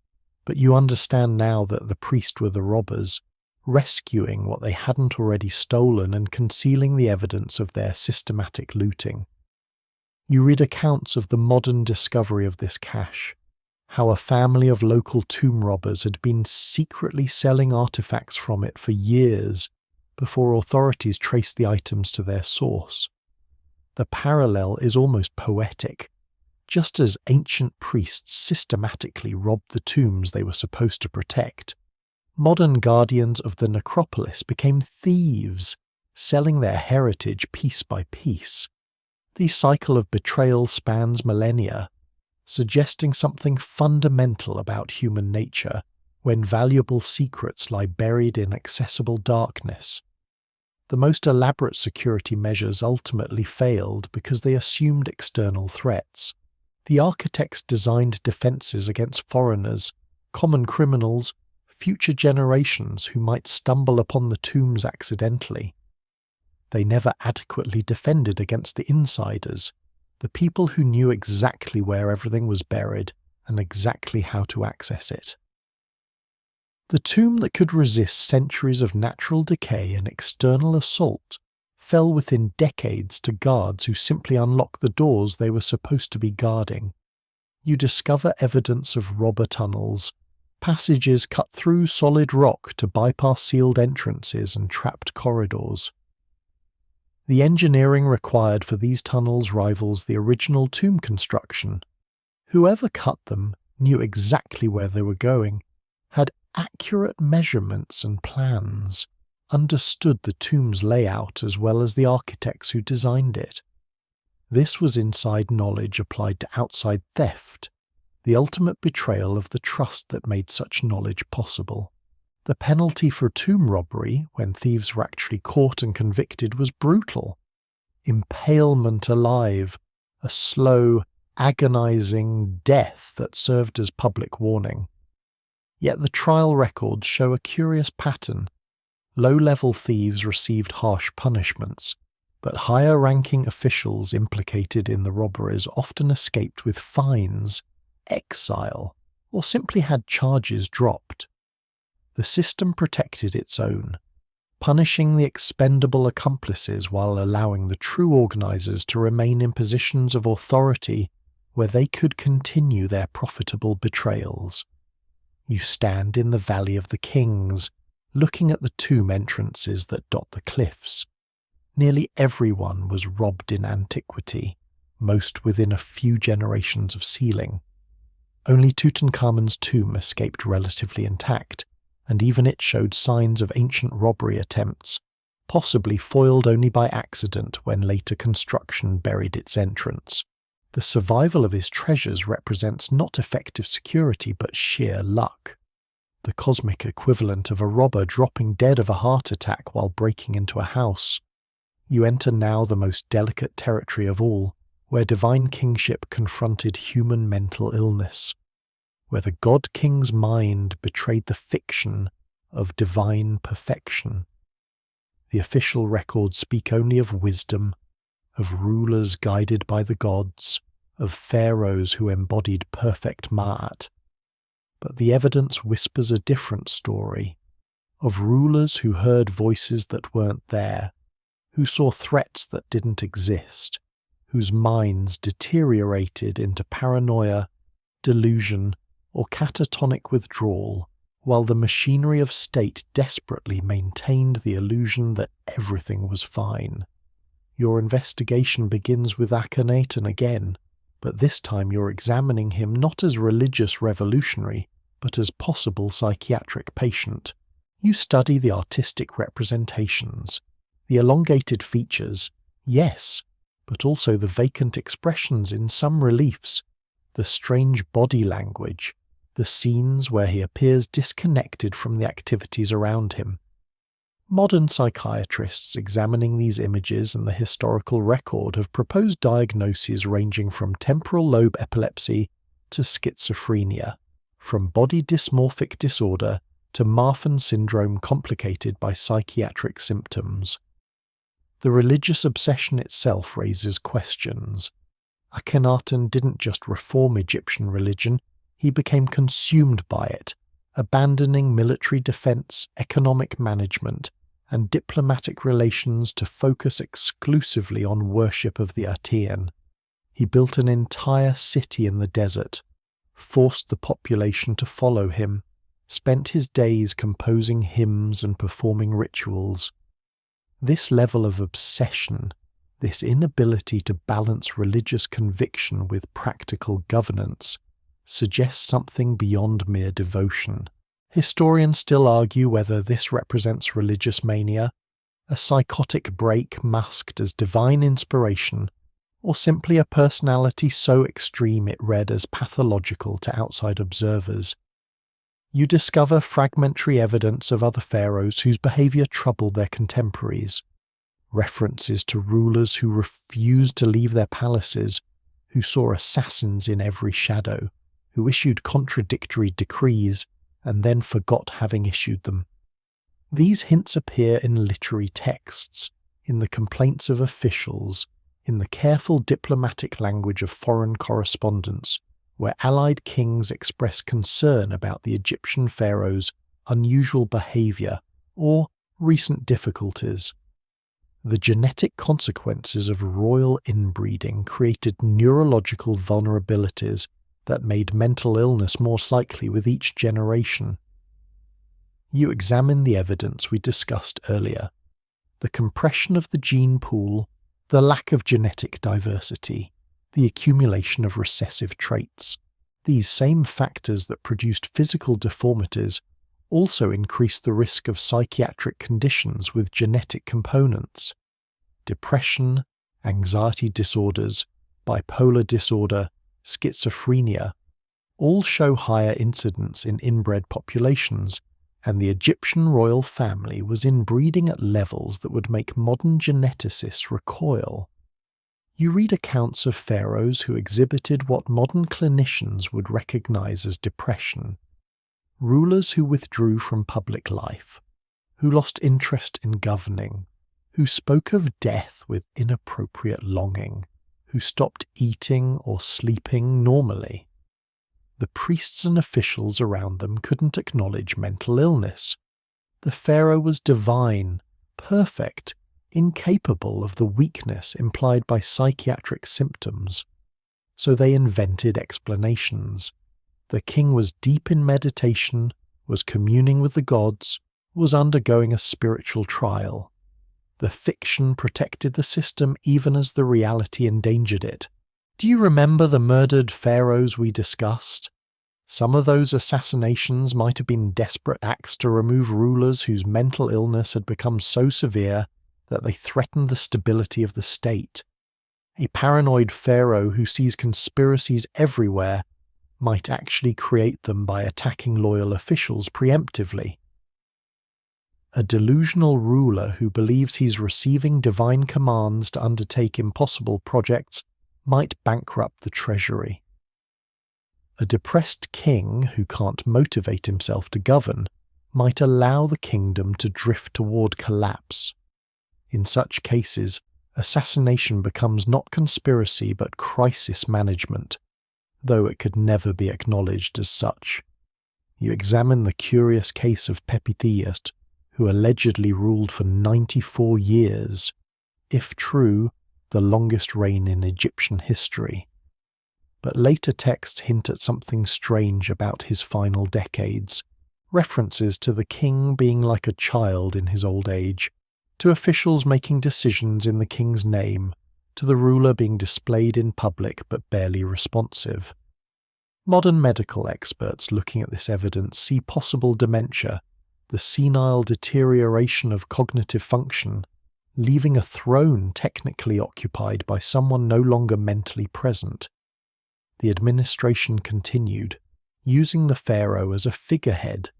but you understand now that the priests were the robbers, rescuing what they hadn't already stolen and concealing the evidence of their systematic looting. You read accounts of the modern discovery of this cache, how a family of local tomb robbers had been secretly selling artifacts from it for years before authorities traced the items to their source. The parallel is almost poetic. Just as ancient priests systematically robbed the tombs they were supposed to protect, modern guardians of the necropolis became thieves, selling their heritage piece by piece. The cycle of betrayal spans millennia, suggesting something fundamental about human nature when valuable secrets lie buried in accessible darkness. The most elaborate security measures ultimately failed because they assumed external threats. The architects designed defences against foreigners, common criminals, future generations who might stumble upon the tombs accidentally. They never adequately defended against the insiders, the people who knew exactly where everything was buried and exactly how to access it. The tomb that could resist centuries of natural decay and external assault fell within decades to guards who simply unlocked the doors they were supposed to be guarding. You discover evidence of robber tunnels, passages cut through solid rock to bypass sealed entrances and trapped corridors. The engineering required for these tunnels rivals the original tomb construction. Whoever cut them knew exactly where they were going, had accurate measurements and plans, understood the tomb's layout as well as the architects who designed it. This was inside knowledge applied to outside theft. the ultimate betrayal of the trust that made such knowledge possible. The penalty for tomb robbery, when thieves were actually caught and convicted, was brutal. Impalement alive, a slow, agonizing death that served as public warning. Yet the trial records show a curious pattern. Low-level thieves received harsh punishments, but higher-ranking officials implicated in the robberies often escaped with fines, exile, or simply had charges dropped. The system protected its own, punishing the expendable accomplices while allowing the true organisers to remain in positions of authority where they could continue their profitable betrayals. You stand in the Valley of the Kings, looking at the tomb entrances that dot the cliffs. Nearly everyone was robbed in antiquity, most within a few generations of sealing. Only Tutankhamun's tomb escaped relatively intact, and even it showed signs of ancient robbery attempts, possibly foiled only by accident when later construction buried its entrance. The survival of his treasures represents not effective security but sheer luck, the cosmic equivalent of a robber dropping dead of a heart attack while breaking into a house. You enter now the most delicate territory of all, where divine kingship confronted human mental illness, where the God King's mind betrayed the fiction of divine perfection. The official records speak only of wisdom, of rulers guided by the gods, of pharaohs who embodied perfect Ma'at. But the evidence whispers a different story, of rulers who heard voices that weren't there, who saw threats that didn't exist, whose minds deteriorated into paranoia, delusion, or catatonic withdrawal, while the machinery of state desperately maintained the illusion that everything was fine. Your investigation begins with Akhenaten again, but this time you're examining him not as religious revolutionary, but as possible psychiatric patient. You study the artistic representations, the elongated features, yes, but also the vacant expressions in some reliefs, the strange body language, the scenes where he appears disconnected from the activities around him. Modern psychiatrists examining these images and the historical record have proposed diagnoses ranging from temporal lobe epilepsy to schizophrenia, from body dysmorphic disorder to Marfan syndrome complicated by psychiatric symptoms. The religious obsession itself raises questions. Akhenaten didn't just reform Egyptian religion, he became consumed by it, abandoning military defense, economic management, and diplomatic relations to focus exclusively on worship of the Aten. He built an entire city in the desert, forced the population to follow him, spent his days composing hymns and performing rituals. This level of obsession, this inability to balance religious conviction with practical governance, suggests something beyond mere devotion. Historians still argue whether this represents religious mania, a psychotic break masked as divine inspiration, or simply a personality so extreme it read as pathological to outside observers. You discover fragmentary evidence of other pharaohs whose behaviour troubled their contemporaries, references to rulers who refused to leave their palaces, who saw assassins in every shadow, who issued contradictory decrees and then forgot having issued them. These hints appear in literary texts, in the complaints of officials, in the careful diplomatic language of foreign correspondence, where allied kings express concern about the Egyptian pharaohs' unusual behaviour or recent difficulties. The genetic consequences of royal inbreeding created neurological vulnerabilities that made mental illness more likely with each generation. You examine the evidence we discussed earlier, the compression of the gene pool, the lack of genetic diversity, the accumulation of recessive traits. These same factors that produced physical deformities also increase the risk of psychiatric conditions with genetic components. Depression, anxiety disorders, bipolar disorder, schizophrenia. all show higher incidence in inbred populations, and the Egyptian royal family was inbreeding at levels that would make modern geneticists recoil. You read accounts of pharaohs who exhibited what modern clinicians would recognize as depression, rulers who withdrew from public life, who lost interest in governing, who spoke of death with inappropriate longing, who stopped eating or sleeping normally. The priests and officials around them couldn't acknowledge mental illness. The pharaoh was divine, perfect, incapable of the weakness implied by psychiatric symptoms. So they invented explanations. The king was deep in meditation, was communing with the gods, was undergoing a spiritual trial. The fiction protected the system even as the reality endangered it. Do you remember the murdered pharaohs we discussed? Some of those assassinations might have been desperate acts to remove rulers whose mental illness had become so severe that they threatened the stability of the state. A paranoid pharaoh who sees conspiracies everywhere might actually create them by attacking loyal officials preemptively. A delusional ruler who believes he's receiving divine commands to undertake impossible projects might bankrupt the treasury. A depressed king who can't motivate himself to govern might allow the kingdom to drift toward collapse. In such cases, assassination becomes not conspiracy but crisis management, though it could never be acknowledged as such. You examine the curious case of Pepithias, who allegedly ruled for 94 years, if true, the longest reign in Egyptian history. But later texts hint at something strange about his final decades, references to the king being like a child in his old age, to officials making decisions in the king's name, to the ruler being displayed in public but barely responsive. Modern medical experts looking at this evidence see possible dementia, the senile deterioration of cognitive function, leaving a throne technically occupied by someone no longer mentally present. The administration continued, using the pharaoh as a figurehead,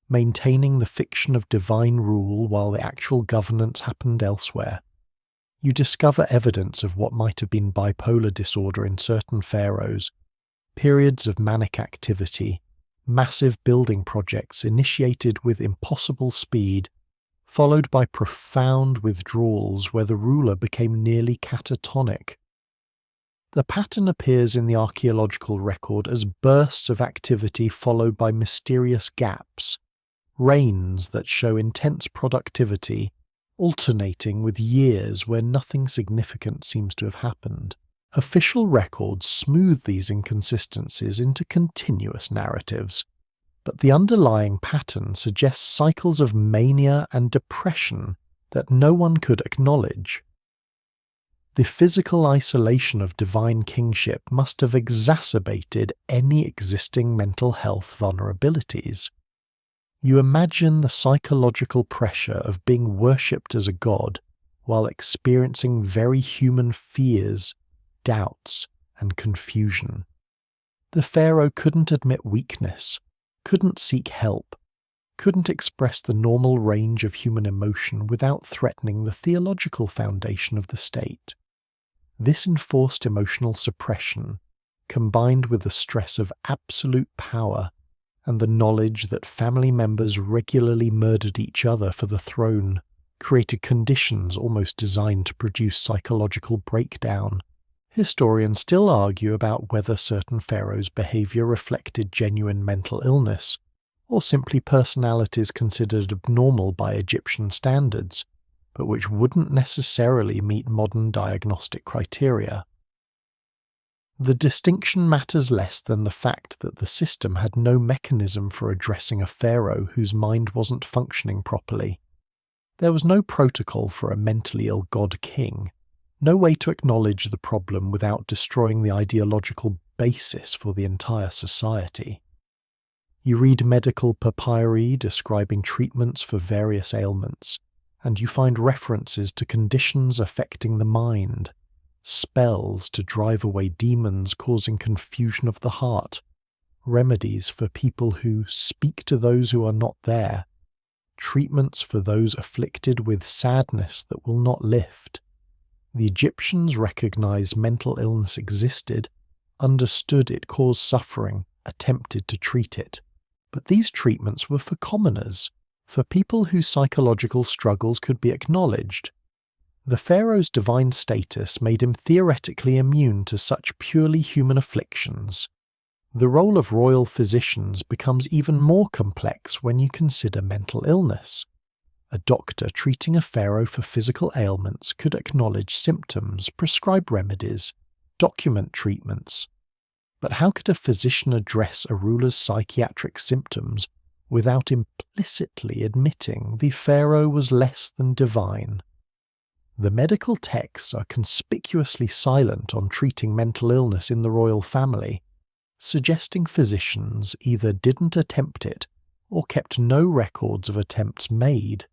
maintaining the fiction of divine rule while the actual governance happened elsewhere. You discover evidence of what might have been bipolar disorder in certain pharaohs, periods of manic activity, massive building projects initiated with impossible speed, followed by profound withdrawals where the ruler became nearly catatonic. The pattern appears in the archaeological record as bursts of activity followed by mysterious gaps, reigns that show intense productivity, alternating with years where nothing significant seems to have happened. Official records smooth these inconsistencies into continuous narratives, but the underlying pattern suggests cycles of mania and depression that no one could acknowledge. The physical isolation of divine kingship must have exacerbated any existing mental health vulnerabilities. You imagine the psychological pressure of being worshipped as a god while experiencing very human fears, doubts, and confusion. The pharaoh couldn't admit weakness, couldn't seek help, couldn't express the normal range of human emotion without threatening the theological foundation of the state. This enforced emotional suppression, combined with the stress of absolute power and the knowledge that family members regularly murdered each other for the throne, created conditions almost designed to produce psychological breakdown. Historians still argue about whether certain pharaohs' behavior reflected genuine mental illness, or simply personalities considered abnormal by Egyptian standards, but which wouldn't necessarily meet modern diagnostic criteria. The distinction matters less than the fact that the system had no mechanism for addressing a pharaoh whose mind wasn't functioning properly. There was no protocol for a mentally ill god-king, no way to acknowledge the problem without destroying the ideological basis for the entire society. You read medical papyri describing treatments for various ailments, and you find references to conditions affecting the mind, spells to drive away demons causing confusion of the heart, remedies for people who speak to those who are not there, treatments for those afflicted with sadness that will not lift. The Egyptians recognized mental illness existed, understood it caused suffering, attempted to treat it. But these treatments were for commoners, for people whose psychological struggles could be acknowledged. The pharaoh's divine status made him theoretically immune to such purely human afflictions. The role of royal physicians becomes even more complex when you consider mental illness. A doctor treating a pharaoh for physical ailments could acknowledge symptoms, prescribe remedies, document treatments. But how could a physician address a ruler's psychiatric symptoms without implicitly admitting the pharaoh was less than divine? The medical texts are conspicuously silent on treating mental illness in the royal family, suggesting physicians either didn't attempt it or kept no records of attempts made.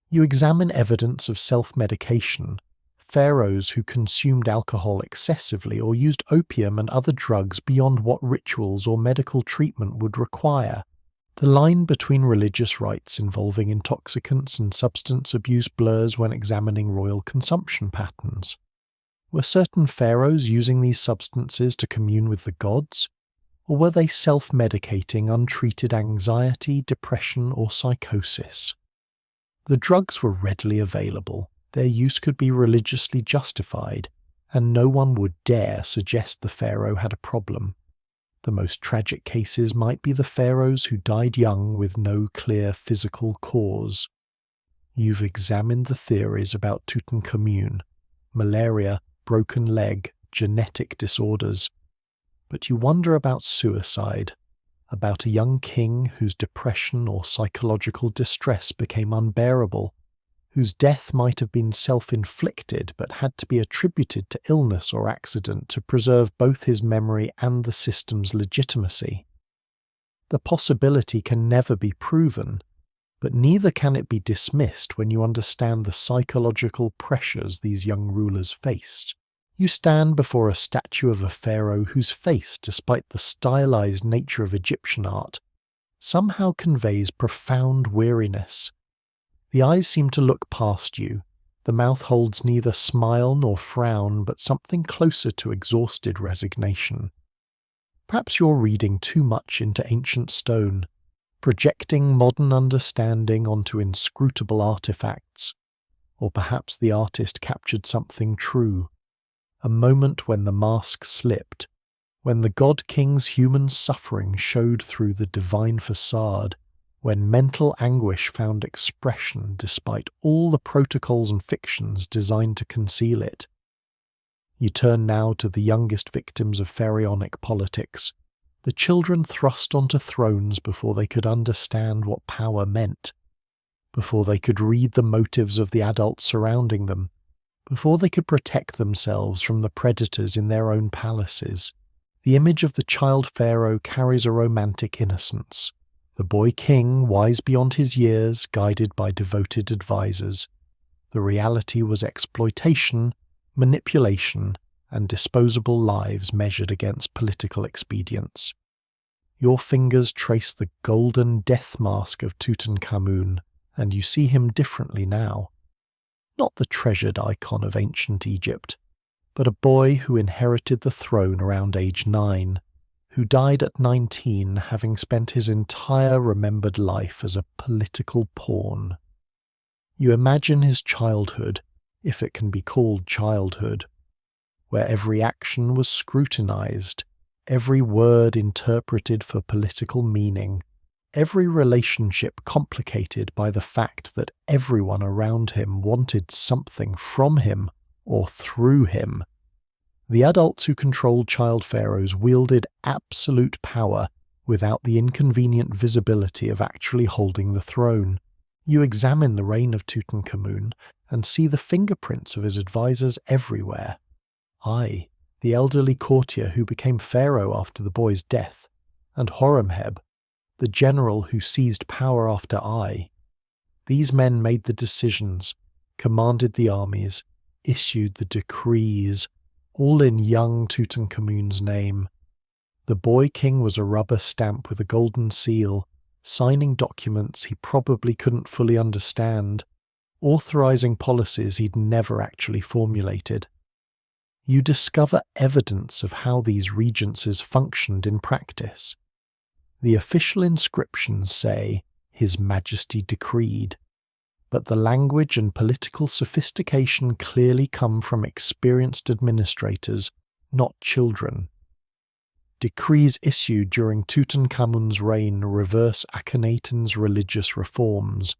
You examine evidence of self-medication, pharaohs who consumed alcohol excessively or used opium and other drugs beyond what rituals or medical treatment would require. The line between religious rites involving intoxicants and substance abuse blurs when examining royal consumption patterns. Were certain pharaohs using these substances to commune with the gods, or were they self-medicating untreated anxiety, depression, or psychosis? The drugs were readily available, their use could be religiously justified, and no one would dare suggest the pharaoh had a problem. The most tragic cases might be the pharaohs who died young with no clear physical cause. You've examined the theories about Tutankhamun, malaria, broken leg, genetic disorders. But you wonder about suicide, about a young king whose depression or psychological distress became unbearable, whose death might have been self-inflicted but had to be attributed to illness or accident to preserve both his memory and the system's legitimacy. The possibility can never be proven, but neither can it be dismissed when you understand the psychological pressures these young rulers faced. You stand before a statue of a pharaoh whose face, despite the stylized nature of Egyptian art, somehow conveys profound weariness. The eyes seem to look past you, the mouth holds neither smile nor frown but something closer to exhausted resignation. Perhaps you're reading too much into ancient stone, projecting modern understanding onto inscrutable artifacts, or perhaps the artist captured something true, a moment when the mask slipped, when the god-king's human suffering showed through the divine facade, when mental anguish found expression despite all the protocols and fictions designed to conceal it. You turn now to the youngest victims of pharaonic politics, the children thrust onto thrones before they could understand what power meant, before they could read the motives of the adults surrounding them, before they could protect themselves from the predators in their own palaces. The image of the child pharaoh carries a romantic innocence. The boy king, wise beyond his years, guided by devoted advisors. The reality was exploitation, manipulation, and disposable lives measured against political expedients. Your fingers trace the golden death mask of Tutankhamun, and you see him differently now. Not the treasured icon of ancient Egypt, but a boy who inherited the throne around age 9, who died at 19 having spent his entire remembered life as a political pawn. You imagine his childhood, if it can be called childhood, where every action was scrutinized, every word interpreted for political meaning, every relationship complicated by the fact that everyone around him wanted something from him or through him. The adults who controlled child pharaohs wielded absolute power without the inconvenient visibility of actually holding the throne. You examine the reign of Tutankhamun and see the fingerprints of his advisors everywhere. Aye, the elderly courtier who became pharaoh after the boy's death, and Horemheb, the general who seized power after Ai. These men made the decisions, commanded the armies, issued the decrees, all in young Tutankhamun's name. The boy king was a rubber stamp with a golden seal, signing documents he probably couldn't fully understand, authorizing policies he'd never actually formulated. You discover evidence of how these regencies functioned in practice. The official inscriptions say, "His Majesty decreed," but the language and political sophistication clearly come from experienced administrators, not children. Decrees issued during Tutankhamun's reign reverse Akhenaten's religious reforms,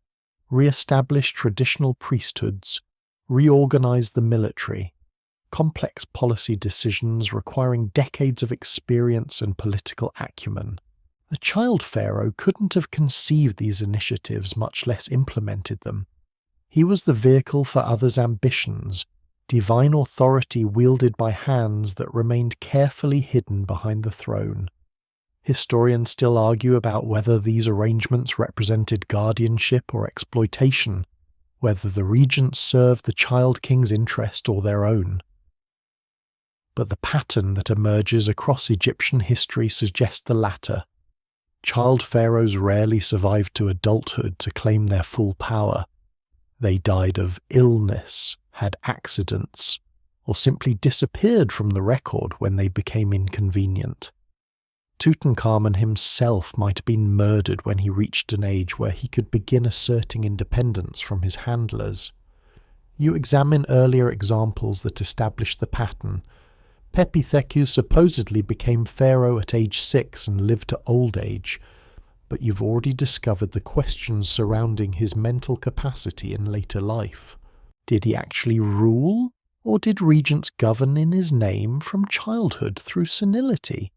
re-establish traditional priesthoods, reorganize the military, complex policy decisions requiring decades of experience and political acumen. The child pharaoh couldn't have conceived these initiatives, much less implemented them. He was the vehicle for others' ambitions, divine authority wielded by hands that remained carefully hidden behind the throne. Historians still argue about whether these arrangements represented guardianship or exploitation, whether the regents served the child king's interest or their own. But the pattern that emerges across Egyptian history suggests the latter. Child pharaohs rarely survived to adulthood to claim their full power. They died of illness, had accidents, or simply disappeared from the record when they became inconvenient. Tutankhamun himself might have been murdered when he reached an age where he could begin asserting independence from his handlers. You examine earlier examples that establish the pattern. Pepi Theku supposedly became pharaoh at age 6 and lived to old age, but you've already discovered the questions surrounding his mental capacity in later life. Did he actually rule, or did regents govern in his name from childhood through senility,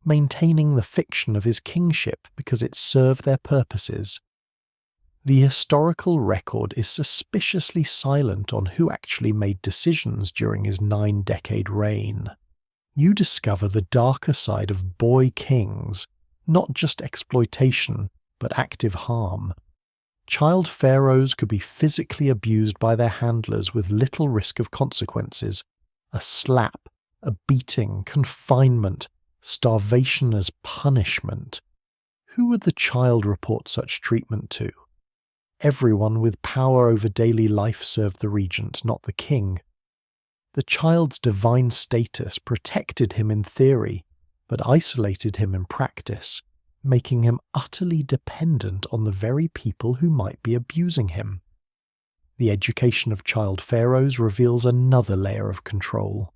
maintaining the fiction of his kingship because it served their purposes? The historical record is suspiciously silent on who actually made decisions during his 9-decade reign. You discover the darker side of boy kings, not just exploitation, but active harm. Child pharaohs could be physically abused by their handlers with little risk of consequences. A slap, a beating, confinement, starvation as punishment. Who would the child report such treatment to? Everyone with power over daily life served the regent, not the king. The child's divine status protected him in theory, but isolated him in practice, making him utterly dependent on the very people who might be abusing him. The education of child pharaohs reveals another layer of control.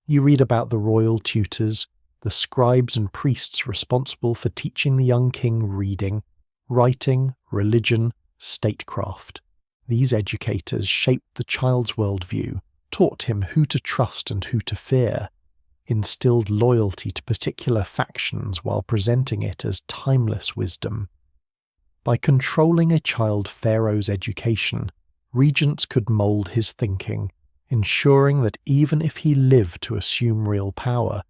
You read about the royal tutors, the scribes and priests responsible for teaching the young king reading, writing, religion, statecraft. These educators shaped the child's worldview, taught him who to trust and who to fear, instilled loyalty to particular factions while presenting it as timeless wisdom. By controlling a child pharaoh's education, regents could mold his thinking, ensuring that even if he lived to assume real power,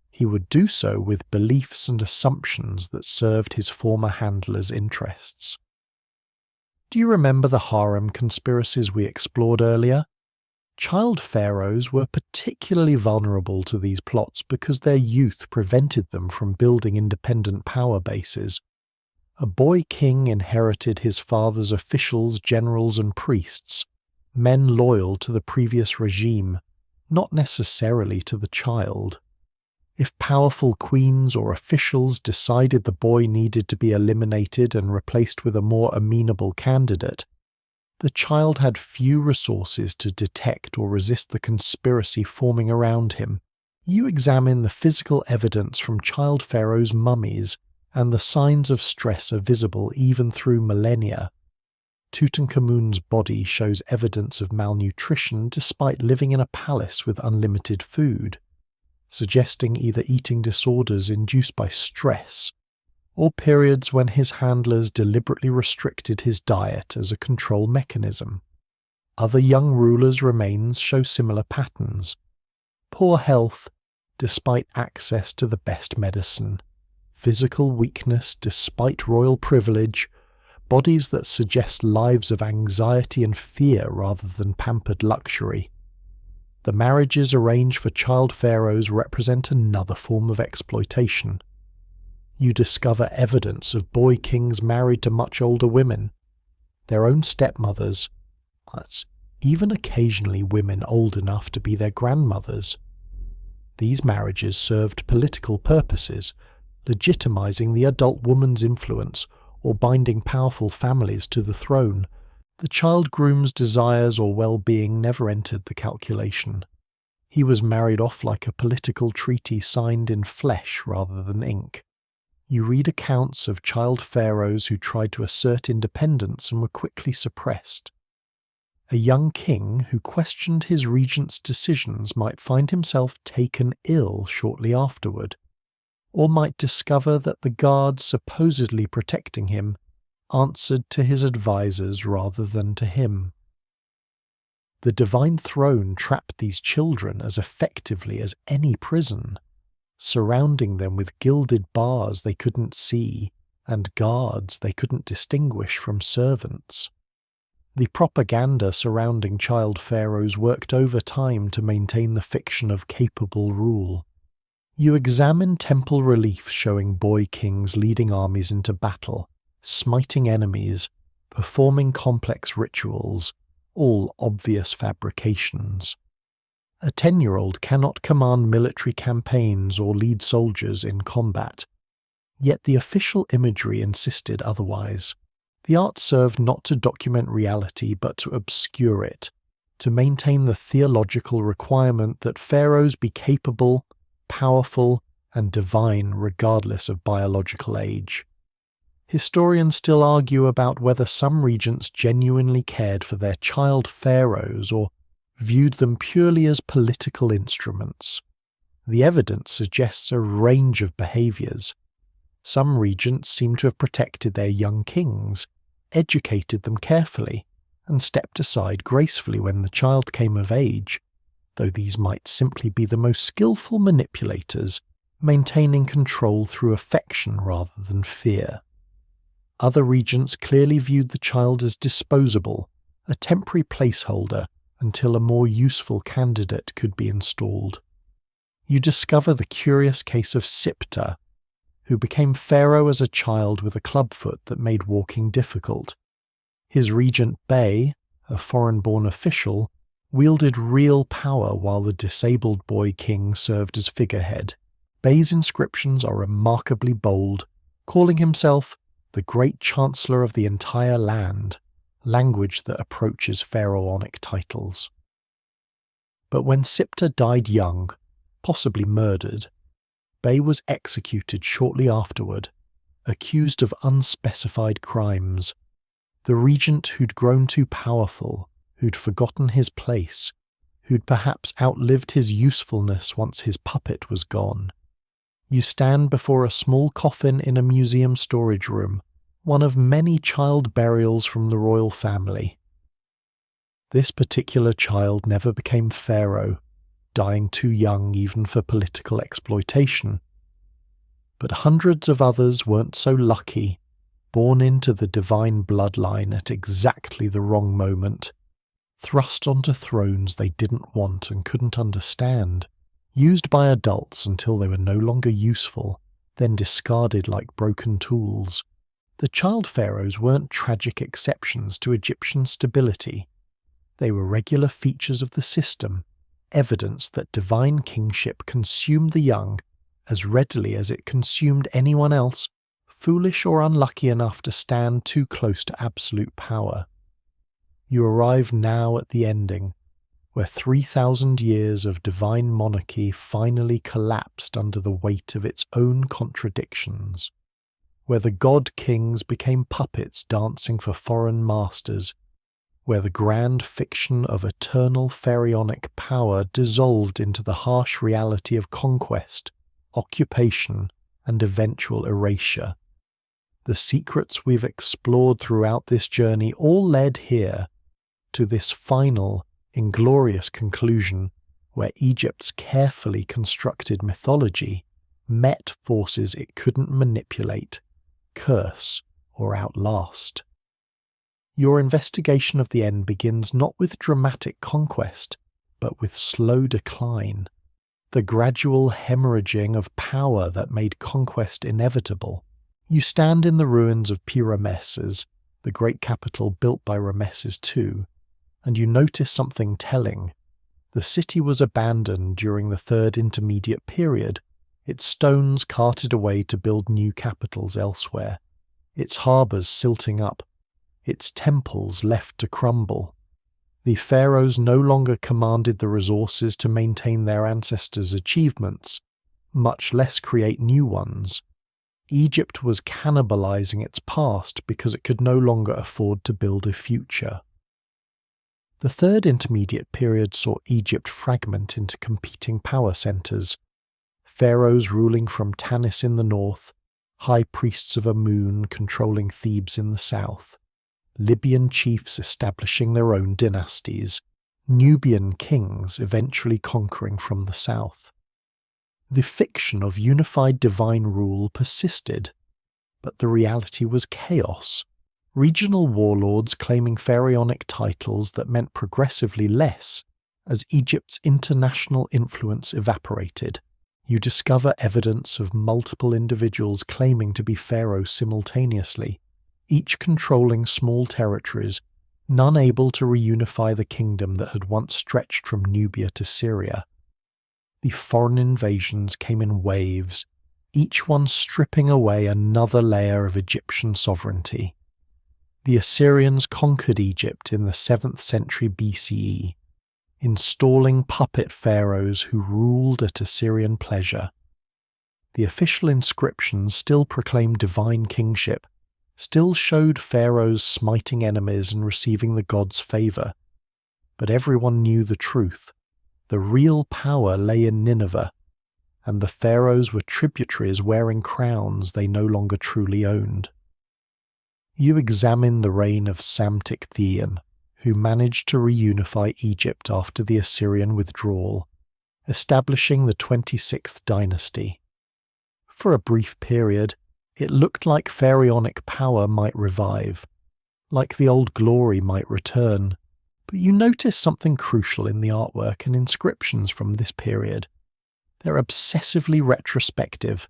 he would do so with beliefs and assumptions that served his former handlers' interests. Do you remember the harem conspiracies we explored earlier? Child pharaohs were particularly vulnerable to these plots because their youth prevented them from building independent power bases. A boy king inherited his father's officials, generals, and priests, men loyal to the previous regime, not necessarily to the child. If powerful queens or officials decided the boy needed to be eliminated and replaced with a more amenable candidate, the child had few resources to detect or resist the conspiracy forming around him. You examine the physical evidence from child pharaohs' mummies, and the signs of stress are visible even through millennia. Tutankhamun's body shows evidence of malnutrition despite living in a palace with unlimited food, suggesting either eating disorders induced by stress or periods when his handlers deliberately restricted his diet as a control mechanism. Other young rulers' remains show similar patterns. Poor health, despite access to the best medicine. Physical weakness despite royal privilege. Bodies that suggest lives of anxiety and fear rather than pampered luxury. The marriages arranged for child pharaohs represent another form of exploitation. You discover evidence of boy kings married to much older women, their own stepmothers, even occasionally women old enough to be their grandmothers. These marriages served political purposes, legitimizing the adult woman's influence or binding powerful families to the throne. The child groom's desires or well-being never entered the calculation. He was married off like a political treaty signed in flesh rather than ink. You read accounts of child pharaohs who tried to assert independence and were quickly suppressed. A young king who questioned his regent's decisions might find himself taken ill shortly afterward, or might discover that the guards supposedly protecting him answered to his advisors rather than to him. The divine throne trapped these children as effectively as any prison, surrounding them with gilded bars they couldn't see and guards they couldn't distinguish from servants. The propaganda surrounding child pharaohs worked overtime to maintain the fiction of capable rule. You examine temple reliefs showing boy kings leading armies into battle, smiting enemies, performing complex rituals, all obvious fabrications. A 10-year-old cannot command military campaigns or lead soldiers in combat, yet the official imagery insisted otherwise. The art served not to document reality but to obscure it, to maintain the theological requirement that pharaohs be capable, powerful, and divine regardless of biological age. Historians still argue about whether some regents genuinely cared for their child pharaohs or viewed them purely as political instruments. The evidence suggests a range of behaviours. Some regents seem to have protected their young kings, educated them carefully, and stepped aside gracefully when the child came of age, though these might simply be the most skillful manipulators, maintaining control through affection rather than fear. Other regents clearly viewed the child as disposable, a temporary placeholder until a more useful candidate could be installed. You discover the curious case of Siptah, who became pharaoh as a child with a clubfoot that made walking difficult. His regent Bey, a foreign-born official, wielded real power while the disabled boy king served as figurehead. Bey's inscriptions are remarkably bold, calling himself the great chancellor of the entire land, language that approaches pharaonic titles. But when Siptah died young, possibly murdered, Bey was executed shortly afterward, accused of unspecified crimes. The regent who'd grown too powerful, who'd forgotten his place, who'd perhaps outlived his usefulness once his puppet was gone. You stand before a small coffin in a museum storage room, one of many child burials from the royal family. This particular child never became pharaoh, dying too young even for political exploitation. But hundreds of others weren't so lucky, born into the divine bloodline at exactly the wrong moment, thrust onto thrones they didn't want and couldn't understand, used by adults until they were no longer useful, then discarded like broken tools. The child pharaohs weren't tragic exceptions to Egyptian stability. They were regular features of the system, evidence that divine kingship consumed the young as readily as it consumed anyone else, foolish or unlucky enough to stand too close to absolute power. You arrive now at the ending, where 3,000 years of divine monarchy finally collapsed under the weight of its own contradictions, where the god-kings became puppets dancing for foreign masters, where the grand fiction of eternal pharaonic power dissolved into the harsh reality of conquest, occupation, and eventual erasure. The secrets we've explored throughout this journey all led here, to this final, inglorious conclusion where Egypt's carefully constructed mythology met forces it couldn't manipulate, curse, or outlast. Your investigation of the end begins not with dramatic conquest, but with slow decline. the gradual hemorrhaging of power that made conquest inevitable. You stand in the ruins of Pi-Ramesses, the great capital built by Rameses II, and you notice something telling. The city was abandoned during the Third Intermediate Period, its stones carted away to build new capitals elsewhere, its harbours silting up, its temples left to crumble. The pharaohs no longer commanded the resources to maintain their ancestors' achievements, much less create new ones. Egypt was cannibalizing its past because it could no longer afford to build a future. The Third Intermediate Period saw Egypt fragment into competing power centres. Pharaohs ruling from Tanis in the north, high priests of Amun controlling Thebes in the south, Libyan chiefs establishing their own dynasties, Nubian kings eventually conquering from the south. The fiction of unified divine rule persisted, but the reality was chaos. Regional warlords claiming pharaonic titles that meant progressively less as Egypt's international influence evaporated. You discover evidence of multiple individuals claiming to be pharaoh simultaneously, each controlling small territories, none able to reunify the kingdom that had once stretched from Nubia to Syria. The foreign invasions came in waves, each one stripping away another layer of Egyptian sovereignty. The Assyrians conquered Egypt in the 7th century BCE, installing puppet pharaohs who ruled at Assyrian pleasure. The official inscriptions still proclaimed divine kingship, still showed pharaohs smiting enemies and receiving the gods' favour. But everyone knew the truth. The real power lay in Nineveh, and the pharaohs were tributaries wearing crowns they no longer truly owned. You examine the reign of Psamtik-Theon, who managed to reunify Egypt after the Assyrian withdrawal, establishing the 26th dynasty. For a brief period, it looked like pharaonic power might revive, like the old glory might return, but you notice something crucial in the artwork and inscriptions from this period. They're obsessively retrospective,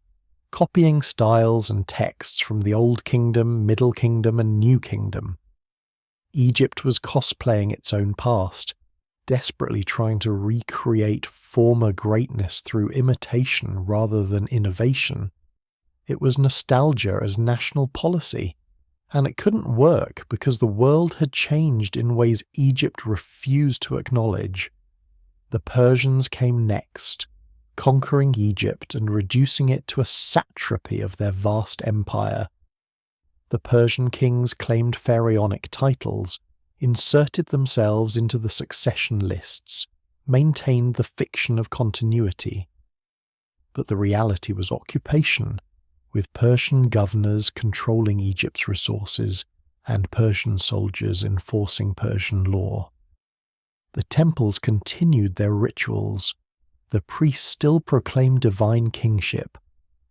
copying styles and texts from the Old Kingdom, Middle Kingdom, and New Kingdom. Egypt was cosplaying its own past, desperately trying to recreate former greatness through imitation rather than innovation. It was nostalgia as national policy, and it couldn't work because the world had changed in ways Egypt refused to acknowledge. The Persians came next, conquering Egypt and reducing it to a satrapy of their vast empire. The Persian kings claimed pharaonic titles, inserted themselves into the succession lists, maintained the fiction of continuity. But the reality was occupation, with Persian governors controlling Egypt's resources and Persian soldiers enforcing Persian law. The temples continued their rituals. The priests still proclaimed divine kingship,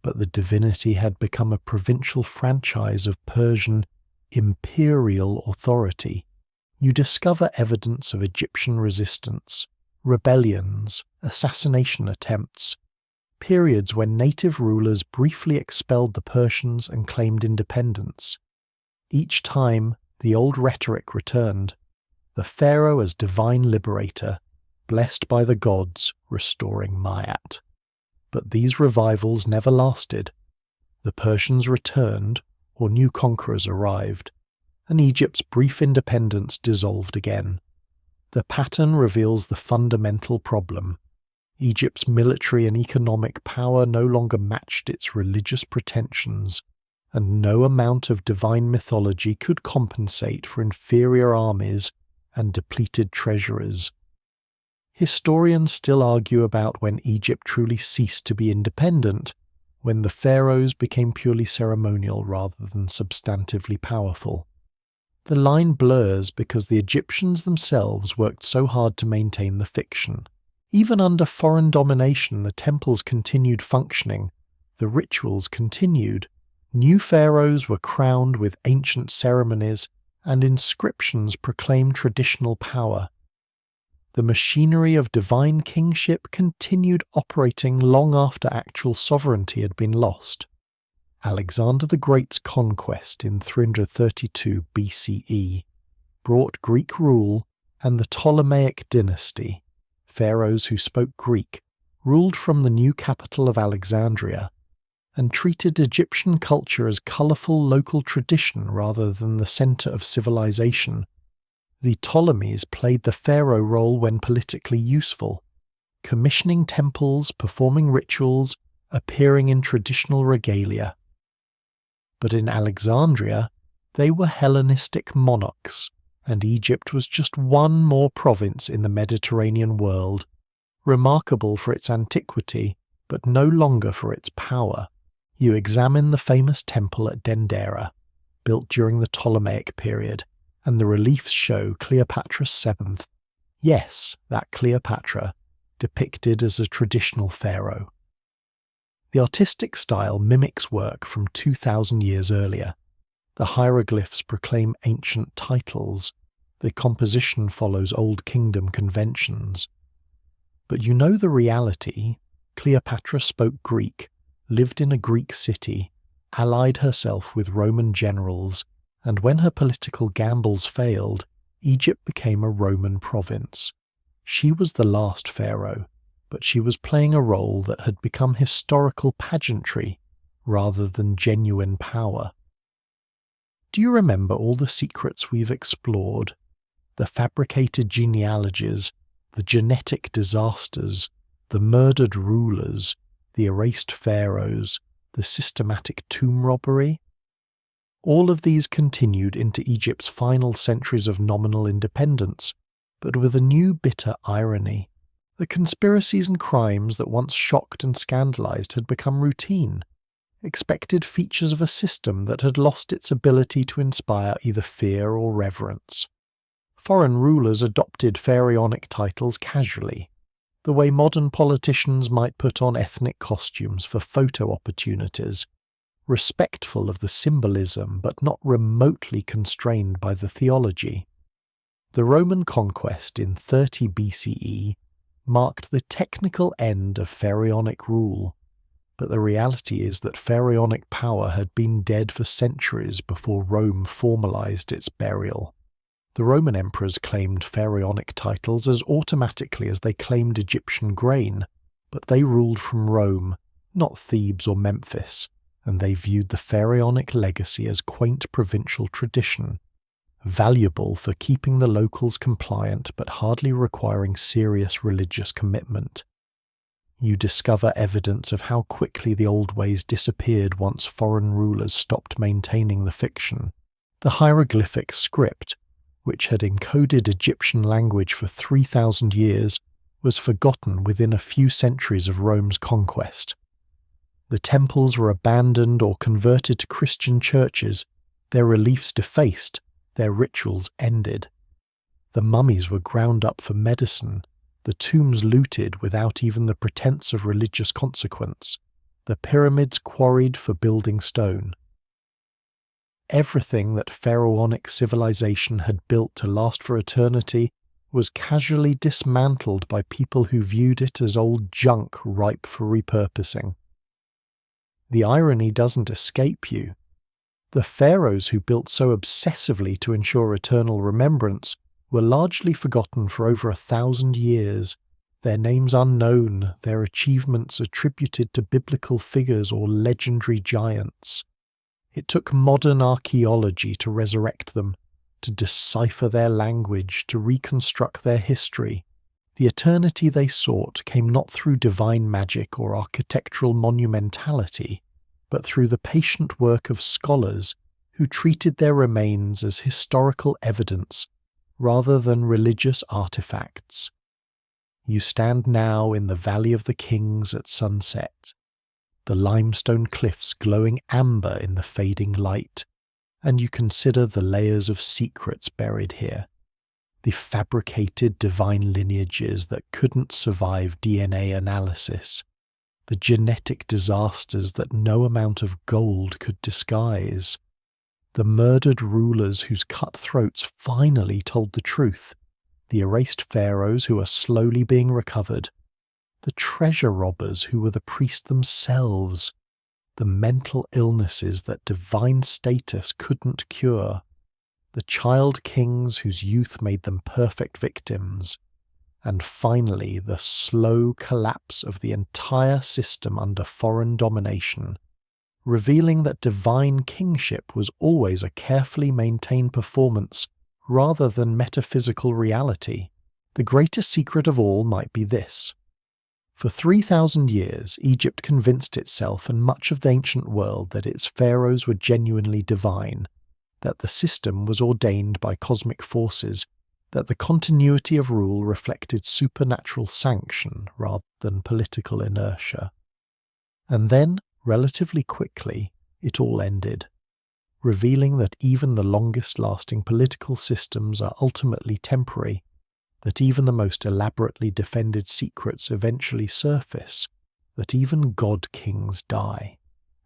but the divinity had become a provincial franchise of Persian imperial authority. You discover evidence of Egyptian resistance, rebellions, assassination attempts, periods when native rulers briefly expelled the Persians and claimed independence. Each time, the old rhetoric returned, the pharaoh as divine liberator, blessed by the gods, restoring Ma'at. But these revivals never lasted. The Persians returned, or new conquerors arrived, and Egypt's brief independence dissolved again. The pattern reveals the fundamental problem. Egypt's military and economic power no longer matched its religious pretensions, and no amount of divine mythology could compensate for inferior armies and depleted treasurers. Historians still argue about when Egypt truly ceased to be independent, when the pharaohs became purely ceremonial rather than substantively powerful. The line blurs because the Egyptians themselves worked so hard to maintain the fiction. Even under foreign domination, the temples continued functioning, the rituals continued, new pharaohs were crowned with ancient ceremonies, and inscriptions proclaimed traditional power. the machinery of divine kingship continued operating long after actual sovereignty had been lost. Alexander the Great's conquest in 332 BCE brought Greek rule, and the Ptolemaic dynasty, pharaohs who spoke Greek, ruled from the new capital of Alexandria, and treated Egyptian culture as colourful local tradition rather than the centre of civilization. The Ptolemies played the pharaoh role when politically useful, commissioning temples, performing rituals, appearing in traditional regalia. But in Alexandria, they were Hellenistic monarchs, and Egypt was just one more province in the Mediterranean world, remarkable for its antiquity, but no longer for its power. You examine the famous temple at Dendera, built during the Ptolemaic period, and the reliefs show Cleopatra VII. Yes, that Cleopatra, depicted as a traditional pharaoh. The artistic style mimics work from 2,000 years earlier. The hieroglyphs proclaim ancient titles. The composition follows Old Kingdom conventions. But you know the reality. Cleopatra spoke Greek, lived in a Greek city, allied herself with Roman generals, and when her political gambles failed, Egypt became a Roman province. She was the last pharaoh, but she was playing a role that had become historical pageantry rather than genuine power. Do you remember all the secrets we've explored? The fabricated genealogies, the genetic disasters, the murdered rulers, the erased pharaohs, the systematic tomb robbery? All of these continued into Egypt's final centuries of nominal independence, but with a new bitter irony. The conspiracies and crimes that once shocked and scandalized had become routine, expected features of a system that had lost its ability to inspire either fear or reverence. Foreign rulers adopted pharaonic titles casually, the way modern politicians might put on ethnic costumes for photo opportunities, respectful of the symbolism but not remotely constrained by the theology. The Roman conquest in 30 BCE marked the technical end of pharaonic rule, but the reality is that pharaonic power had been dead for centuries before Rome formalized its burial. The Roman emperors claimed pharaonic titles as automatically as they claimed Egyptian grain, but they ruled from Rome, not Thebes or Memphis, and they viewed the pharaonic legacy as quaint provincial tradition, valuable for keeping the locals compliant but hardly requiring serious religious commitment. You discover evidence of how quickly the old ways disappeared once foreign rulers stopped maintaining the fiction. The hieroglyphic script, which had encoded Egyptian language for 3,000 years, was forgotten within a few centuries of Rome's conquest. The temples were abandoned or converted to Christian churches, their reliefs defaced, their rituals ended. The mummies were ground up for medicine, the tombs looted without even the pretense of religious consequence, the pyramids quarried for building stone. Everything that pharaonic civilization had built to last for eternity was casually dismantled by people who viewed it as old junk ripe for repurposing. The irony doesn't escape you. The pharaohs who built so obsessively to ensure eternal remembrance were largely forgotten for over 1,000 years, their names unknown, their achievements attributed to biblical figures or legendary giants. It took modern archaeology to resurrect them, to decipher their language, to reconstruct their history. The eternity they sought came not through divine magic or architectural monumentality, but through the patient work of scholars who treated their remains as historical evidence rather than religious artifacts. You stand now in the Valley of the Kings at sunset, the limestone cliffs glowing amber in the fading light, and you consider the layers of secrets buried here, the fabricated divine lineages that couldn't survive DNA analysis, the genetic disasters that no amount of gold could disguise, the murdered rulers whose cut throats finally told the truth, the erased pharaohs who are slowly being recovered, the treasure robbers who were the priests themselves, the mental illnesses that divine status couldn't cure, the child kings whose youth made them perfect victims, and finally the slow collapse of the entire system under foreign domination, revealing that divine kingship was always a carefully maintained performance rather than metaphysical reality. The greatest secret of all might be this. For 3,000 years, Egypt convinced itself and much of the ancient world that its pharaohs were genuinely divine, that the system was ordained by cosmic forces, that the continuity of rule reflected supernatural sanction rather than political inertia. And then, relatively quickly, it all ended, revealing that even the longest-lasting political systems are ultimately temporary, that even the most elaborately defended secrets eventually surface, that even god-kings die,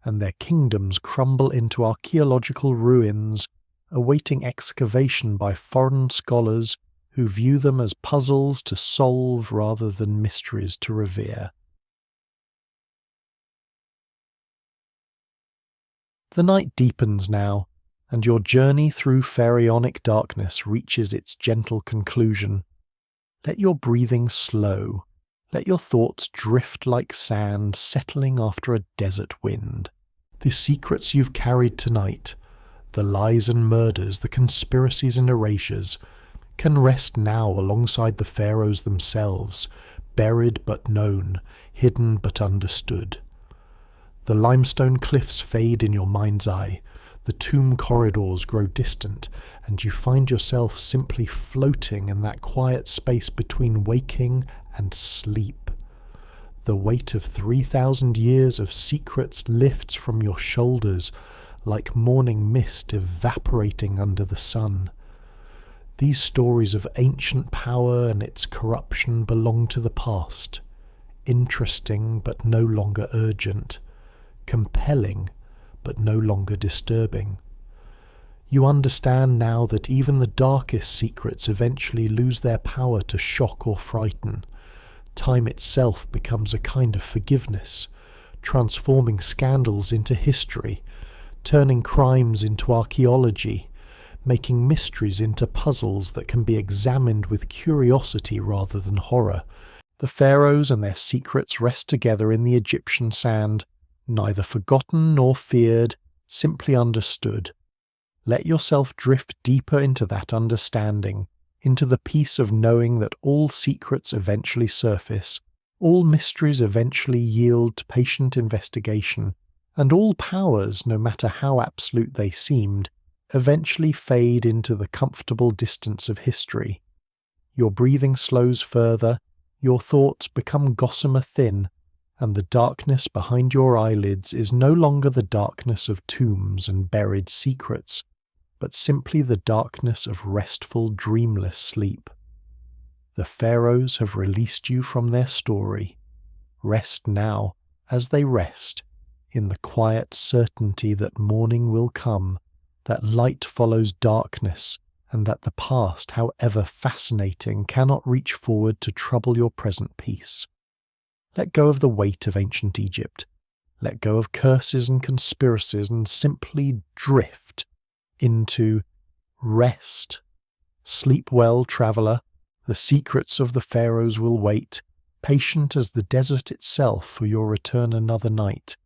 and their kingdoms crumble into archaeological ruins, awaiting excavation by foreign scholars who view them as puzzles to solve rather than mysteries to revere. The night deepens now, and your journey through pharaonic darkness reaches its gentle conclusion. Let your breathing slow, let your thoughts drift like sand settling after a desert wind. The secrets you've carried tonight, the lies and murders, the conspiracies and erasures, can rest now alongside the pharaohs themselves, buried but known, hidden but understood. The limestone cliffs fade in your mind's eye, the tomb corridors grow distant, and you find yourself simply floating in that quiet space between waking and sleep. The weight of 3,000 years of secrets lifts from your shoulders like morning mist evaporating under the sun. These stories of ancient power and its corruption belong to the past, interesting but no longer urgent, compelling but no longer disturbing. You understand now that even the darkest secrets eventually lose their power to shock or frighten. Time itself becomes a kind of forgiveness, transforming scandals into history, turning crimes into archaeology, making mysteries into puzzles that can be examined with curiosity rather than horror. The pharaohs and their secrets rest together in the Egyptian sand, neither forgotten nor feared, simply understood. Let yourself drift deeper into that understanding, into the peace of knowing that all secrets eventually surface, all mysteries eventually yield to patient investigation, and all powers, no matter how absolute they seemed, eventually fade into the comfortable distance of history. Your breathing slows further, your thoughts become gossamer thin, and the darkness behind your eyelids is no longer the darkness of tombs and buried secrets, but simply the darkness of restful, dreamless sleep. The pharaohs have released you from their story. Rest now, as they rest, in the quiet certainty that morning will come, that light follows darkness, and that the past, however fascinating, cannot reach forward to trouble your present peace. Let go of the weight of ancient Egypt. Let go of curses and conspiracies and simply drift into rest. Sleep well, traveller. The secrets of the pharaohs will wait, patient as the desert itself for your return another night.